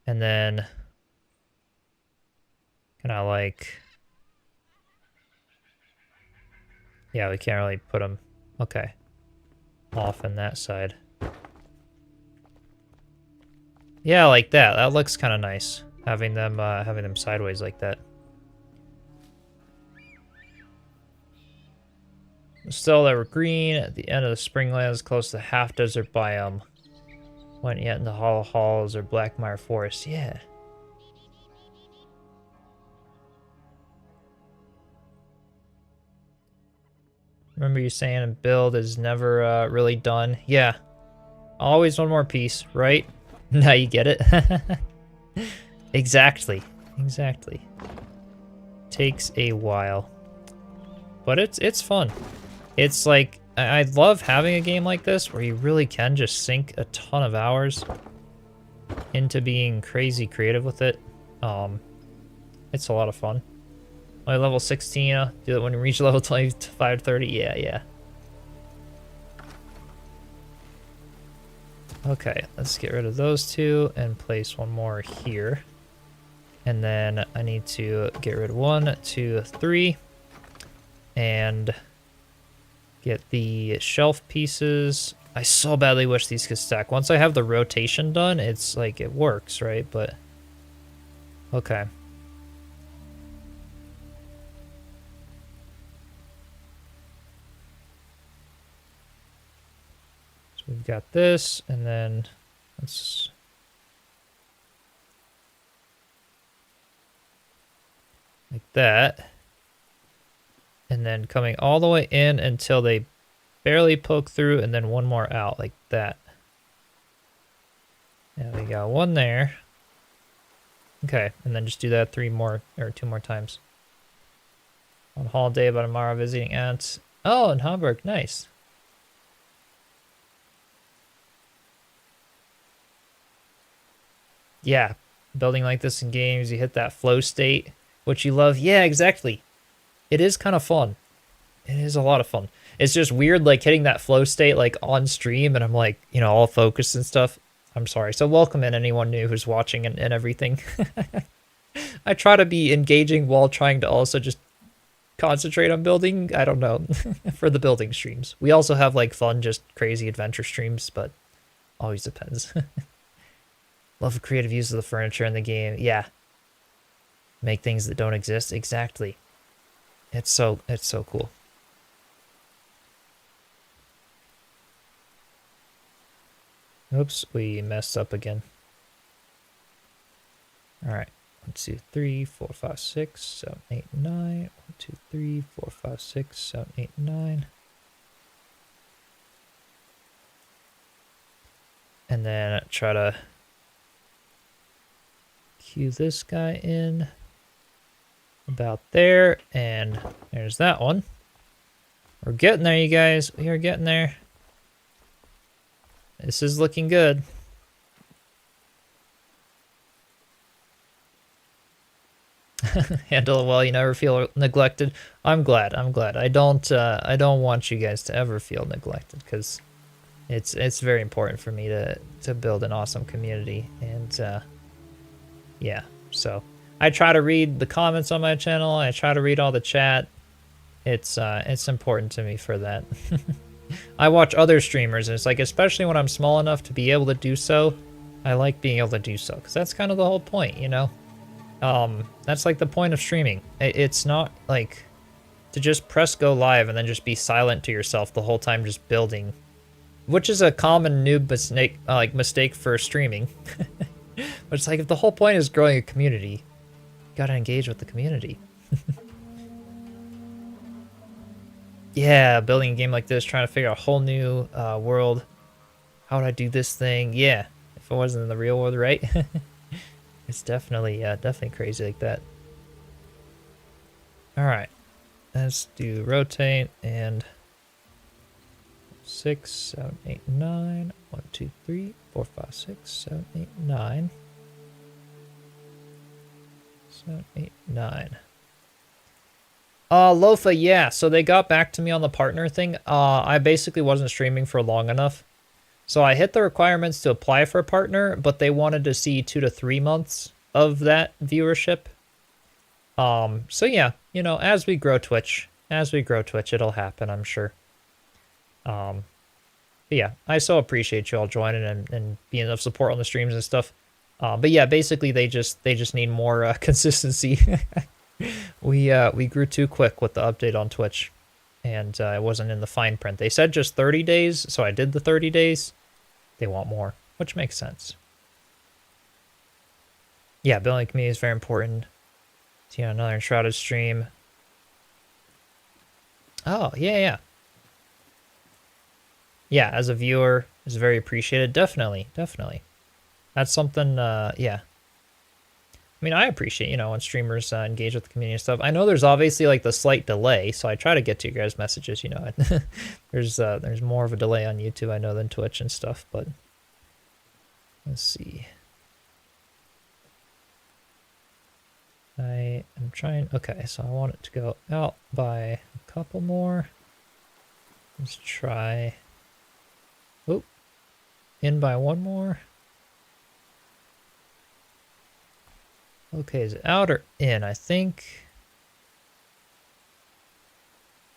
and then kind of like, yeah, we can't really put them. Okay, off on that side. Yeah, like that. That looks kind of nice. Having them sideways like that. Still, they were green at the end of the Springlands, close to the half-desert biome. Went yet into Hollow Halls or Blackmire Forest. Yeah. Remember you saying a build is never really done? Yeah. Always one more piece, right? Now you get it. Exactly. Takes a while. But it's fun. It's like, I love having a game like this where you really can just sink a ton of hours into being crazy creative with it. It's a lot of fun. Only level 16, do that when you reach level 25, 30. Yeah. Okay, let's get rid of those two and place one more here. And then I need to get rid of 1, 2, 3. And get the shelf pieces. I so badly wish these could stack. Once I have the rotation done, it's like it works, right? But okay. So we've got this, and then let's like that. And then coming all the way in until they barely poke through, and then one more out like that. Yeah, we got one there. Okay, and then just do that 2 more times. On holiday about tomorrow visiting aunts. Oh, in Hamburg, nice. Yeah, building like this in games, you hit that flow state, which you love. Yeah, exactly. It is kind of fun. It is a lot of fun. It's just weird, like, hitting that flow state, like, on stream, and I'm, like, you know, all focused and stuff. I'm sorry. So welcome in anyone new who's watching and everything. I try to be engaging while trying to also just concentrate on building. I don't know. For the building streams. We also have, like, fun, just crazy adventure streams, but always depends. Love the creative use of the furniture in the game. Yeah. Make things that don't exist. Exactly. It's so cool. Oops, we messed up again. All right. 1, 2, 3, 4, 5, 6, 7, 8, 9. 1, 2, 3, 4, 5, 6, 7, 8, 9. And then try to cue this guy in about there, and there's that one. We're getting there, you guys. We are getting there. This is looking good. Handle it well. You never feel neglected. I'm glad. I don't want you guys to ever feel neglected, because it's very important for me to build an awesome community. And yeah, so I try to read the comments on my channel. I try to read all the chat. It's important to me for that. I watch other streamers, and it's like, especially when I'm small enough to be able to do so, I like being able to do so, because that's kind of the whole point, you know? That's like the point of streaming. It's not like to just press go live and then just be silent to yourself the whole time just building, which is a common noob mistake for streaming. But it's like, if the whole point is growing a community, you gotta engage with the community. Yeah, building a game like this, trying to figure out a whole new world. How would I do this thing? Yeah, if it wasn't in the real world, right? It's definitely crazy like that. All right, let's do rotate and 6, 7, 8, 9. 1, 2, 3, 4, 5, 6, 7, 8, 9. 7, 8, 9. Lofa, yeah, so they got back to me on the partner thing. I basically wasn't streaming for long enough. So I hit the requirements to apply for a partner, but they wanted to see 2 to 3 months of that viewership. So yeah, you know, as we grow Twitch, it'll happen, I'm sure. But yeah, I so appreciate you all joining and being of support on the streams and stuff. But yeah, basically they just need more consistency. We grew too quick with the update on Twitch, and it wasn't in the fine print. They said just 30 days, so I did the 30 days. They want more, which makes sense. Yeah, building a community is very important. See another Enshrouded stream. Oh, yeah. Yeah, as a viewer, is very appreciated. Definitely. That's something, yeah. I mean, I appreciate, you know, when streamers engage with the community and stuff. I know there's obviously like the slight delay, so I try to get to you guys' messages, you know. There's more of a delay on YouTube, I know, than Twitch and stuff, but let's see. I am trying, okay, so I want it to go out by a couple more. Let's try, oh, in by one more. Okay, is it out or in? I think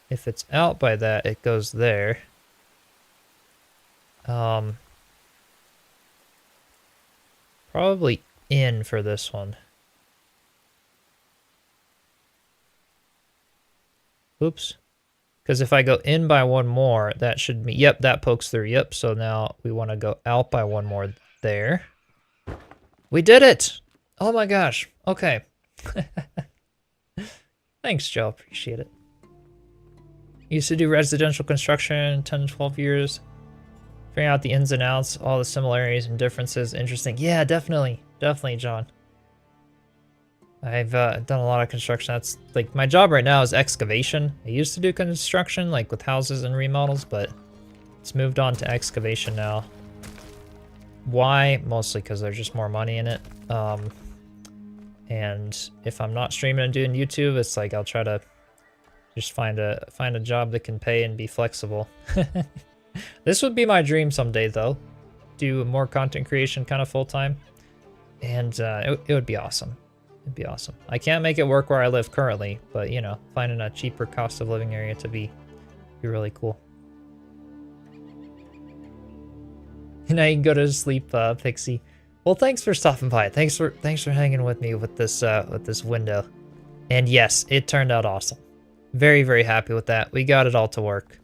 if it's out by that, it goes there. Probably in for this one. Oops. Because if I go in by one more, that should be, yep, that pokes through. Yep, so now we want to go out by one more there. We did it! Oh my gosh. Okay. Thanks, Joe. Appreciate it. Used to do residential construction 10 to 12 years. Figuring out the ins and outs, all the similarities and differences. Interesting. Yeah, definitely. Definitely, John. I've done a lot of construction. That's like my job right now is excavation. I used to do construction like with houses and remodels, but it's moved on to excavation now. Why? Mostly because there's just more money in it. And if I'm not streaming and doing YouTube, it's like I'll try to just find a job that can pay and be flexible. This would be my dream someday, though. Do more content creation kind of full time, and it would be awesome. It'd be awesome. I can't make it work where I live currently, but you know, finding a cheaper cost of living area to be really cool. Now you can go to sleep, Pixie. Well, thanks for stopping by. Thanks for hanging with me with this window. And yes, it turned out awesome. Very, very happy with that. We got it all to work.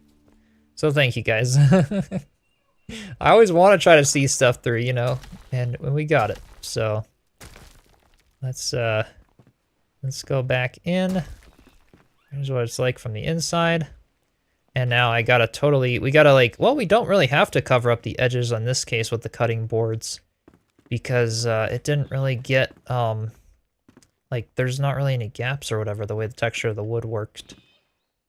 So thank you guys. I always want to try to see stuff through, you know, and we got it. So let's go back in. Here's what it's like from the inside. And now I gotta we gotta like, well, we don't really have to cover up the edges on this case with the cutting boards because it didn't really get, like there's not really any gaps or whatever the way the texture of the wood worked.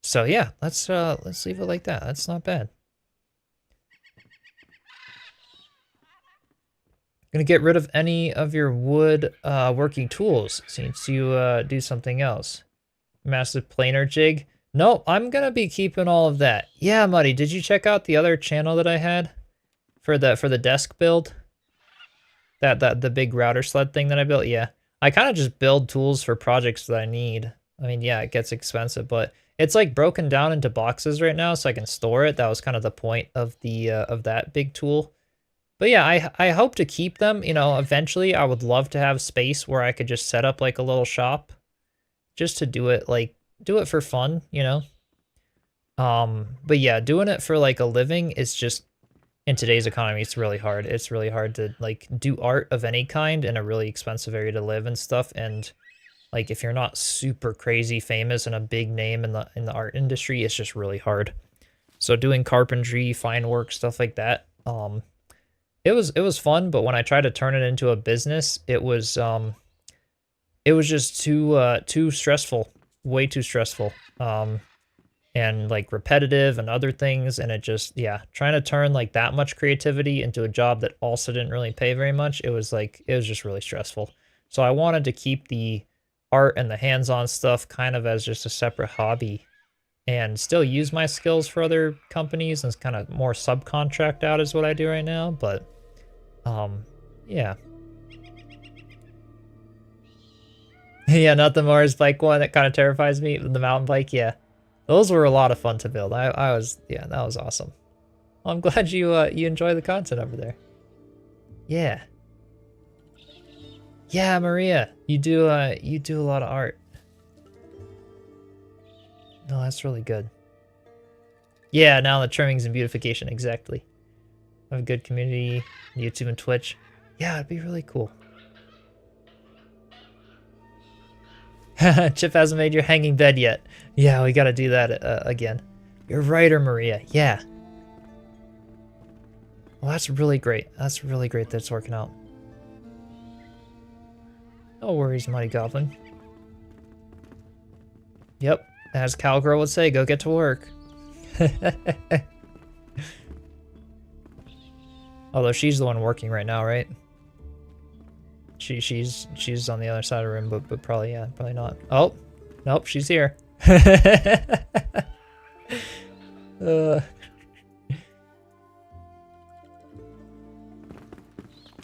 So yeah, let's leave it like that. That's not bad. Gonna get rid of any of your wood working tools since you do something else. Massive planer jig. No, I'm gonna be keeping all of that. Yeah, Muddy, did you check out the other channel that I had for the desk build? The big router sled thing that I built? Yeah. I kind of just build tools for projects that I need. I mean, yeah, it gets expensive, but it's like broken down into boxes right now so I can store it. That was kind of the point of the of that big tool. But yeah, I hope to keep them, you know, eventually I would love to have space where I could just set up like a little shop just to do it for fun, you know. But yeah, doing it for like a living is just, in today's economy, it's really hard. It's really hard to like do art of any kind in a really expensive area to live and stuff. And like if you're not super crazy famous and a big name in the art industry, it's just really hard. So doing carpentry, fine work, stuff like that, it was fun, but when I tried to turn it into a business, it was just too stressful, way too stressful. And like repetitive and other things, and it just, yeah, trying to turn like that much creativity into a job that also didn't really pay very much, it was just really stressful. So I wanted to keep the art and the hands-on stuff kind of as just a separate hobby and still use my skills for other companies and kind of more subcontract out is what I do right now. But yeah. Yeah, not the Mars bike one. That kind of terrifies me. The mountain bike, yeah. Those were a lot of fun to build. Yeah, that was awesome. Well, I'm glad you enjoy the content over there. Yeah. Yeah, Maria, you do a lot of art. No, that's really good. Yeah, now the trimmings and beautification, exactly. Have a good community, YouTube and Twitch. Yeah, it'd be really cool. Chip hasn't made your hanging bed yet. Yeah, we gotta do that again. You're right, Maria. Yeah. Well, that's really great. That's really great that it's working out. No worries, Mighty Goblin. Yep, as Cowgirl would say, go get to work. Although she's the one working right now, right? She's on the other side of the room, but probably, yeah, probably not. Oh, nope, she's here.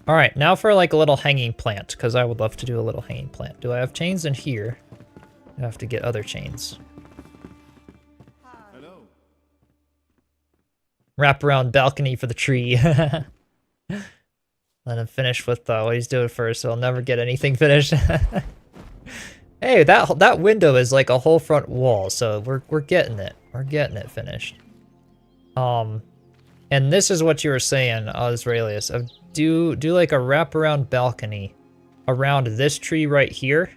All right, now for like a little hanging plant, because I would love to do a little hanging plant. Do I have chains in here? I have to get other chains. Hello. Wraparound balcony for the tree. Let him finish with what he's doing first, so he'll never get anything finished. Hey, that window is like a whole front wall, so we're getting it. We're getting it finished. And this is what you were saying, Osralius. Do like a wraparound balcony around this tree right here,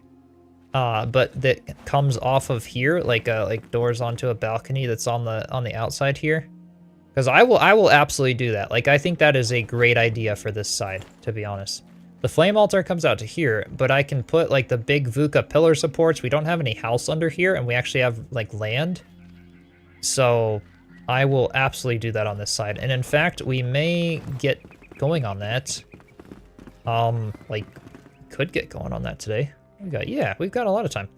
but that comes off of here, like doors onto a balcony that's on the outside here. Because I will absolutely do that. Like, I think that is a great idea for this side, to be honest. The flame altar comes out to here, but I can put like the big VUCA pillar supports. We don't have any house under here, and we actually have like land. So I will absolutely do that on this side. And in fact, we may get going on that. Like, could get going on that today. We've got a lot of time.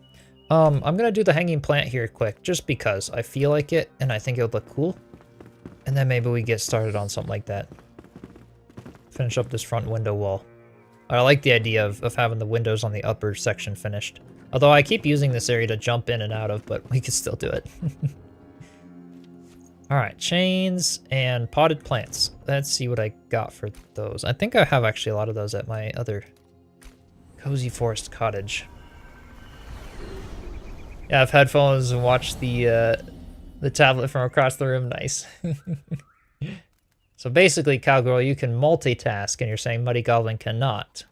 I'm gonna do the hanging plant here quick, just because I feel like it, and I think it would look cool. And then maybe we get started on something like that. Finish up this front window wall. I like the idea of having the windows on the upper section finished. Although I keep using this area to jump in and out of, but we can still do it. Alright, chains and potted plants. Let's see what I got for those. I think I have actually a lot of those at my other cozy forest cottage. Yeah, I have headphones and watch the tablet from across the room. Nice. So basically, Cowgirl, you can multitask, and you're saying Muddy Goblin cannot.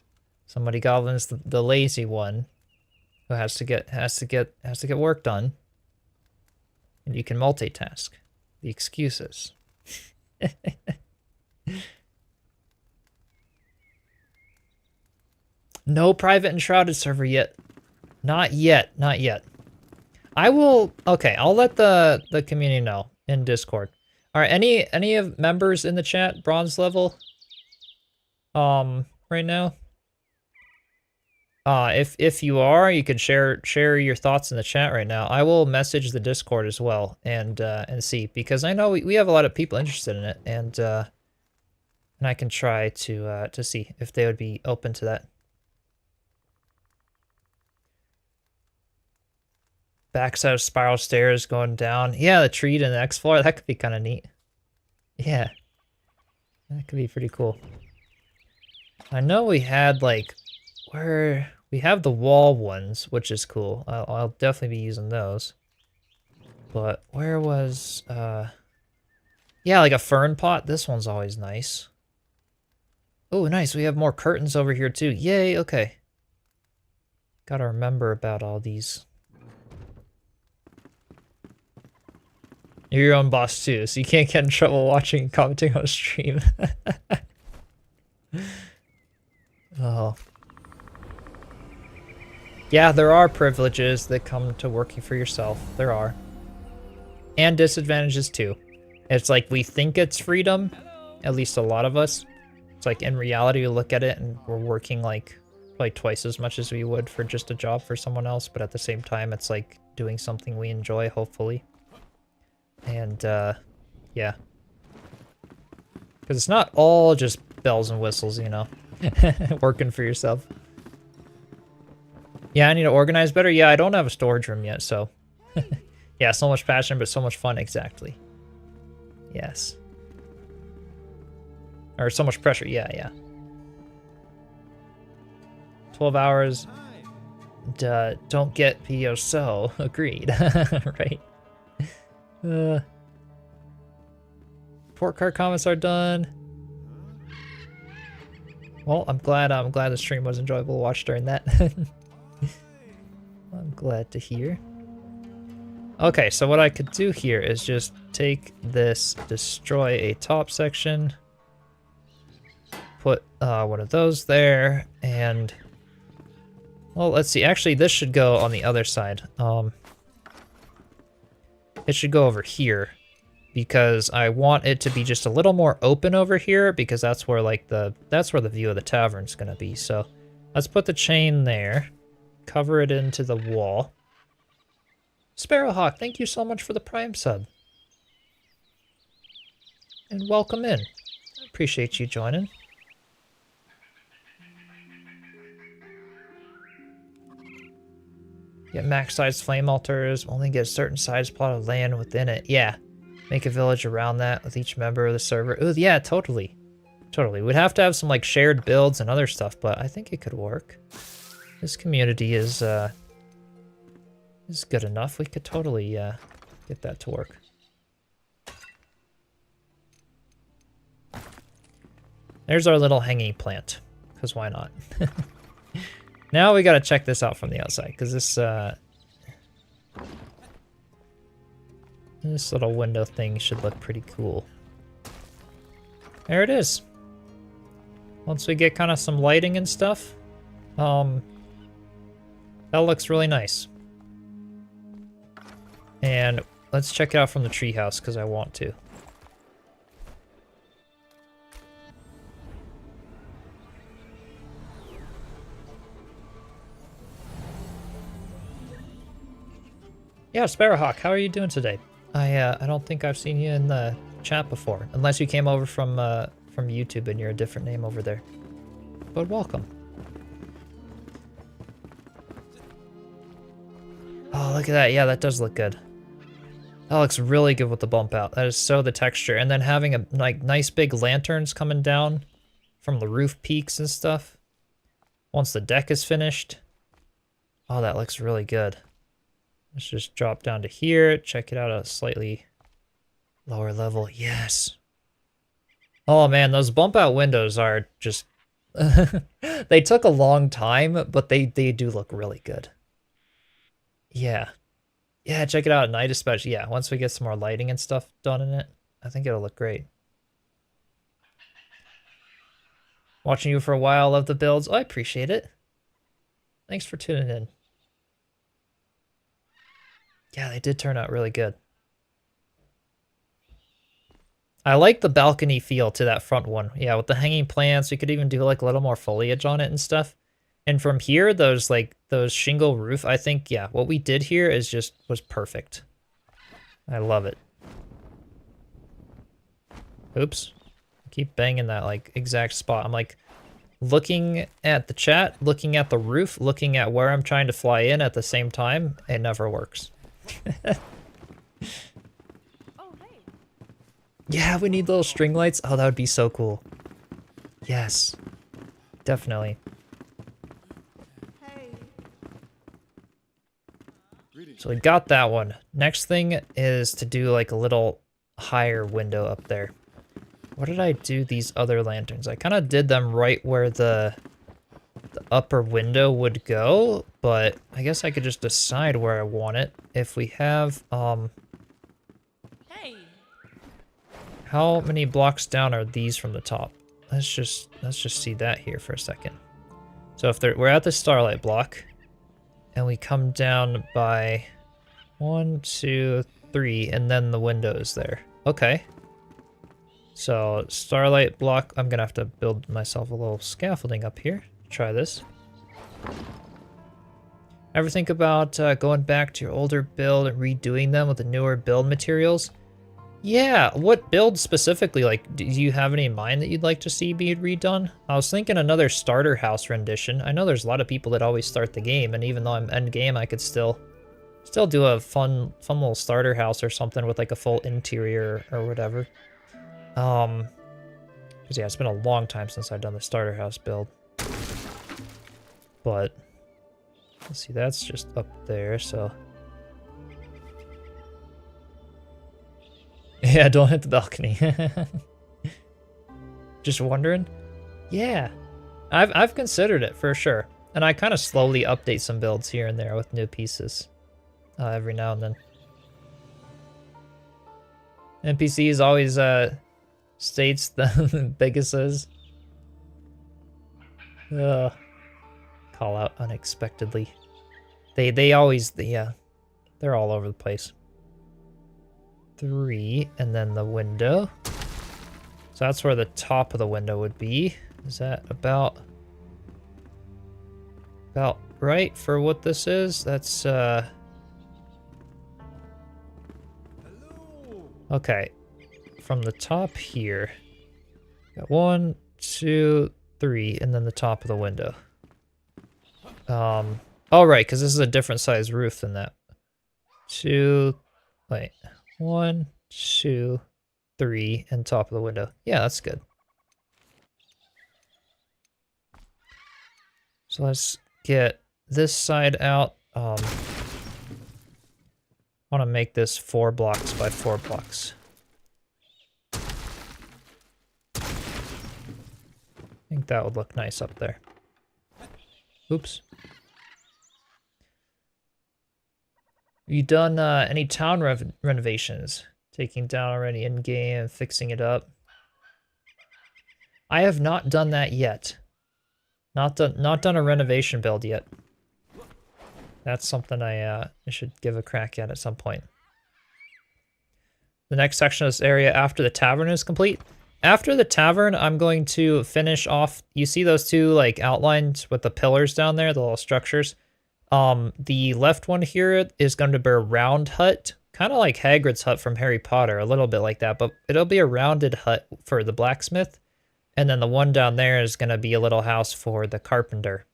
So Muddy Goblin's the lazy one who has to get work done, and you can multitask. The excuses. No private Enshrouded server yet. Not yet. Not yet. I will. Okay, I'll let the community know in Discord. All right, any of members in the chat bronze level? Right now. If you are, you can share your thoughts in the chat right now. I will message the Discord as well and see, because I know we have a lot of people interested in it, and I can try to see if they would be open to that. Backside of spiral stairs going down. Yeah, the tree to the next floor. That could be kind of neat. Yeah. That could be pretty cool. I know we had, like, where... We have the wall ones, which is cool. I'll definitely be using those. But where was... Yeah, like a fern pot. This one's always nice. Oh, nice. We have more curtains over here, too. Yay, okay. Gotta remember about all these. You're your own boss too, so you can't get in trouble watching and commenting on a stream. Oh. Yeah, there are privileges that come to working for yourself. There are. And disadvantages too. It's like we think it's freedom, at least a lot of us. It's like in reality we look at it and we're working like twice as much as we would for just a job for someone else, but at the same time it's like doing something we enjoy, hopefully. And, yeah. Because it's not all just bells and whistles, you know? Working for yourself. Yeah, I need to organize better. Yeah, I don't have a storage room yet, so... Yeah, so much passion, but so much fun, exactly. Yes. Or so much pressure, yeah. 12 hours. Don't get PO agreed. Right. Report card comments are done. Well, I'm glad the stream was enjoyable to watch during that. I'm glad to hear. Okay, so what I could do here is just take this, destroy a top section, put one of those there, and Well, let's see. Actually, this should go on the other side. It should go over here because I want it to be just a little more open over here because that's where that's where the view of the tavern's gonna be. So let's put the chain there, cover it into the wall. Sparrowhawk, thank you so much for the Prime sub. And welcome in. I appreciate you joining. Get max size flame altars, only get a certain size plot of land within it. Yeah. Make a village around that with each member of the server. Oh, yeah, totally. Totally. We'd have to have some like shared builds and other stuff, but I think it could work. This community is good enough. We could totally get that to work. There's our little hanging plant, because why not? Now we gotta check this out from the outside, because this little window thing should look pretty cool. There it is. Once we get kind of some lighting and stuff, that looks really nice. And let's check it out from the treehouse, because I want to. Yeah, Sparrowhawk, how are you doing today? I don't think I've seen you in the chat before, unless you came over from YouTube and you're a different name over there. But welcome. Oh, look at that. Yeah, that does look good. That looks really good with the bump out. That is so the texture. And then having a like nice big lanterns coming down from the roof peaks and stuff. Once the deck is finished. Oh, that looks really good. Let's just drop down to here. Check it out at a slightly lower level. Yes. Oh man, those bump out windows are just... they took a long time, but they do look really good. Yeah. Yeah, check it out at night especially. Yeah, once we get some more lighting and stuff done in it, I think it'll look great. Watching you for a while, love the builds. Oh, I appreciate it. Thanks for tuning in. Yeah, they did turn out really good. I like the balcony feel to that front one. Yeah, with the hanging plants, we could even do like a little more foliage on it and stuff. And from here, those shingle roof, I think, yeah, what we did here was perfect. I love it. Oops. I keep banging that like exact spot. I'm like looking at the chat, looking at the roof, looking at where I'm trying to fly in at the same time. It never works. Oh, hey. Yeah, we need little string lights. Oh, that would be so cool. Yes. Definitely. Hey. So we got that one. Next thing is to do like a little higher window up there. What did I do these other lanterns? I kind of did them right where the upper window would go, but I guess I could just decide where I want it. If we have, Hey. how many blocks down are these from the top? Let's just see that here for a second. So if we're at the starlight block, and we come down by 1, 2, 3, and then the window is there. Okay. So starlight block, I'm gonna have to build myself a little scaffolding up here. Try this. Ever think about going back to your older build and redoing them with the newer build materials? Yeah, what build specifically? Like, do you have any in mind that you'd like to see be redone? I was thinking another starter house rendition. I know there's a lot of people that always start the game, and even though I'm end game, I could still do a fun little starter house or something with like a full interior or whatever. Because yeah, it's been a long time since I've done the starter house build. But let's see, that's just up there, so yeah, don't hit the balcony. Just wondering? Yeah, I've considered it for sure, and I kind of slowly update some builds here and there with new pieces every now and then. NPCs always states the biggest is. call out unexpectedly. They always, yeah, they're all over the place. 3, and then the window. So that's where the top of the window would be. Is that about right for what this is? That's, okay. From the top here, got 1, 2, 3, and then the top of the window. Oh, right, because this is a different size roof than that. 1, 2, 3, and top of the window. Yeah, that's good. So let's get this side out. I want to make this 4 blocks by 4 blocks. I think that would look nice up there. Oops. You done any town renovations? Taking down already in game and fixing it up? I have not done that yet. Not done a renovation build yet. That's something I should give a crack at some point. The next section of this area after the tavern is complete. After the tavern, I'm going to finish off. You see those 2 like outlines with the pillars down there, the little structures. The left one here is going to be a round hut, kind of like Hagrid's hut from Harry Potter, a little bit like that, but it'll be a rounded hut for the blacksmith. And then the one down there is going to be a little house for the carpenter,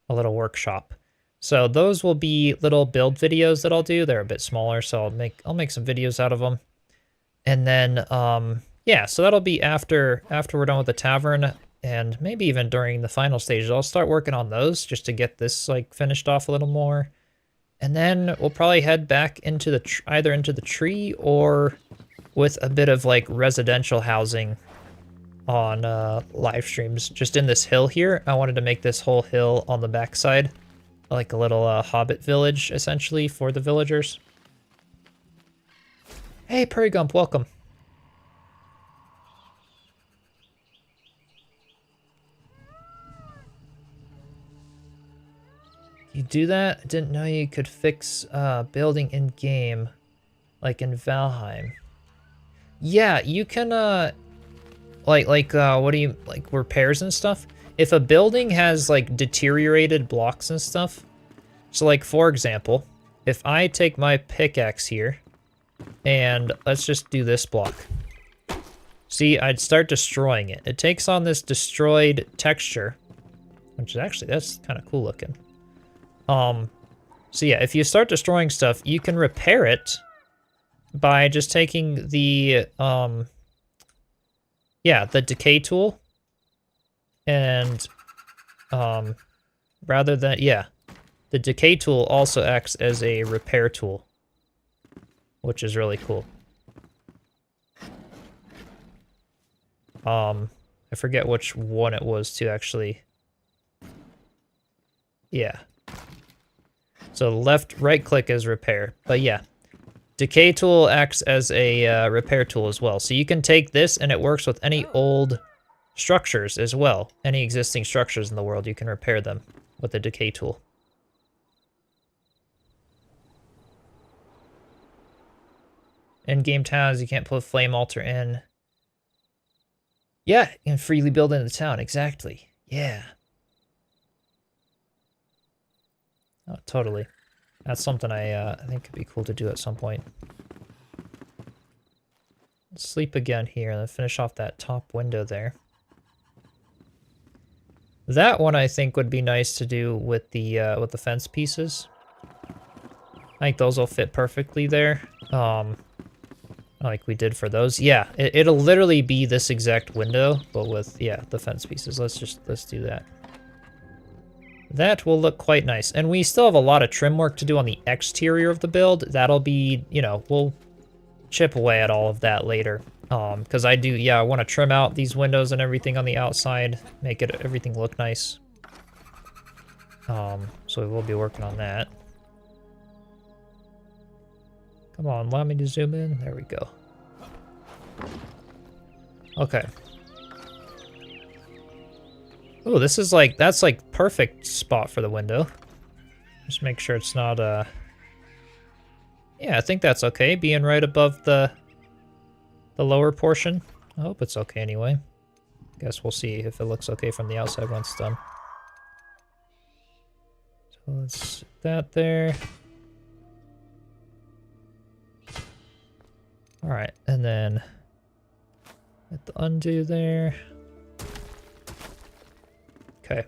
a little workshop. So those will be little build videos that I'll do. They're a bit smaller, so I'll make some videos out of them. And then, yeah, so that'll be after we're done with the tavern, and maybe even during the final stages. I'll start working on those just to get this like finished off a little more. And then we'll probably head back into the either into the tree or with a bit of like residential housing on live streams. Just in this hill here, I wanted to make this whole hill on the backside like a little Hobbit village, essentially, for the villagers. Hey, Prairie Gump, welcome. You do that? I didn't know you could fix building in-game, like in Valheim. Yeah, you can, what do you, like repairs and stuff? If a building has like deteriorated blocks and stuff, so like for example, if I take my pickaxe here, and let's just do this block. See, I'd start destroying it. It takes on this destroyed texture, which is actually, that's kind of cool looking. So yeah, if you start destroying stuff, you can repair it by just taking the, yeah, the decay tool. And, rather than, yeah, the decay tool also acts as a repair tool, which is really cool. I forget which one it was to actually, yeah. So right click is repair, but yeah, decay tool acts as a repair tool as well. So you can take this and it works with any old structures as well. Any existing structures in the world, you can repair them with the decay tool. In-game towns, you can't put flame altar in. Yeah, you can freely build into the town, exactly. Yeah. Oh, totally. That's something I think could be cool to do at some point. Let's sleep again here and then finish off that top window there. That one I think would be nice to do with the fence pieces. I think those will fit perfectly there. Like we did for those. Yeah, it'll literally be this exact window, but with, yeah, the fence pieces. Let's do that. That will look quite nice. And we still have a lot of trim work to do on the exterior of the build. That'll be, you know, we'll chip away at all of that later. Because I want to trim out these windows and everything on the outside, make everything look nice. So we will be working on that. Come on, allow me to zoom in. There we go. Oh, this is like, that's like perfect spot for the window. Just make sure it's not, yeah, I think that's okay, being right above the lower portion. I hope it's okay anyway. Guess we'll see if it looks okay from the outside once it's done. So let's sit that there. Alright, and then hit the undo there. Okay.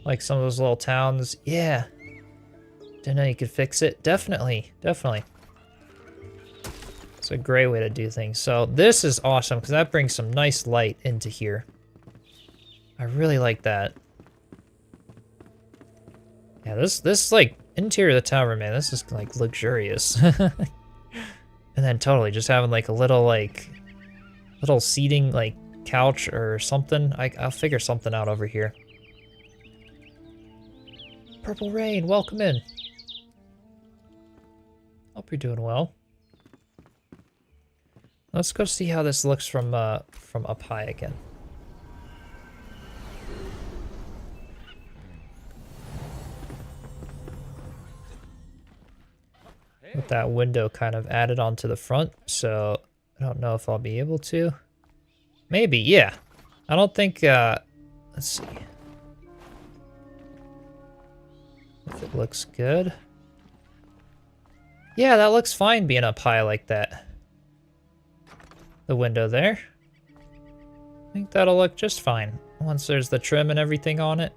Like some of those little towns. Yeah. Didn't know you could fix it. Definitely. Definitely. It's a great way to do things. So this is awesome because that brings some nice light into here. I really like that. Yeah, this like interior of the tavern, man. This is like luxurious. And then totally just having like a little seating like couch or something. I'll figure something out over here. Purple Rain, welcome in. Hope you're doing well. Let's go see how this looks from up high again. With that window kind of added onto the front, so I don't know if I'll be able to. Maybe, yeah. I don't think, let's see. If it looks good. Yeah, that looks fine being up high like that. The window there. I think that'll look just fine. Once there's the trim and everything on it.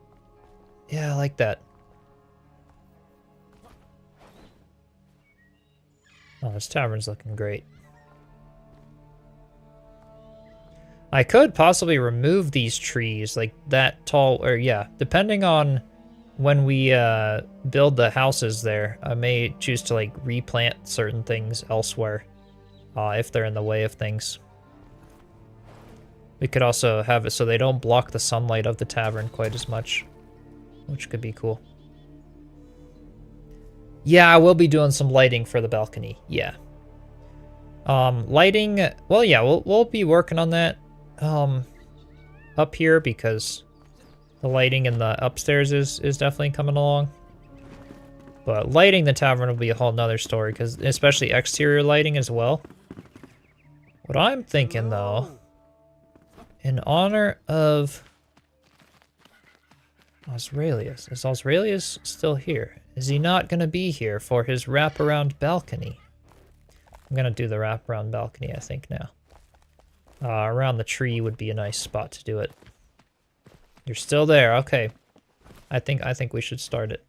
Yeah, I like that. Oh, this tavern's looking great. I could possibly remove these trees, like that tall, or yeah, depending on when we build the houses there, I may choose to like replant certain things elsewhere, if they're in the way of things. We could also have it so they don't block the sunlight of the tavern quite as much, which could be cool. Yeah, I will be doing some lighting for the balcony. Yeah. Lighting. Well, yeah, we'll be working on that up here because the lighting in the upstairs is definitely coming along. But lighting the tavern will be a whole nother story, because especially exterior lighting as well. What I'm thinking though, in honor of Osrelius, is Osrelius still here? Is he not going to be here for his wraparound balcony? I'm going to do the wraparound balcony, I think, now. Around the tree would be a nice spot to do it. You're still there, okay. I think we should start it.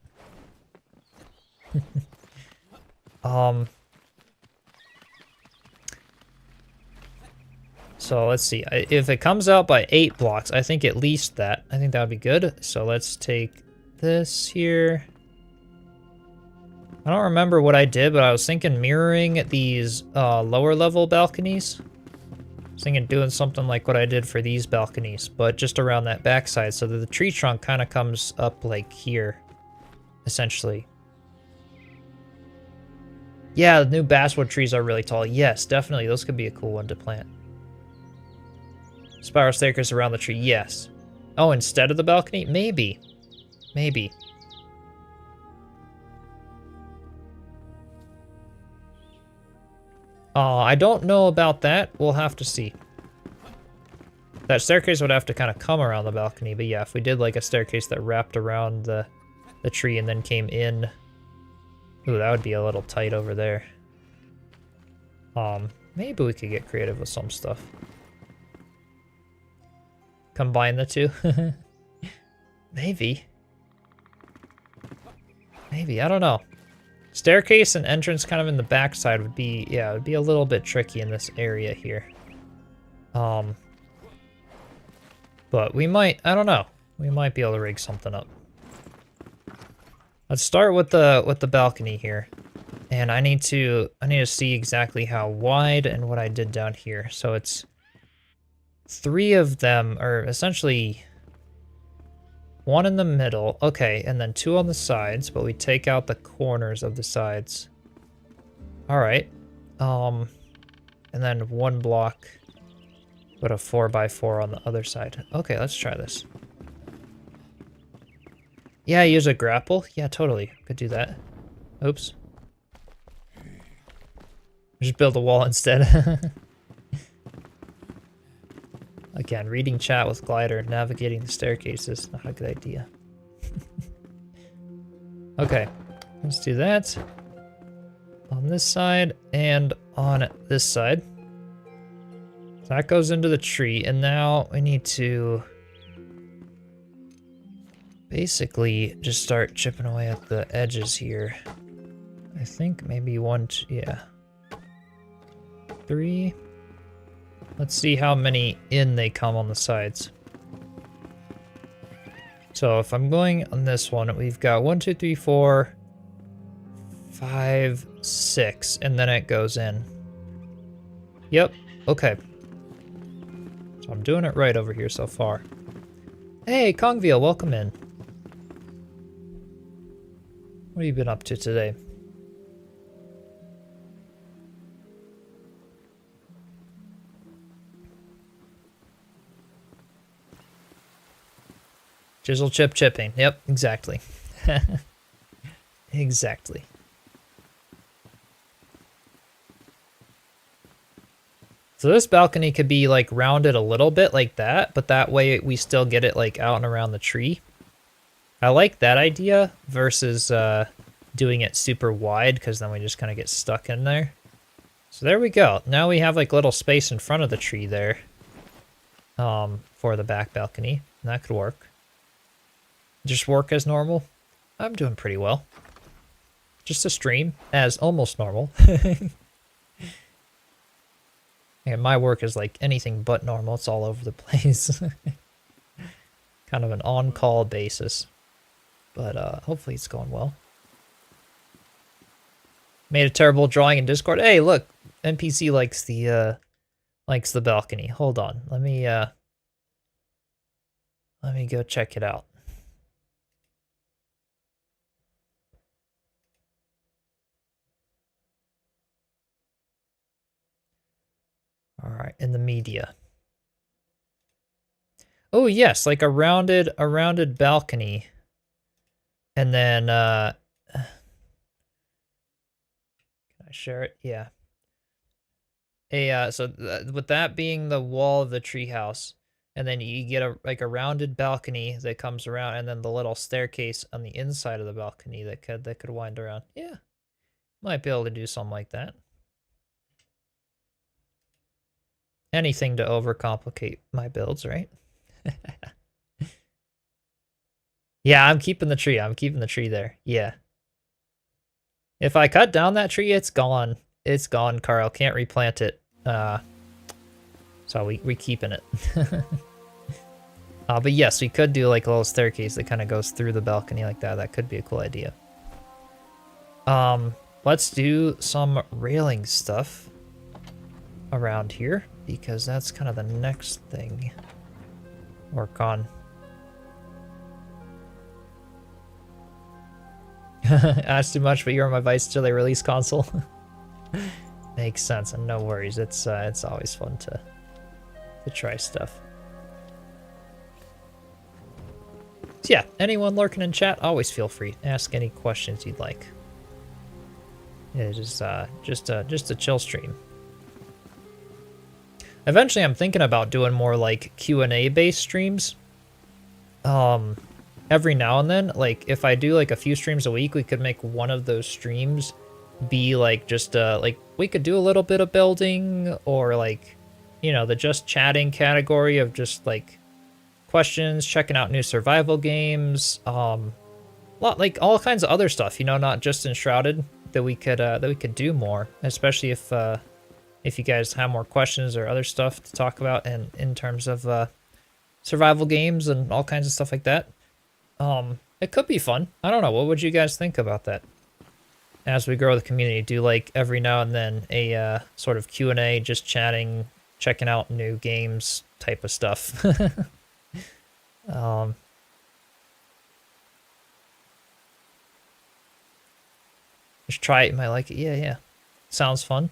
So let's see. If it comes out by 8 blocks, I think at least that. I think that would be good. So let's take this here. I don't remember what I did, but I was thinking mirroring these lower level balconies. I was thinking doing something like what I did for these balconies, but just around that backside so that the tree trunk kind of comes up like here, essentially. Yeah, the new basswood trees are really tall. Yes, definitely. Those could be a cool one to plant. Spiral staircase around the tree. Yes. Oh, instead of the balcony? Maybe. Maybe. I don't know about that. We'll have to see. That staircase would have to kind of come around the balcony, but yeah, if we did like a staircase that wrapped around the tree and then came in. Ooh, that would be a little tight over there. Maybe we could get creative with some stuff. Combine the two? Maybe. Maybe, I don't know. Staircase and entrance kind of in the backside would be, yeah, it would be a little bit tricky in this area here. But we might, I don't know. We might be able to rig something up. Let's start with the balcony here. And I need to see exactly how wide and what I did down here. So it's 3 of them are essentially 1 in the middle. Okay, and then 2 on the sides, but we take out the corners of the sides. All right. And then 1 block Put a 4x4 on the other side. Okay, let's try this. Yeah, use a grapple. Yeah, totally. Could do that. Oops. Just build a wall instead. Again, reading chat with glider, navigating the staircases. Not a good idea. Okay, let's do that. On this side and on this side. So that goes into the tree, and now we need to basically just start chipping away at the edges here. I think maybe one, yeah. 3. Let's see how many in they come on the sides. So if I'm going on this one, we've got 1, 2, 3, 4, 5, 6, and then it goes in. Yep, okay. So I'm doing it right over here so far. Hey, Kongville, welcome in. What have you been up to today? Chiselchip chipping. Yep, exactly. Exactly. So this balcony could be like rounded a little bit like that, but that way we still get it like out and around the tree. I like that idea versus doing it super wide, because then we just kind of get stuck in there. So there we go. Now we have like little space in front of the tree there for the back balcony. And that could work. Just work as normal. I'm doing pretty well. Just a stream as almost normal. And my work is like anything but normal. It's all over the place. Kind of an on-call basis. But hopefully it's going well. Made a terrible drawing in Discord. Hey, look, NPC likes the balcony. Hold on. Let me go check it out. All right, in the media. Oh yes, like a rounded balcony. And then can I share it? Yeah. With that being the wall of the treehouse, and then you get a rounded balcony that comes around, and then the little staircase on the inside of the balcony that could wind around. Yeah. Might be able to do something like that. Anything to overcomplicate my builds, right? Yeah, I'm keeping the tree. I'm keeping the tree there. Yeah. If I cut down that tree, it's gone. It's gone, Carl. Can't replant it. So we keeping it. But yes, we could do like a little staircase that kind of goes through the balcony like that. That could be a cool idea. Let's do some railing stuff around here, because that's kind of the next thing to work on. Asked too much, but you're on my Vice till they release console. Makes sense, and no worries. It's always fun to try stuff. So yeah, anyone lurking in chat, always feel free. Ask any questions you'd like. It is just a chill stream. Eventually, I'm thinking about doing more like Q&A based streams. Every now and then, like if I do like a few streams a week, we could make one of those streams be like just like we could do a little bit of building, or like, you know, the just chatting category of just like questions, checking out new survival games, like all kinds of other stuff, you know, not just Enshrouded, that we could do more, especially if you guys have more questions or other stuff to talk about, and in terms of survival games and all kinds of stuff like that. It could be fun. I don't know. What would you guys think about that? As we grow the community, do like every now and then a sort of Q&A, just chatting, checking out new games type of stuff. Just try it. You might like it. Yeah. Sounds fun.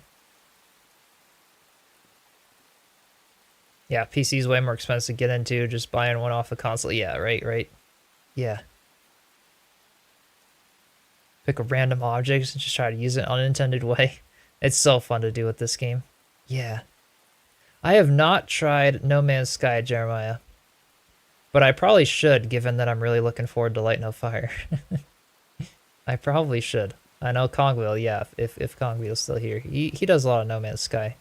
Yeah, PC is way more expensive to get into. Just buying one off a console. Yeah, right. Yeah. Pick a random object and just try to use it in an unintended way. It's so fun to do with this game. Yeah. I have not tried No Man's Sky, Jeremiah. But I probably should, given that I'm really looking forward to Light No Fire. I probably should. I know Kongwheel, yeah, if Kongwheel's still here. He does a lot of No Man's Sky.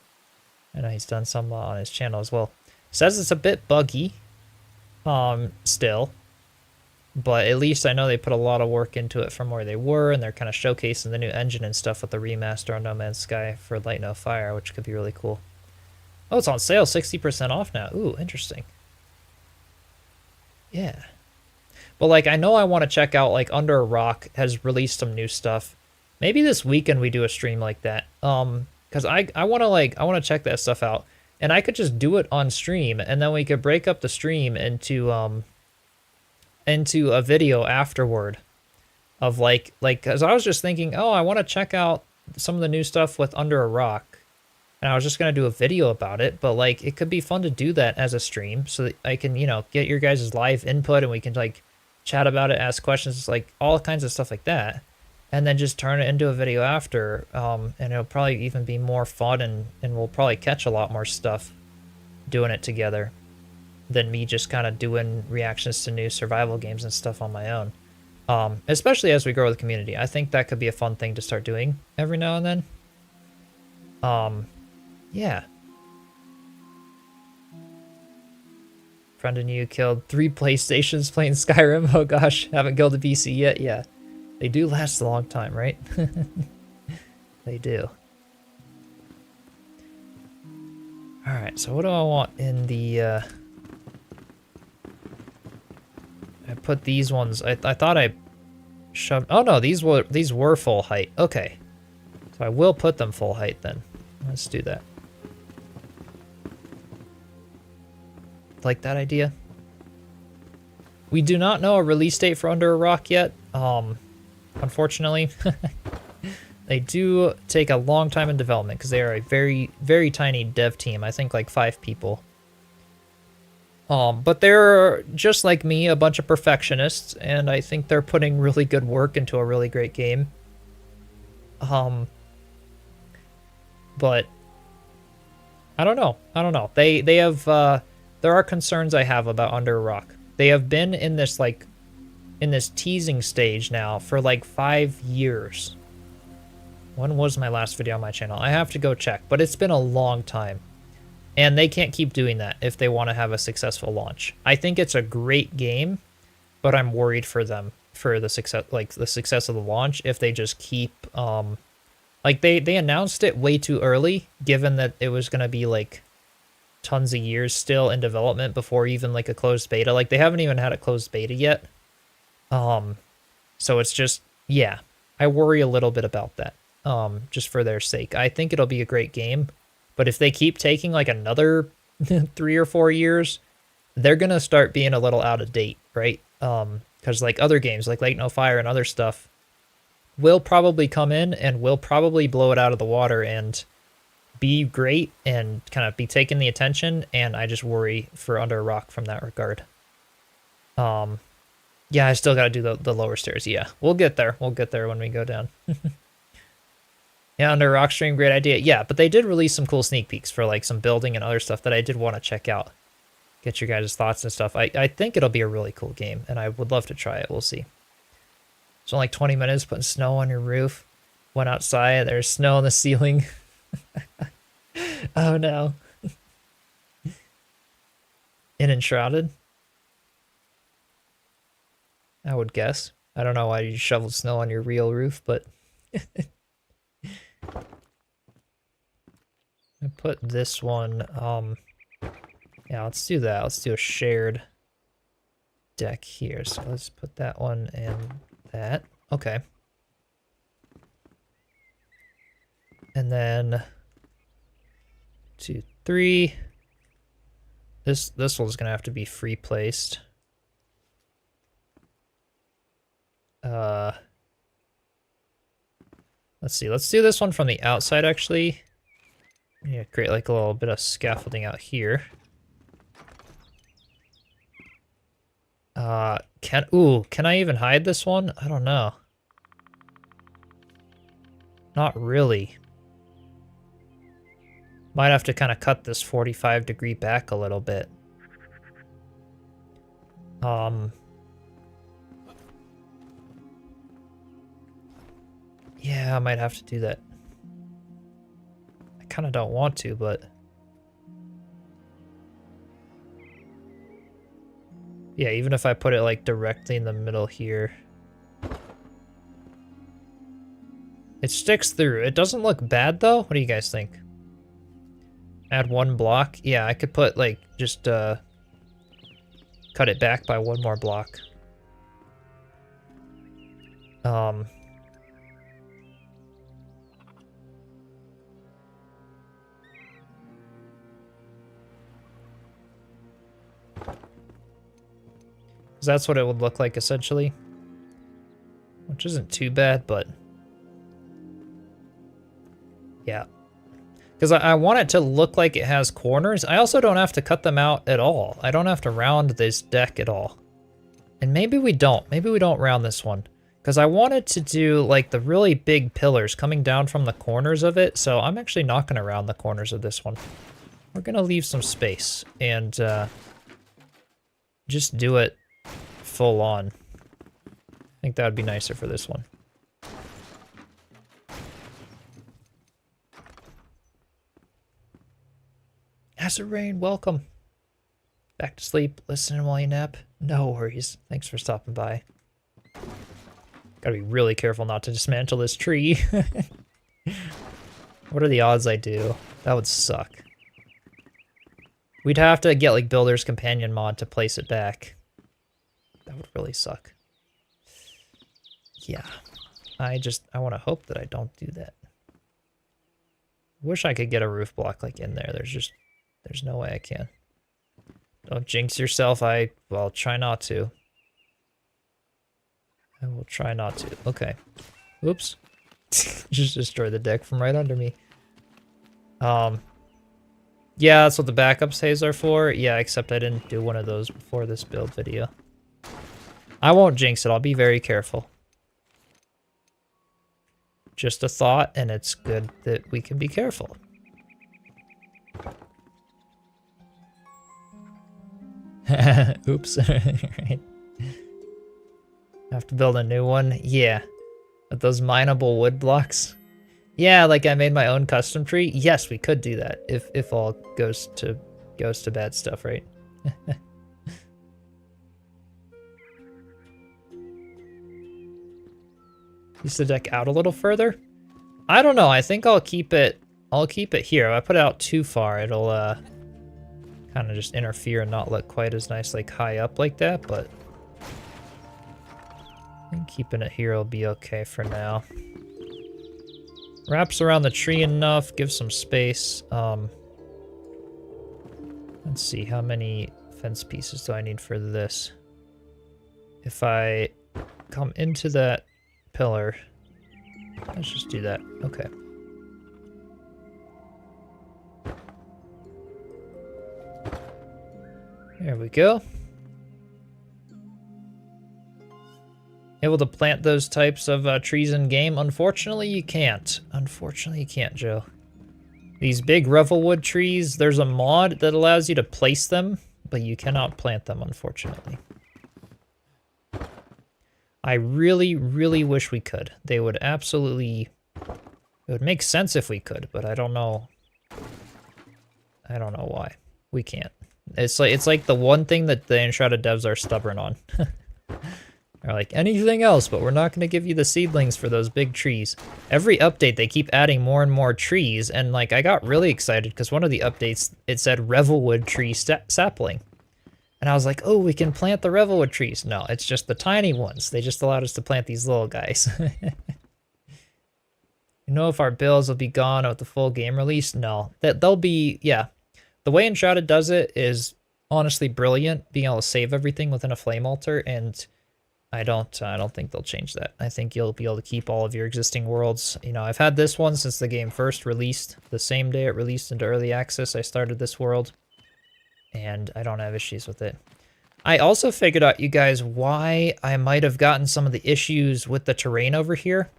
I know he's done some on his channel as well. Says it's a bit buggy, still. But at least I know they put a lot of work into it from where they were, and they're kind of showcasing the new engine and stuff with the remaster on No Man's Sky for Light No Fire, which could be really cool. Oh, it's on sale, 60% off now. Ooh, interesting. Yeah. But, like, I know I want to check out, like, Under a Rock has released some new stuff. Maybe this weekend we do a stream like that. Because I want to check that stuff out. And I could just do it on stream, and then we could break up the stream into a video afterward of like because I was just thinking, oh, I want to check out some of the new stuff with Under a Rock, and I was just gonna do a video about it, but like it could be fun to do that as a stream so that I can, you know, get your guys' live input and we can like chat about it, ask questions, like all kinds of stuff like that, and then just turn it into a video after, and it'll probably even be more fun, and we'll probably catch a lot more stuff doing it together than me just kind of doing reactions to new survival games and stuff on my own. Especially as we grow the community. I think that could be a fun thing to start doing every now and then. Yeah. Friend and you killed 3 PlayStations playing Skyrim. Oh gosh, haven't killed a PC yet. Yeah. They do last a long time, right? They do. Alright, so what do I want in the... I put these ones. I thought I shoved. Oh no, these were full height. Okay, so I will put them full height then. Let's do that. Like that idea. We do not know a release date for Under a Rock yet. Unfortunately, they do take a long time in development because they are a very, very tiny dev team. I think like 5 people. But they're just like me, a bunch of perfectionists, and I think they're putting really good work into a really great game. But I don't know. They have there are concerns I have about Under a Rock. They have been in this teasing stage now for like 5 years. When was my last video on my channel? I have to go check, but it's been a long time. And they can't keep doing that if they want to have a successful launch. I think it's a great game, but I'm worried for them for the success, like the success of the launch, if they just keep, like they announced it way too early, given that it was going to be like tons of years still in development before even like a closed beta. Like they haven't even had a closed beta yet. So it's just, yeah, I worry a little bit about that, just for their sake. I think it'll be a great game. But if they keep taking like another 3 or 4 years, they're going to start being a little out of date, right? Because like other games like Light No Fire and other stuff will probably come in and will probably blow it out of the water and be great and kind of be taking the attention. And I just worry for Under a Rock from that regard. Yeah, I still got to do the lower stairs. Yeah, we'll get there. We'll get there when we go down. Yeah, Under a Rock stream, great idea. Yeah, but they did release some cool sneak peeks for like some building and other stuff that I did want to check out. Get your guys' thoughts and stuff. I think it'll be a really cool game, and I would love to try it. We'll see. So like 20 minutes putting snow on your roof. Went outside, there's snow on the ceiling. Oh no. In Enshrouded? I would guess. I don't know why you shoveled snow on your real roof, but... I put this one, yeah, let's do that. Let's do a shared deck here. So let's put that one and that. Okay. And then 2, 3. This one's gonna have to be free placed. Let's see. Let's do this one from the outside, actually. Yeah, create like a little bit of scaffolding out here. Can I even hide this one? I don't know. Not really. Might have to kind of cut this 45-degree back a little bit. Yeah, I might have to do that. I kind of don't want to, but... Yeah, even if I put it like directly in the middle here. It sticks through. It doesn't look bad though. What do you guys think? Add one block? Yeah, I could put like just cut it back by one more block. That's what it would look like essentially. Which isn't too bad, but yeah. Because I want it to look like it has corners. I also don't have to cut them out at all. I don't have to round this deck at all. And maybe we don't. Maybe we don't round this one. Because I wanted to do like the really big pillars coming down from the corners of it. So I'm actually not going to round the corners of this one. We're going to leave some space and just do it full on. I think that would be nicer for this one. Acid Rain, welcome. Back to sleep, listening while you nap. No worries. Thanks for stopping by. Gotta be really careful not to dismantle this tree. What are the odds I do? That would suck. We'd have to get like Builder's Companion mod to place it back. That would really suck. Yeah. I want to hope that I don't do that. Wish I could get a roof block like in there. There's no way I can. Don't jinx yourself. Well, try not to. I will try not to. Okay. Oops. Just destroy the deck from right under me. Yeah, that's what the backup saves are for. Yeah, except I didn't do one of those before this build video. I won't jinx it. I'll be very careful. Just a thought, and it's good that we can be careful. Oops. Right. Have to build a new one? Yeah. With those mineable wood blocks? Yeah, like I made my own custom tree? Yes, we could do that if all goes to bad stuff, right? Use the deck out a little further? I don't know. I think I'll keep it here. If I put it out too far, it'll kind of just interfere and not look quite as nice like high up like that, but I think keeping it here will be okay for now. Wraps around the tree enough, give some space. Let's see, how many fence pieces do I need for this? If I come into that pillar, let's just do that. Okay. There we go. Able to plant those types of trees in game? Unfortunately, you can't. Unfortunately, you can't, Joe. These big Revelwood trees, there's a mod that allows you to place them, but you cannot plant them, unfortunately. I really, really wish we could. They would absolutely... It would make sense if we could, but I don't know. I don't know why. We can't. It's like the one thing that the Enshrouded devs are stubborn on. They're like, anything else, but we're not going to give you the seedlings for those big trees. Every update, they keep adding more and more trees, and like I got really excited because one of the updates, it said Revelwood tree sapling. And I was like, oh, we can plant the Revelwood trees. No, it's just the tiny ones. They just allowed us to plant these little guys. You know if our builds will be gone with the full game release? No. They'll be, yeah. The way Enshrouded does it is honestly brilliant, being able to save everything within a flame altar, and I don't think they'll change that. I think you'll be able to keep all of your existing worlds. You know, I've had this one since the game first released. The same day it released into early access, I started this world, and I don't have issues with it. I also figured out, you guys, why I might have gotten some of the issues with the terrain over here.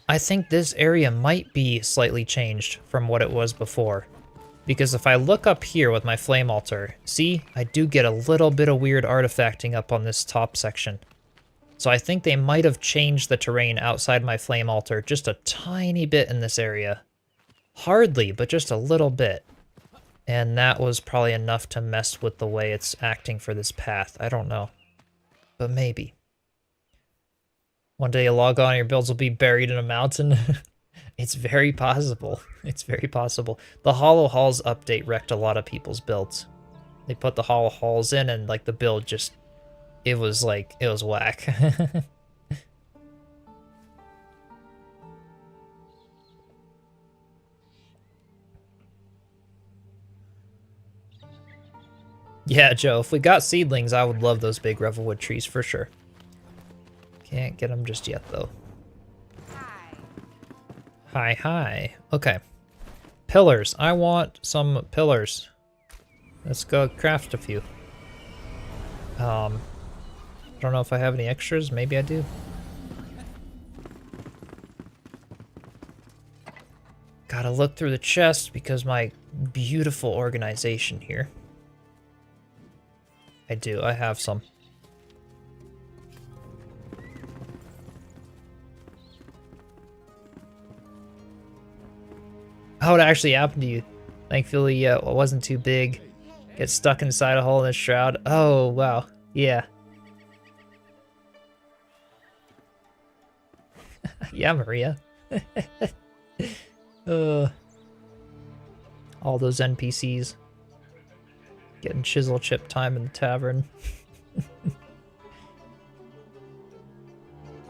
I think this area might be slightly changed from what it was before. Because if I look up here with my flame altar, see, I do get a little bit of weird artifacting up on this top section. So I think they might have changed the terrain outside my flame altar just a tiny bit in this area. Hardly, but just a little bit. And that was probably enough to mess with the way it's acting for this path. I don't know. But maybe. One day you log on and your builds will be buried in a mountain. It's very possible. It's very possible. The Hollow Halls update wrecked a lot of people's builds. They put the Hollow Halls in and like the build just... it was whack. Yeah, Joe, if we got seedlings, I would love those big Revelwood trees for sure. Can't get them just yet, though. Hi, hi. Okay. Pillars. I want some pillars. Let's go craft a few. I don't know if I have any extras. Maybe I do. Gotta look through the chest because my beautiful organization here. I do. I have some. How it actually happened to you? Thankfully, it wasn't too big. Get stuck inside a hole in the shroud. Oh, wow. Yeah. Yeah, Maria. All those NPCs. Getting Chiselchip time in the tavern.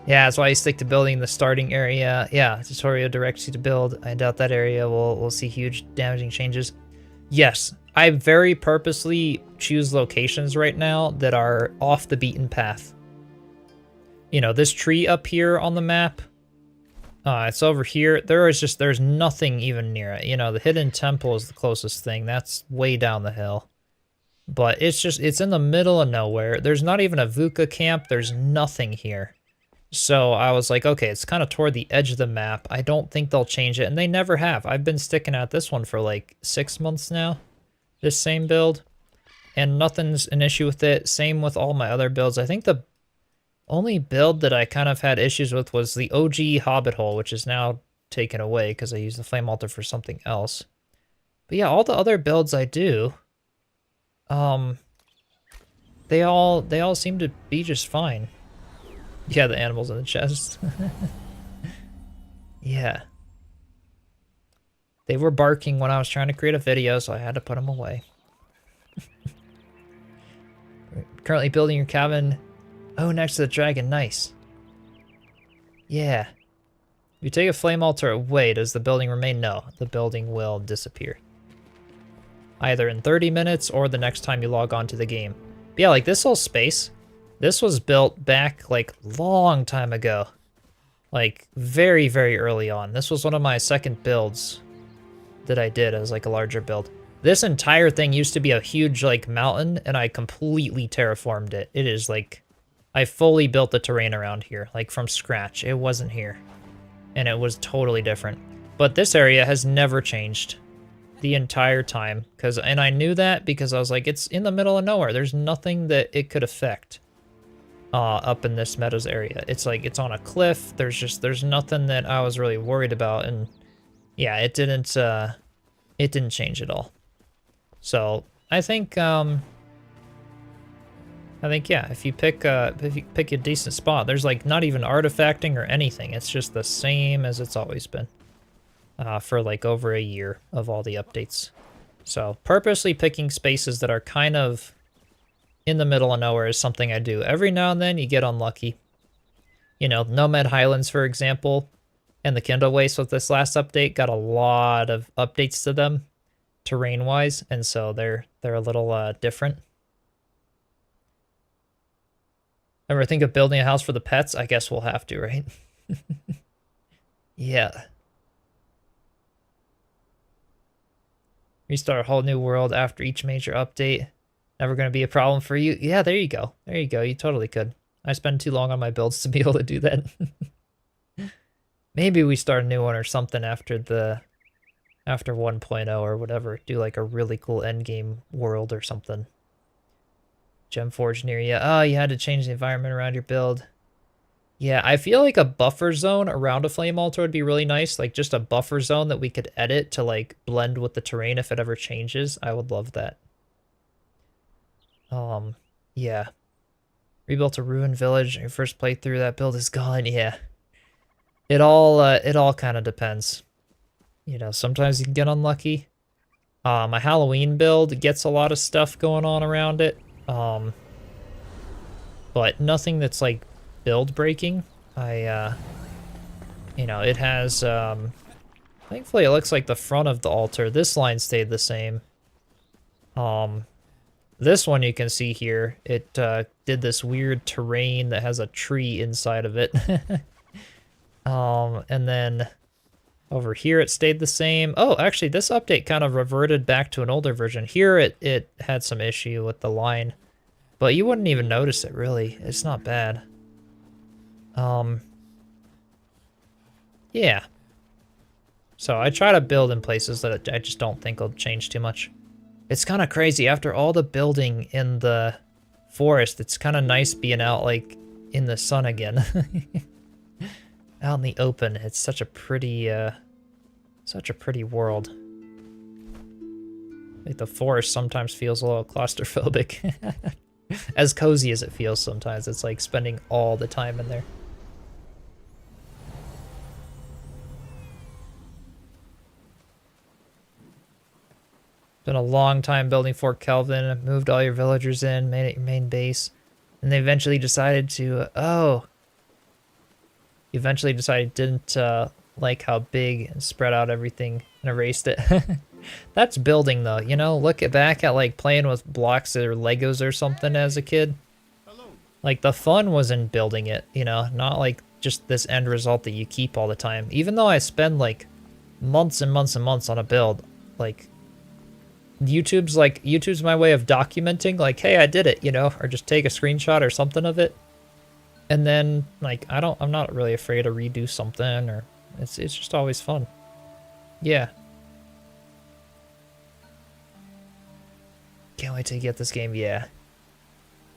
Yeah, that's why you stick to building the starting area. Yeah, tutorial directs you to build. I doubt that area will see huge damaging changes. Yes, I very purposely choose locations right now that are off the beaten path. You know, this tree up here on the map, it's over here. There's nothing even near it. You know, the hidden temple is the closest thing. That's way down the hill. But it's in the middle of nowhere. There's not even a VUCA camp. There's nothing here. So I was like, okay, it's kind of toward the edge of the map. I don't think they'll change it, and they never have. I've been sticking at this one for like 6 months now, this same build, and nothing's an issue with it. Same with all my other builds. I think the only build that I kind of had issues with was the OG Hobbit hole, which is now taken away because I used the flame altar for something else. But yeah, all the other builds I do, they all seem to be just fine. Yeah, the animals in the chest. Yeah. They were barking when I was trying to create a video, so I had to put them away. Currently building your cabin. Oh, next to the dragon. Nice. Yeah. If you take a flame altar away, does the building remain? No, the building will disappear. Either in 30 minutes or the next time you log on to the game. But yeah, like this whole space, this was built back like long time ago. Like very, very early on. This was one of my second builds that I did as like a larger build. This entire thing used to be a huge like mountain and I completely terraformed it. It is like, I fully built the terrain around here, like from scratch. It wasn't here. And it was totally different. But this area has never changed the entire time. And I knew that because I was like, it's in the middle of nowhere. There's nothing that it could affect up in this meadows area. It's like, it's on a cliff. There's nothing that I was really worried about. And yeah, it didn't change at all. So I think yeah, if you pick a decent spot, there's like not even artifacting or anything. It's just the same as it's always been for like over a year of all the updates. So purposely picking spaces that are kind of in the middle of nowhere is something I do. Every now and then you get unlucky. You know, Nomad Highlands, for example, and the Kindle Waste with this last update got a lot of updates to them terrain-wise, and so they're a little different. Ever think of building a house for the pets? I guess we'll have to, right? Yeah. Restart a whole new world after each major update. Never gonna be a problem for you. Yeah, there you go. There you go. You totally could. I spend too long on my builds to be able to do that. Maybe we start a new one or something after 1.0 or whatever. Do like a really cool endgame world or something. Gemforge near you. Oh, you had to change the environment around your build. Yeah, I feel like a buffer zone around a flame altar would be really nice. Like just a buffer zone that we could edit to like blend with the terrain if it ever changes. I would love that. Yeah. Rebuilt a ruined village. Your first playthrough, that build is gone. Yeah. It all kind of depends. You know, sometimes you can get unlucky. My Halloween build gets a lot of stuff going on around it. But nothing that's like build breaking. You know, it has, thankfully it looks like the front of the altar. This line stayed the same. This one you can see here, it did this weird terrain that has a tree inside of it. And then over here it stayed the same. Oh, actually this update kind of reverted back to an older version. Here it had some issue with the line, but you wouldn't even notice it really. It's not bad. Yeah. So I try to build in places that I just don't think will change too much. It's kind of crazy. After all the building in the forest, it's kind of nice being out, like, in the sun again. Out in the open. It's such a pretty world. Like, the forest sometimes feels a little claustrophobic. As cozy as it feels sometimes. It's like spending all the time in there. Been a long time building Fort Kelvin, moved all your villagers in, made it your main base, and they eventually decided to, you eventually decided didn't like how big and spread out everything and erased it. That's building though, you know, look back at like playing with blocks or Legos or something as a kid. Like the fun was in building it, you know, not like just this end result that you keep all the time. Even though I spend like months and months and months on a build, like YouTube's my way of documenting, like, hey, I did it, you know, or just take a screenshot or something of it. And then, like, I'm not really afraid to redo something, or it's just always fun. Yeah. Can't wait to get this game, yeah.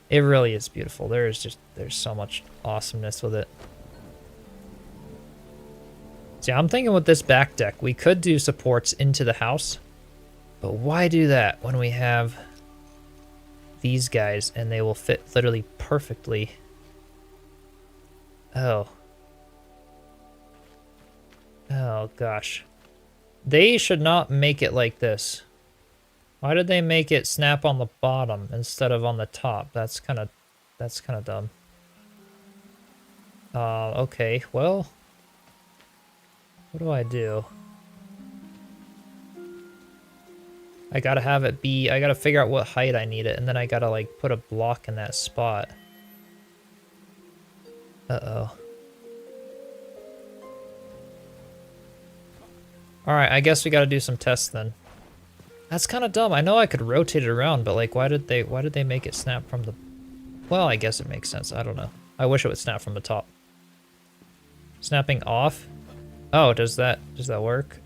It really is beautiful. There's so much awesomeness with it. See, I'm thinking with this back deck, we could do supports into the house. But why do that when we have these guys and they will fit literally perfectly? Oh. Oh gosh. They should not make it like this. Why did they make it snap on the bottom instead of on the top? That's kind of dumb. Okay, well, what do I do? I gotta have it be, I gotta figure out what height I need it, and then I gotta like put a block in that spot. Uh-oh. Alright, I guess we gotta do some tests then. That's kind of dumb. I know I could rotate it around, but like why did they make it snap from the... Well, I guess it makes sense. I don't know. I wish it would snap from the top. Snapping off? Oh, does that work?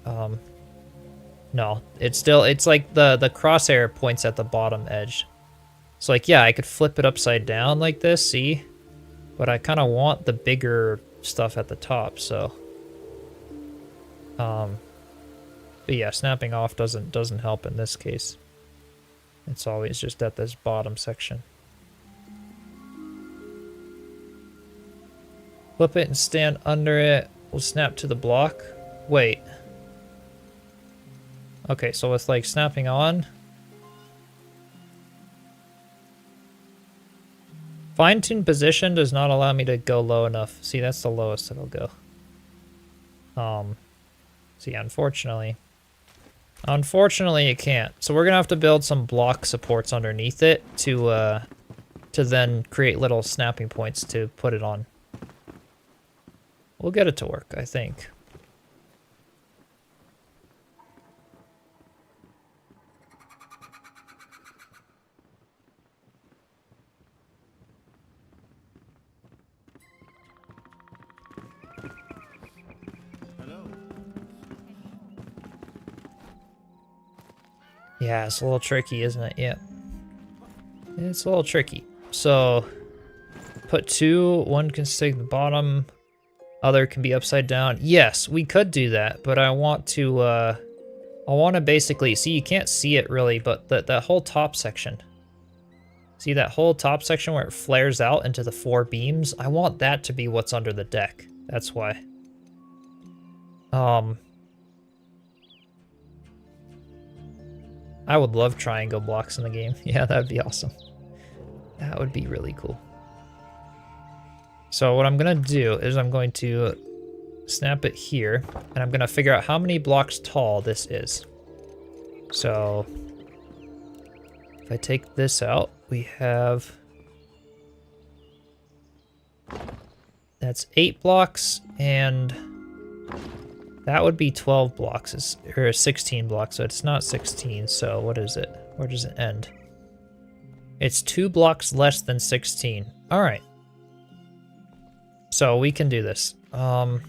No, it's like the crosshair points at the bottom edge. So like, yeah, I could flip it upside down like this, see? But I kind of want the bigger stuff at the top, so. But yeah, snapping off doesn't help in this case. It's always just at this bottom section. Flip it and stand under it. We'll snap to the block. Wait. Okay, so with like snapping on. Fine-tune position does not allow me to go low enough. See, that's the lowest it'll go. See, unfortunately it can't. So we're gonna have to build some block supports underneath it to then create little snapping points to put it on. We'll get it to work, I think. Yeah, it's a little tricky, isn't it? Yeah. It's a little tricky. So, put 2, 1 can stick the bottom, other can be upside down. Yes, we could do that, but I want to basically, see, you can't see it really, but that whole top section. See that whole top section where it flares out into the 4 beams? I want that to be what's under the deck. That's why. I would love triangle blocks in the game. Yeah, that'd be awesome. That would be really cool. So what I'm gonna do is I'm going to snap it here, and I'm gonna figure out how many blocks tall this is. So if I take this out, we have, that's 8 blocks, and that would be 12 blocks, or 16 blocks, so it's not 16, so what is it? Where does it end? It's 2 blocks less than 16. All right. So we can do this. So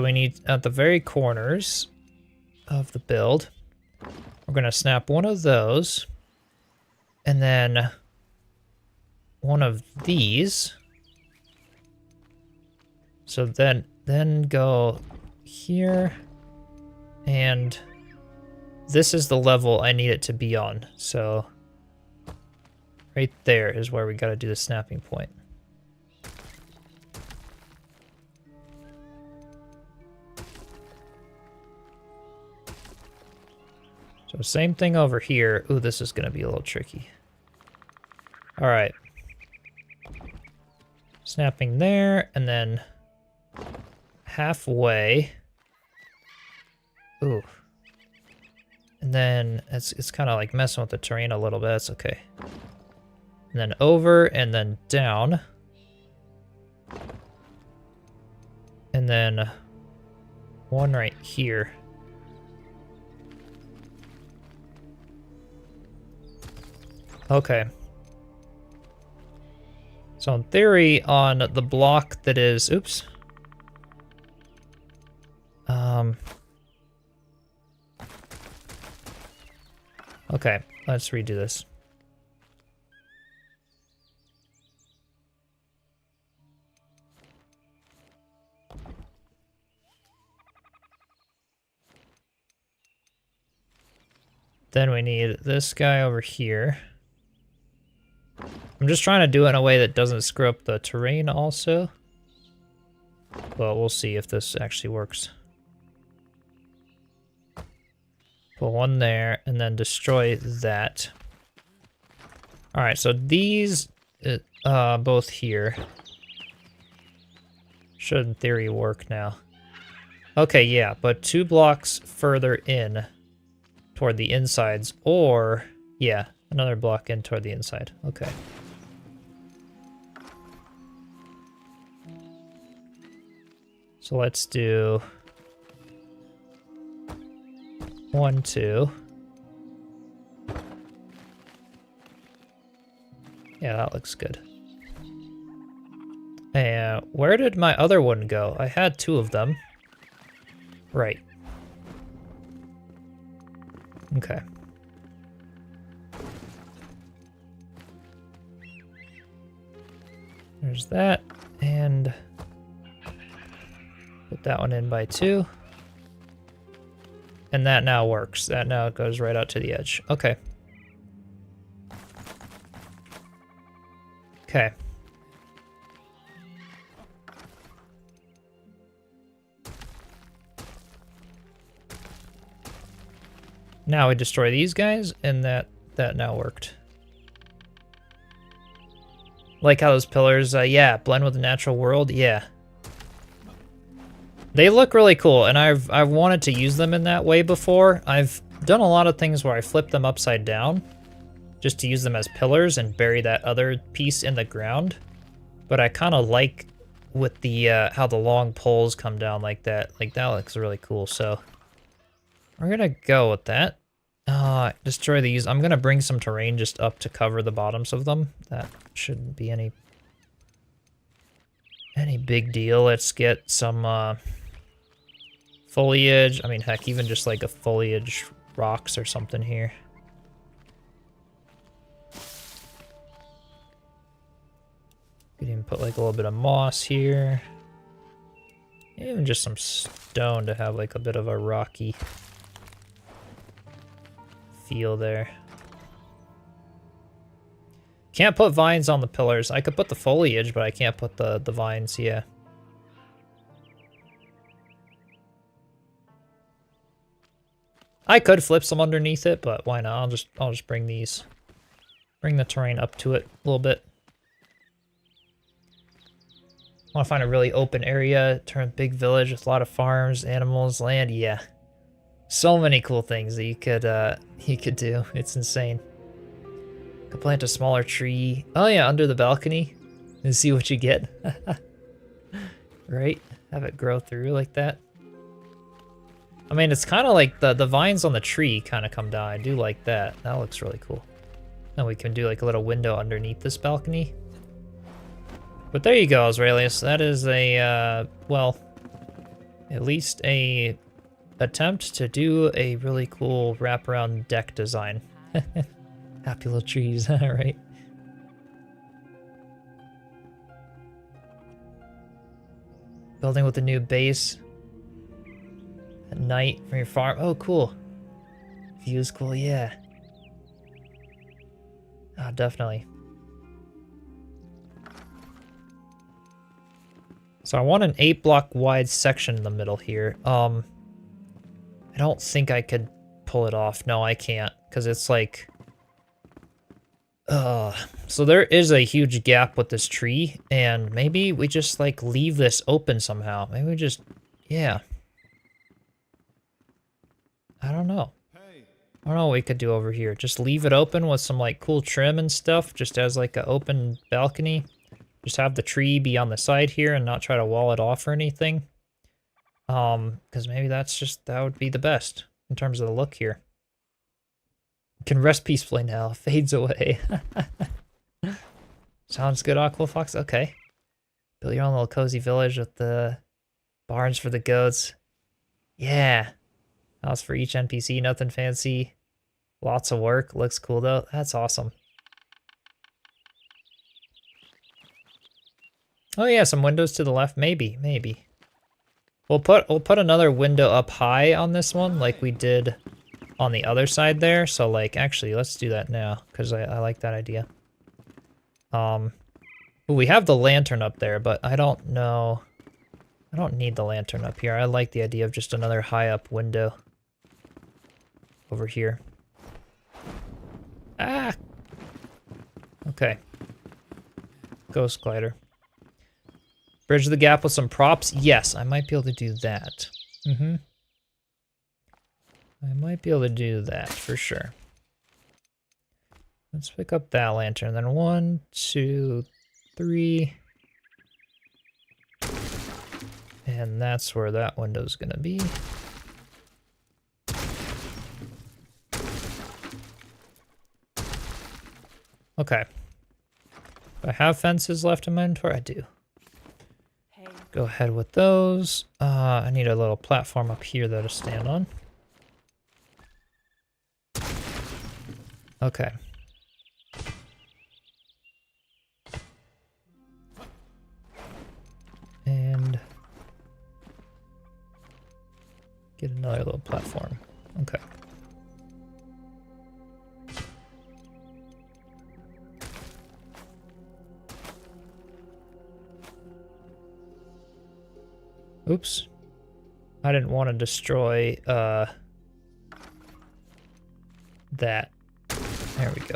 we need, at the very corners of the build, we're gonna snap one of those, and then one of these. So then go here, and this is the level I need it to be on. So right there is where we gotta do the snapping point. So same thing over here. Ooh, this is gonna be a little tricky. All right. Snapping there, and then halfway. Ooh. And then it's kind of like messing with the terrain a little bit. That's okay. And then over, and then down. And then one right here. Okay. So in theory, on the block that is, oops. Okay, let's redo this. Then we need this guy over here. I'm just trying to do it in a way that doesn't screw up the terrain also. But we'll see if this actually works. Put one there, and then destroy that. Alright, so these, both here, should in theory work now. Okay, yeah, but 2 blocks further in toward the insides, or, yeah, another block in toward the inside. Okay. So let's do 1, 2. Yeah, that looks good. And where did my other one go? I had 2 of them. Right. Okay. There's that, and put that one in by 2. And that now works. That now goes right out to the edge. Okay. Okay. Now we destroy these guys, and that now worked. Like how those pillars, yeah, blend with the natural world, yeah. They look really cool, and I've wanted to use them in that way before. I've done a lot of things where I flip them upside down, just to use them as pillars and bury that other piece in the ground. But I kind of like with the how the long poles come down like that. Like that looks really cool, so we're gonna go with that. Destroy these. I'm gonna bring some terrain just up to cover the bottoms of them. That shouldn't be any big deal. Let's get some foliage. I mean, heck, even just like a foliage rocks or something here. Could even put like a little bit of moss here. Even just some stone to have like a bit of a rocky feel there. Can't put vines on the pillars. I could put the foliage, but I can't put the vines, yeah. I could flip some underneath it, but why not? I'll just bring the terrain up to it a little bit. I want to find a really open area, turn a big village with a lot of farms, animals, land. Yeah, so many cool things that you could do. It's insane. Could plant a smaller tree. Oh yeah, under the balcony, and see what you get. Right? Have it grow through like that. I mean, it's kind of like the vines on the tree kind of come down. I do like that. That looks really cool. And we can do like a little window underneath this balcony. But there you go, Aurelius. That is a, well, at least a attempt to do a really cool wraparound deck design. Happy little trees, right? Building with a new base. At night from your farm. Oh, cool. View's cool, yeah. Ah, definitely. So I want an 8-block wide section in the middle here. I don't think I could pull it off. No, I can't, because it's like... So there is a huge gap with this tree, and maybe we just, like, leave this open somehow. Maybe we just... Yeah. I don't know. I don't know what we could do over here. Just leave it open with some, like, cool trim and stuff, just as, like, an open balcony. Just have the tree be on the side here and not try to wall it off or anything. Because maybe that would be the best in terms of the look here. Can rest peacefully now. Fades away. Sounds good, Aqua Fox. Okay. Build your own little cozy village with the barns for the goats. Yeah. House for each NPC. Nothing fancy. Lots of work. Looks cool though. That's awesome. Oh yeah, some windows to the left. Maybe. We'll put another window up high on this one, like we did on the other side there. So like, actually, let's do that now because I like that idea. We have the lantern up there, but I don't know. I don't need the lantern up here. I like the idea of just another high up window over here. Ah. Okay. Ghost glider. Bridge the gap with some props? Yes, I might be able to do that. I might be able to do that for sure. Let's pick up that lantern. Then 1, 2, 3. And that's where that window's gonna be. Okay. Do I have fences left in my inventory? I do. Go ahead with those. I need a little platform up here though to stand on. Okay. And get another little platform. Okay. Oops. I didn't want to destroy, that. There we go.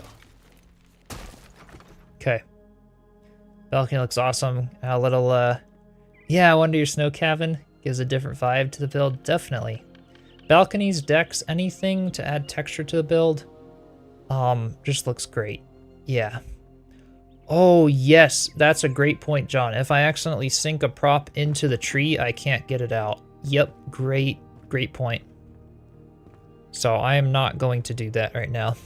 Okay. Balcony looks awesome. A little, yeah, I wonder your snow cabin gives a different vibe to the build. Definitely. Balconies, decks, anything to add texture to the build, just looks great. Yeah. Oh, yes, that's a great point, John. If I accidentally sink a prop into the tree, I can't get it out. Yep, great point. So I am not going to do that right now.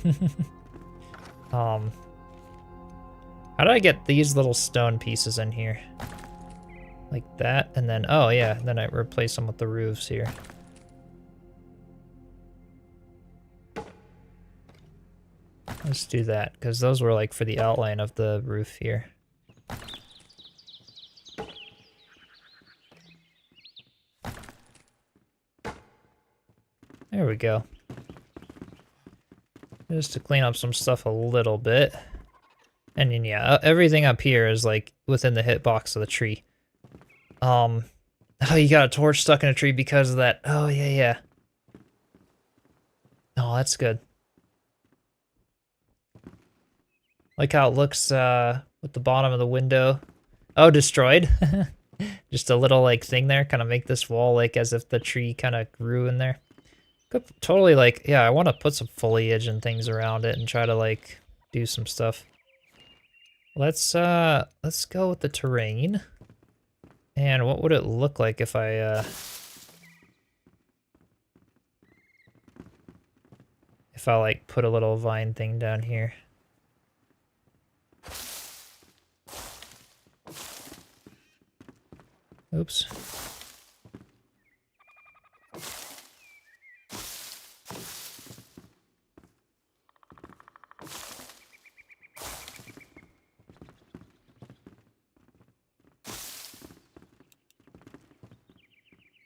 How do I get these little stone pieces in here? Like that, and then, oh yeah, then I replace them with the roofs here. Let's do that, because those were like for the outline of the roof here. There we go. Just to clean up some stuff a little bit. And then, yeah, everything up here is like within the hitbox of the tree. Oh, you got a torch stuck in a tree because of that. Oh, yeah, yeah. Oh, that's good. Like how it looks with the bottom of the window. Oh, destroyed. Just a little like thing there, kind of make this wall like as if the tree kind of grew in there. Could totally like, yeah, I want to put some foliage and things around it and try to like do some stuff. Let's go with the terrain. And what would it look like if I like put a little vine thing down here? Oops.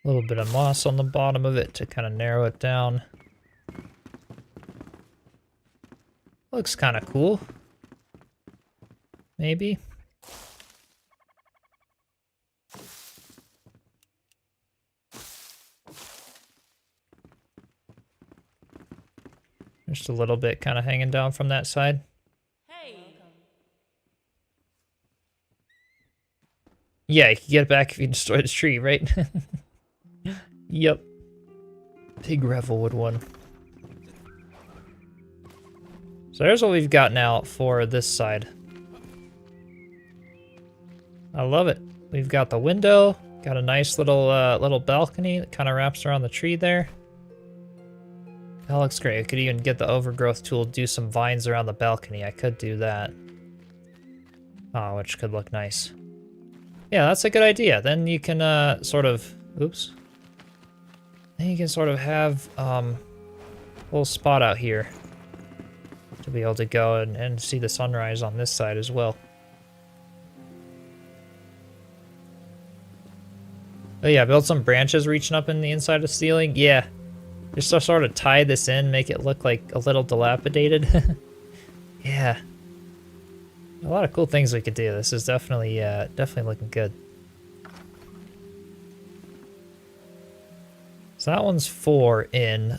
A little bit of moss on the bottom of it to kind of narrow it down. Looks kind of cool. Maybe. Just a little bit kind of hanging down from that side. Hey. Yeah, you can get it back if you destroy this tree, right? Yep. Big Revelwood one. So there's what we've got now for this side. I love it. We've got the window, got a nice little little balcony that kind of wraps around the tree there. That looks great. I could even get the overgrowth tool, do some vines around the balcony. I could do that. Oh, which could look nice. Yeah, that's a good idea. Then you can sort of, oops. Then you can sort of have a little spot out here to be able to go and see the sunrise on this side as well. Oh yeah, build some branches reaching up in the inside of the ceiling. Yeah, just to sort of tie this in, make it look like a little dilapidated. Yeah, a lot of cool things we could do. This is definitely looking good. So that one's 4 in,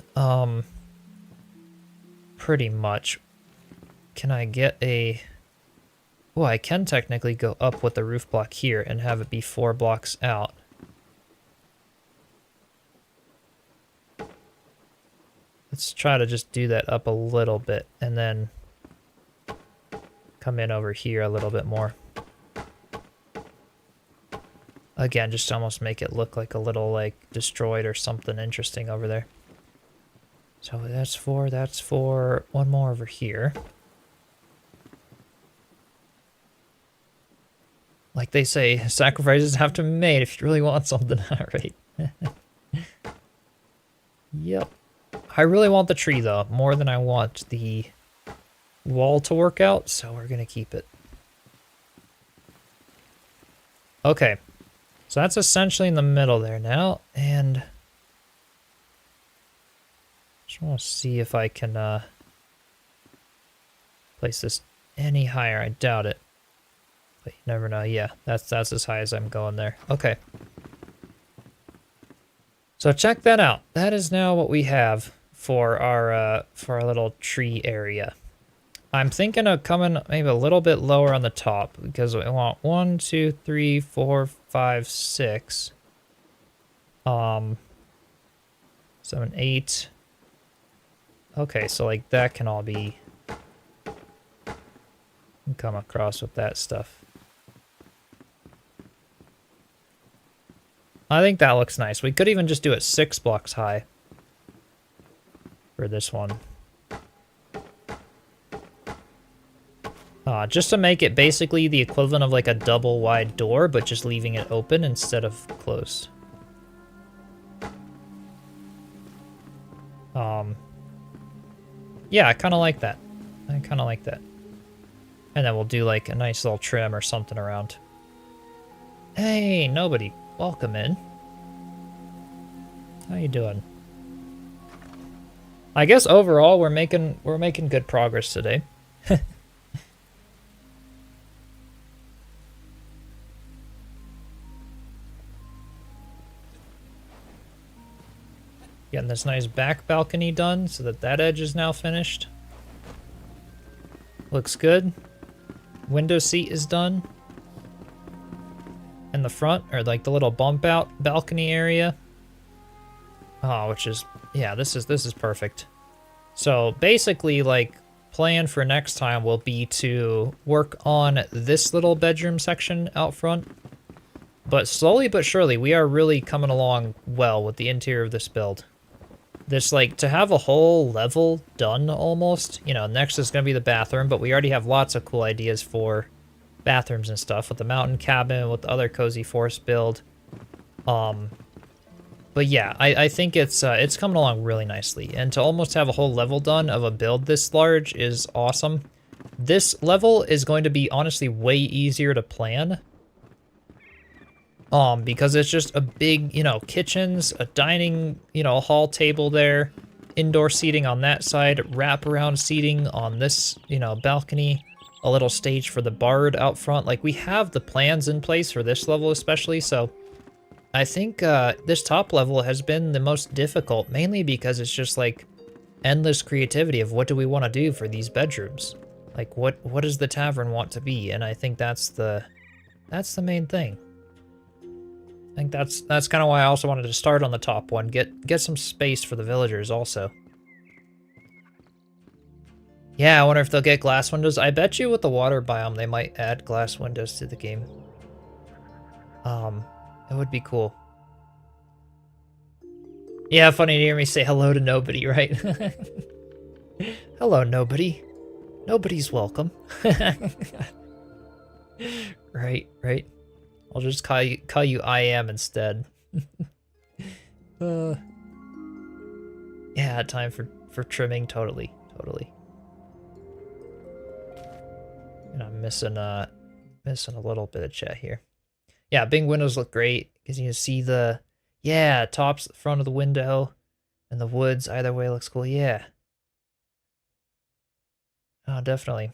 pretty much. Can I get a... Oh, I can technically go up with the roof block here and have it be 4 blocks out. Let's try to just do that up a little bit and then come in over here a little bit more. Again, just almost make it look like a little like destroyed or something interesting over there. So that's 4, that's 4. One more over here. Like they say, sacrifices have to be made if you really want something. All right. Yep. I really want the tree though, more than I want the wall to work out, so we're gonna keep it. Okay. So that's essentially in the middle there now, and just want to see if I can place this any higher. I doubt it, but you never know. Yeah, that's as high as I'm going there. Okay. So check that out. That is now what we have for our little tree area. I'm thinking of coming maybe a little bit lower on the top because we want 1, 2, 3, 4, 5, 6, 7, 8. Okay, so like that can all be come across with that stuff. I think that looks nice. We could even just do it 6 blocks high for this one. Just to make it basically the equivalent of like a double wide door, but just leaving it open instead of closed. Yeah, I kind of like that. I kind of like that. And then we'll do like a nice little trim or something around. Hey, nobody. Welcome in. How you doing? I guess overall we're making good progress today. Getting this nice back balcony done so that that edge is now finished. Looks good. Window seat is done. In the front, or like the little bump out balcony area. Oh, which is, yeah, this is perfect. So basically, like, plan for next time will be to work on this little bedroom section out front. But slowly but surely, we are really coming along well with the interior of this build. This, like, to have a whole level done almost, you know, next is going to be the bathroom, but we already have lots of cool ideas for bathrooms and stuff with the mountain cabin, with the other cozy forest build. But yeah, I think it's coming along really nicely, and to almost have a whole level done of a build this large is awesome. This level is going to be honestly way easier to plan. Because it's just a big, you know, kitchens, a dining, you know, hall table there, indoor seating on that side, wraparound seating on this, you know, balcony, a little stage for the bard out front. Like, we have the plans in place for this level especially, so I think this top level has been the most difficult, mainly because it's just like endless creativity of what do we want to do for these bedrooms? Like, what does the tavern want to be? And I think that's the main thing. I think that's kind of why I also wanted to start on the top one. Get some space for the villagers also. Yeah, I wonder if they'll get glass windows. I bet you with the water biome they might add glass windows to the game. It would be cool. Yeah, funny to hear me say hello to nobody, right? Hello, nobody. Nobody's welcome. Right. I'll just call you I am instead. Yeah, time for trimming, totally. And I'm missing a little bit of chat here. Yeah, big windows look great because you can see the tops, front of the window, and the woods. Either way looks cool. Yeah. Oh, definitely.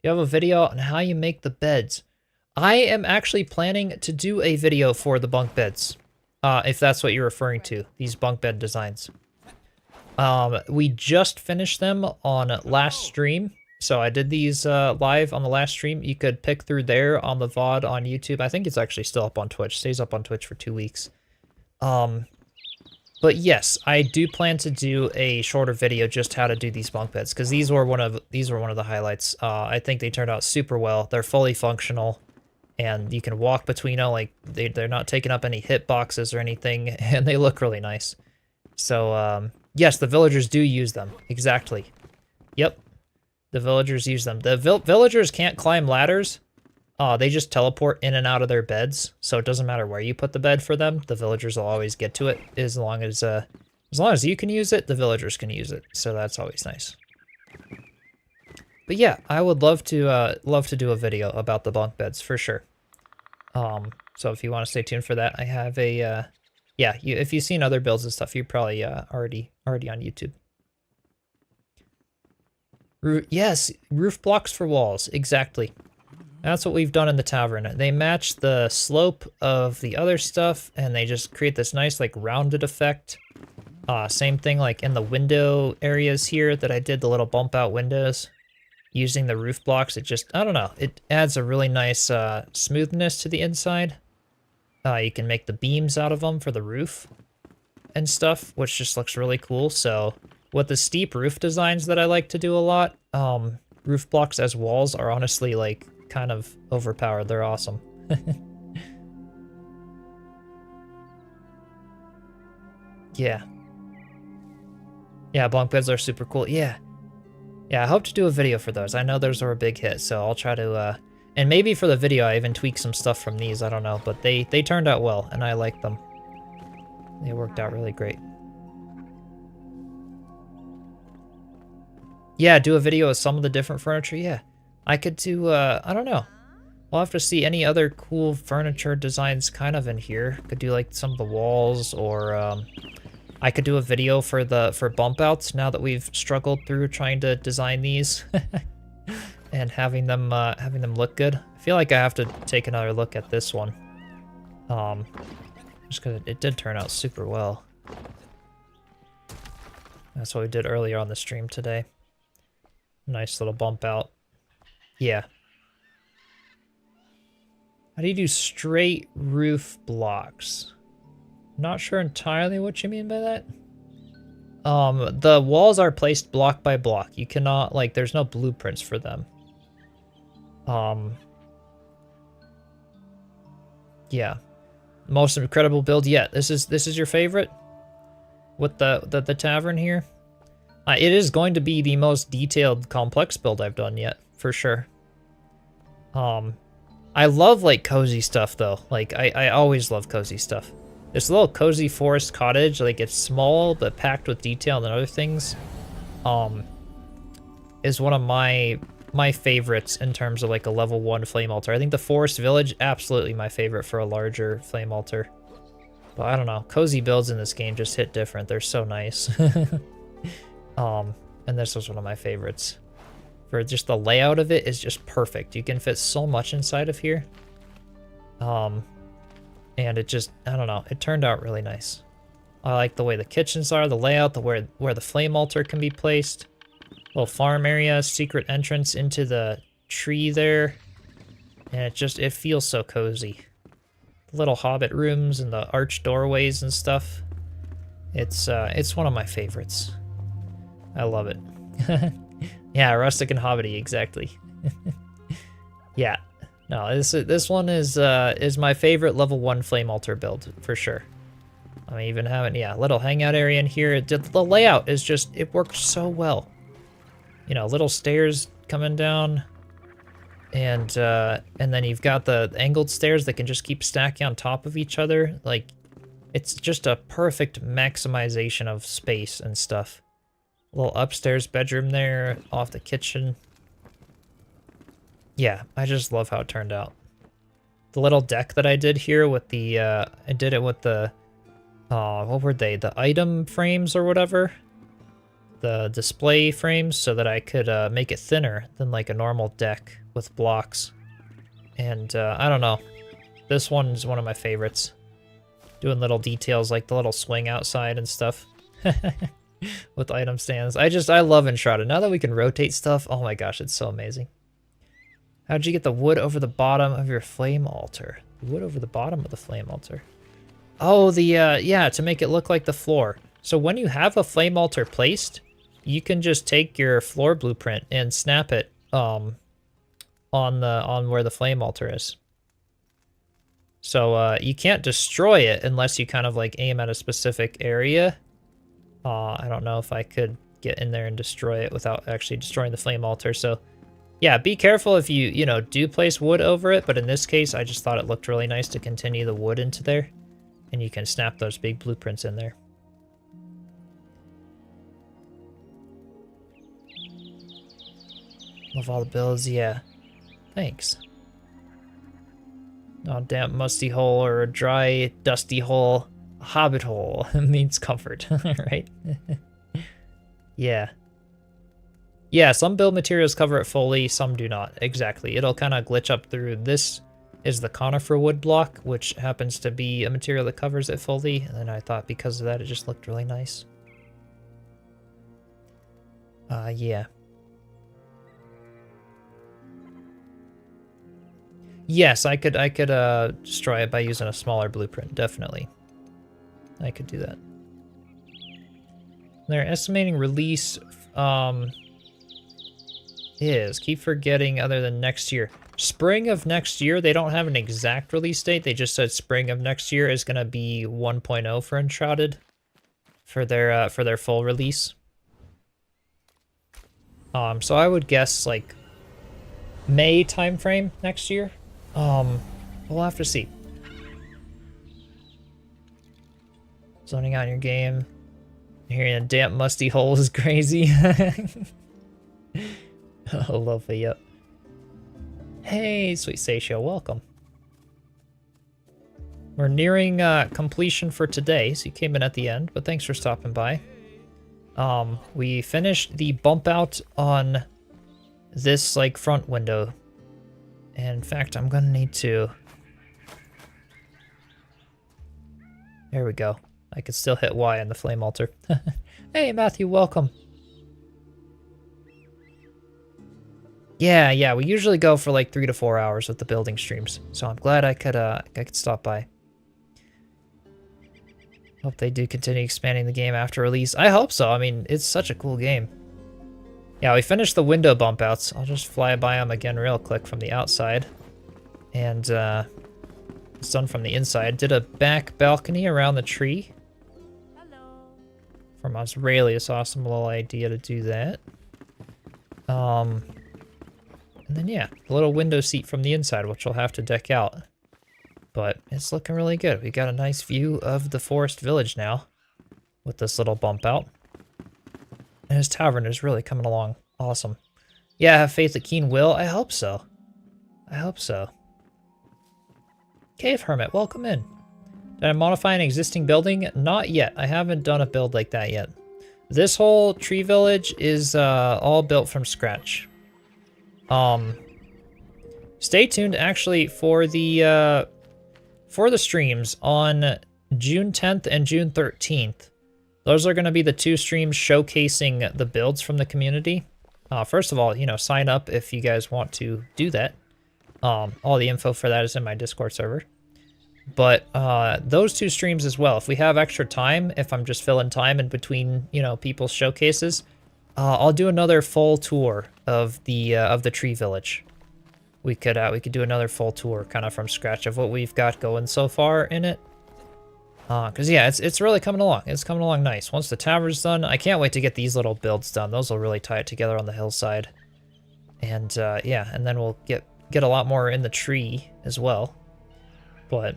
You have a video on how you make the beds. I am actually planning to do a video for the bunk beds, if that's what you're referring to, these bunk bed designs. We just finished them on last stream, so I did these live on the last stream. You could pick through there on the VOD on YouTube. I think it's actually still up on Twitch. Stays up on Twitch for 2 weeks. But yes, I do plan to do a shorter video just how to do these bunk beds, because these were one of the highlights. I think they turned out super well. They're fully functional. And you can walk between them, like they're not taking up any hit boxes or anything, and they look really nice. So yes, the villagers do use them. Exactly. Yep, the villagers use them. The villagers can't climb ladders. They just teleport in and out of their beds, so it doesn't matter where you put the bed for them. The villagers will always get to it as long as you can use it. The villagers can use it, so that's always nice. But yeah, I would love to do a video about the bunk beds for sure. So if you want to stay tuned for that, I have a if you've seen other builds and stuff, you're probably already on YouTube. Yes, roof blocks for walls, exactly. That's what we've done in the tavern. They match the slope of the other stuff, and they just create this nice like rounded effect. Same thing like in the window areas here that I did the little bump out windows. Using the roof blocks, it just, I don't know, it adds a really nice smoothness to the inside. You can make the beams out of them for the roof and stuff, which just looks really cool. So with the steep roof designs that I like to do a lot, roof blocks as walls are honestly like kind of overpowered. They're awesome. Yeah, bunk beds are super cool. Yeah, I hope to do a video for those. I know those are a big hit, so I'll try to, and maybe for the video I even tweak some stuff from these, I don't know, but they turned out well, and I like them. They worked out really great. Yeah, do a video of some of the different furniture. Yeah, I could do, I don't know. We'll have to see any other cool furniture designs kind of in here. Could do like some of the walls, or I could do a video for bump outs now that we've struggled through trying to design these and having them look good. I feel like I have to take another look at this one. Just because it did turn out super well. That's what we did earlier on the stream today. Nice little bump out. Yeah. How do you do straight roof blocks? Not sure entirely what you mean by that. The walls are placed block by block. You cannot, like, there's no blueprints for them. Yeah. Most incredible build yet. This is your favorite? With the tavern here? It is going to be the most detailed, complex build I've done yet, for sure. I love, like, cozy stuff, though. Like, I always love cozy stuff. This little cozy forest cottage, like, it's small, but packed with detail and other things, is one of my favorites in terms of, like, a level 1 flame altar. I think the forest village, absolutely my favorite for a larger flame altar. But I don't know, cozy builds in this game just hit different. They're so nice. And this was one of my favorites. For just the layout of it is just perfect. You can fit so much inside of here. And it just, I don't know, it turned out really nice. I like the way the kitchens are, the layout, where the flame altar can be placed. Little farm area, secret entrance into the tree there. And it feels so cozy. The little hobbit rooms and the arched doorways and stuff. It's one of my favorites. I love it. Yeah, rustic and hobbity, exactly. Yeah. No, this one is my favorite level 1 flame altar build for sure. I even having, yeah, little hangout area in here. The layout is just, it works so well. You know, little stairs coming down, and then you've got the angled stairs that can just keep stacking on top of each other. Like, it's just a perfect maximization of space and stuff. A little upstairs bedroom there, off the kitchen. Yeah, I just love how it turned out. The little deck that I did here with the, I did it with the, what were they? The item frames or whatever? The display frames, so that I could make it thinner than like a normal deck with blocks. And I don't know. This one's one of my favorites. Doing little details like the little swing outside and stuff. With item stands. I love Enshrouded. Now that we can rotate stuff, oh my gosh, it's so amazing. How'd you get the wood over the bottom of your flame altar? Wood over the bottom of the flame altar? Oh, yeah, to make it look like the floor. So when you have a flame altar placed, you can just take your floor blueprint and snap it on where the flame altar is. So you can't destroy it unless you kind of like aim at a specific area. I don't know if I could get in there and destroy it without actually destroying the flame altar. So yeah, be careful if you know, do place wood over it, but in this case, I just thought it looked really nice to continue the wood into there, and you can snap those big blueprints in there. Love all the builds, yeah. Thanks. Oh, damp, musty hole or a dry, dusty hole. A hobbit hole means comfort, right? Yeah. Yeah, some build materials cover it fully, some do not. Exactly. It'll kind of glitch up through. This is the conifer wood block, which happens to be a material that covers it fully. And I thought because of that, it just looked really nice. Yeah. Yes, I could destroy it by using a smaller blueprint, definitely. I could do that. They're estimating release is, keep forgetting, other than next year. Spring of next year, they don't have an exact release date. They just said spring of next year is going to be 1.0 for Enshrouded for their full release. So I would guess like May timeframe next year. We'll have to see. Zoning out your game. Hearing a damp, musty hole is crazy. Lovely, yep. Hey, Sweet Satio, welcome. We're nearing completion for today, so you came in at the end, but thanks for stopping by. We finished the bump out on this, like, front window. And in fact, I'm gonna need to... There we go. I can still hit Y on the flame altar. Hey, Matthew, welcome. Yeah, we usually go for like 3 to 4 hours with the building streams, so I'm glad I could stop by. Hope they do continue expanding the game after release. I hope so. I mean, it's such a cool game. Yeah, we finished the window bump outs. I'll just fly by them again real quick from the outside. And it's done from the inside. Did a back balcony around the tree. Hello. From Australia, awesome little idea to do that. And then yeah, a little window seat from the inside, which we'll have to deck out. But it's looking really good. We got a nice view of the forest village now with this little bump out. And his tavern is really coming along awesome. Yeah, I have faith that Keen will. I hope so. I hope so. Cave Hermit, welcome in. Did I modify an existing building? Not yet. I haven't done a build like that yet. This whole tree village is all built from scratch. Stay tuned actually for the streams on June 10th and June 13th. Those are going to be the 2 streams showcasing the builds from the community. First of all, you know, sign up if you guys want to do that. All the info for that is in my Discord server. But those 2 streams as well. If we have extra time, if I'm just filling time in between, you know, people's showcases, I'll do another full tour of the tree village. We could do another full tour, kind of from scratch, of what we've got going so far in it. Cause yeah, it's really coming along. It's coming along nice. Once the tavern's done, I can't wait to get these little builds done. Those will really tie it together on the hillside. And yeah, and then we'll get a lot more in the tree as well. But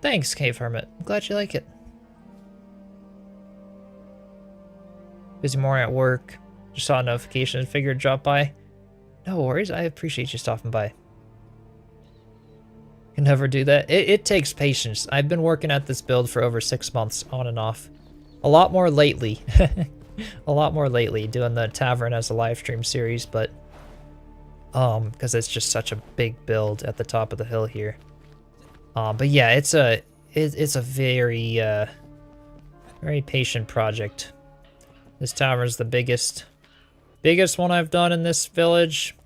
thanks, Cave Hermit. I'm glad you like it. Busy more at work. Just saw a notification and figured drop by. No worries. I appreciate you stopping by. Can never do that. It takes patience. I've been working at this build for over 6 months, on and off. A lot more lately. A lot more lately, doing the Tavern as a live stream series, but because it's just such a big build at the top of the hill here. But yeah, it's a very very patient project. This tavern's the biggest one I've done in this village.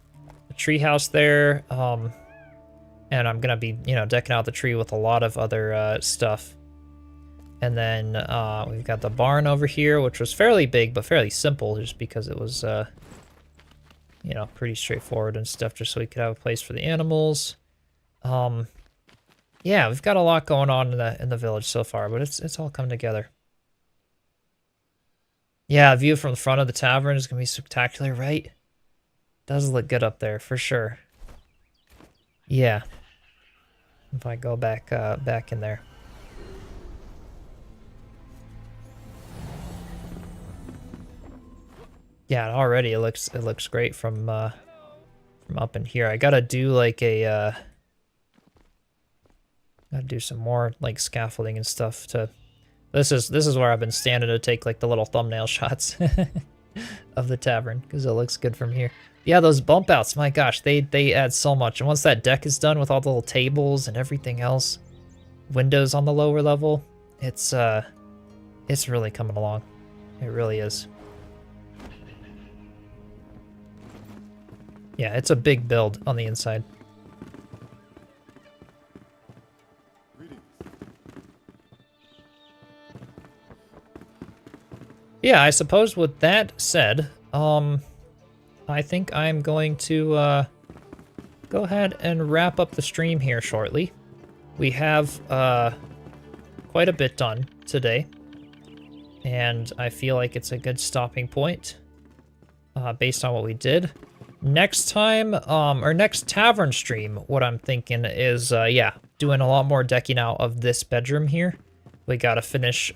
The treehouse there, and I'm gonna be, you know, decking out the tree with a lot of other stuff. And then we've got the barn over here, which was fairly big but fairly simple, just because it was, you know, pretty straightforward and stuff, just so we could have a place for the animals. Yeah, we've got a lot going on in the village so far, but it's all come together. Yeah, view from the front of the tavern is gonna be spectacular, right? Does look good up there for sure. Yeah. If I go back in there. Yeah, already it looks great from up in here. I gotta do like a gotta do some more like scaffolding and stuff to. This is where I've been standing to take like the little thumbnail shots of the tavern, because it looks good from here. Yeah, those bump outs, my gosh, they add so much. And once that deck is done with all the little tables and everything else, windows on the lower level, it's really coming along. It really is. Yeah, it's a big build on the inside. Yeah, I suppose with that said, I think I'm going to go ahead and wrap up the stream here shortly. We have quite a bit done today, and I feel like it's a good stopping point based on what we did. Next time, or next tavern stream, what I'm thinking is, yeah, doing a lot more decking out of this bedroom here. We gotta finish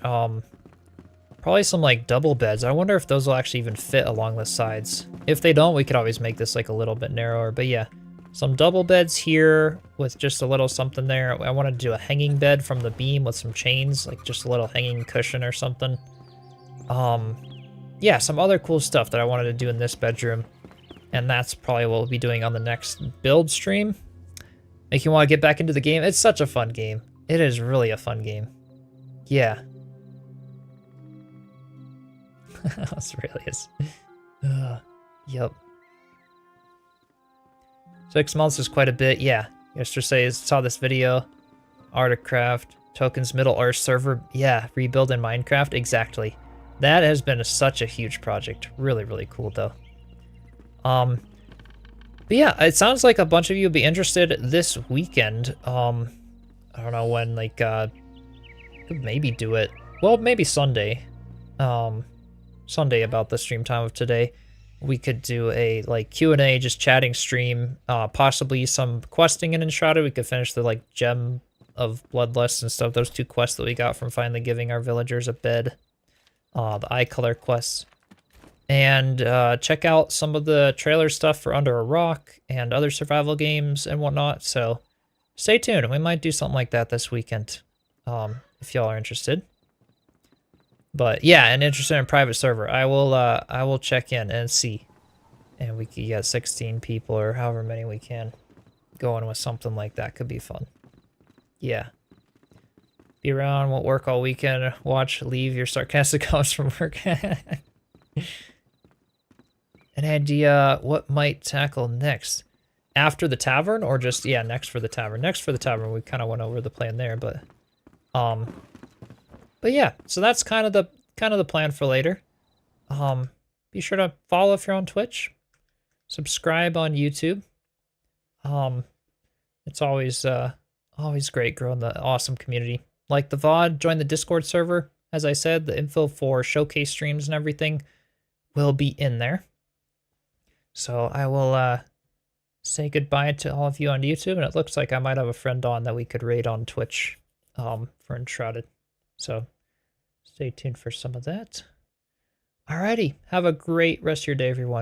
Probably some like double beds. I wonder if those will actually even fit along the sides. If they don't, we could always make this like a little bit narrower. But yeah, some double beds here with just a little something there. I want to do a hanging bed from the beam with some chains, like just a little hanging cushion or something. Yeah, some other cool stuff that I wanted to do in this bedroom. And that's probably what we'll be doing on the next build stream. Make you want to get back into the game. It's such a fun game. It is really a fun game. Yeah. This really is. Yep. 6 months is quite a bit. Yeah. Yesterday saw this video. Artcraft. Tokens Middle Earth server. Yeah. Rebuild in Minecraft. Exactly. That has been such a huge project. Really, really cool though. But yeah, it sounds like a bunch of you will be interested this weekend. I don't know when, like, could maybe do it. Well, maybe Sunday. Sunday about the stream time of today. We could do a, like, Q&A, just chatting stream. Possibly some questing in Enshrouded. We could finish the, like, Gem of Bloodlust and stuff. Those 2 quests that we got from finally giving our villagers a bed. The eye color quests. And check out some of the trailer stuff for Under a Rock and other survival games and whatnot. So stay tuned. We might do something like that this weekend if y'all are interested. But yeah, and interested in private server, I will check in and see. And we could get 16 people or however many we can going with something like that. Could be fun. Yeah. Be around, won't work all weekend. Watch, leave your sarcastic comments from work. An idea what might tackle next? After the tavern or just, yeah, next for the tavern? Next for the tavern, we kind of went over the plan there, but yeah, so that's kind of the plan for later. Be sure to follow if you're on Twitch. Subscribe on YouTube. It's always great growing the awesome community. Like the VOD, join the Discord server. As I said, the info for showcase streams and everything will be in there. So I will say goodbye to all of you on YouTube, and it looks like I might have a friend on that we could raid on Twitch for Enshrouded. So stay tuned for some of that. Alrighty, have a great rest of your day, everyone.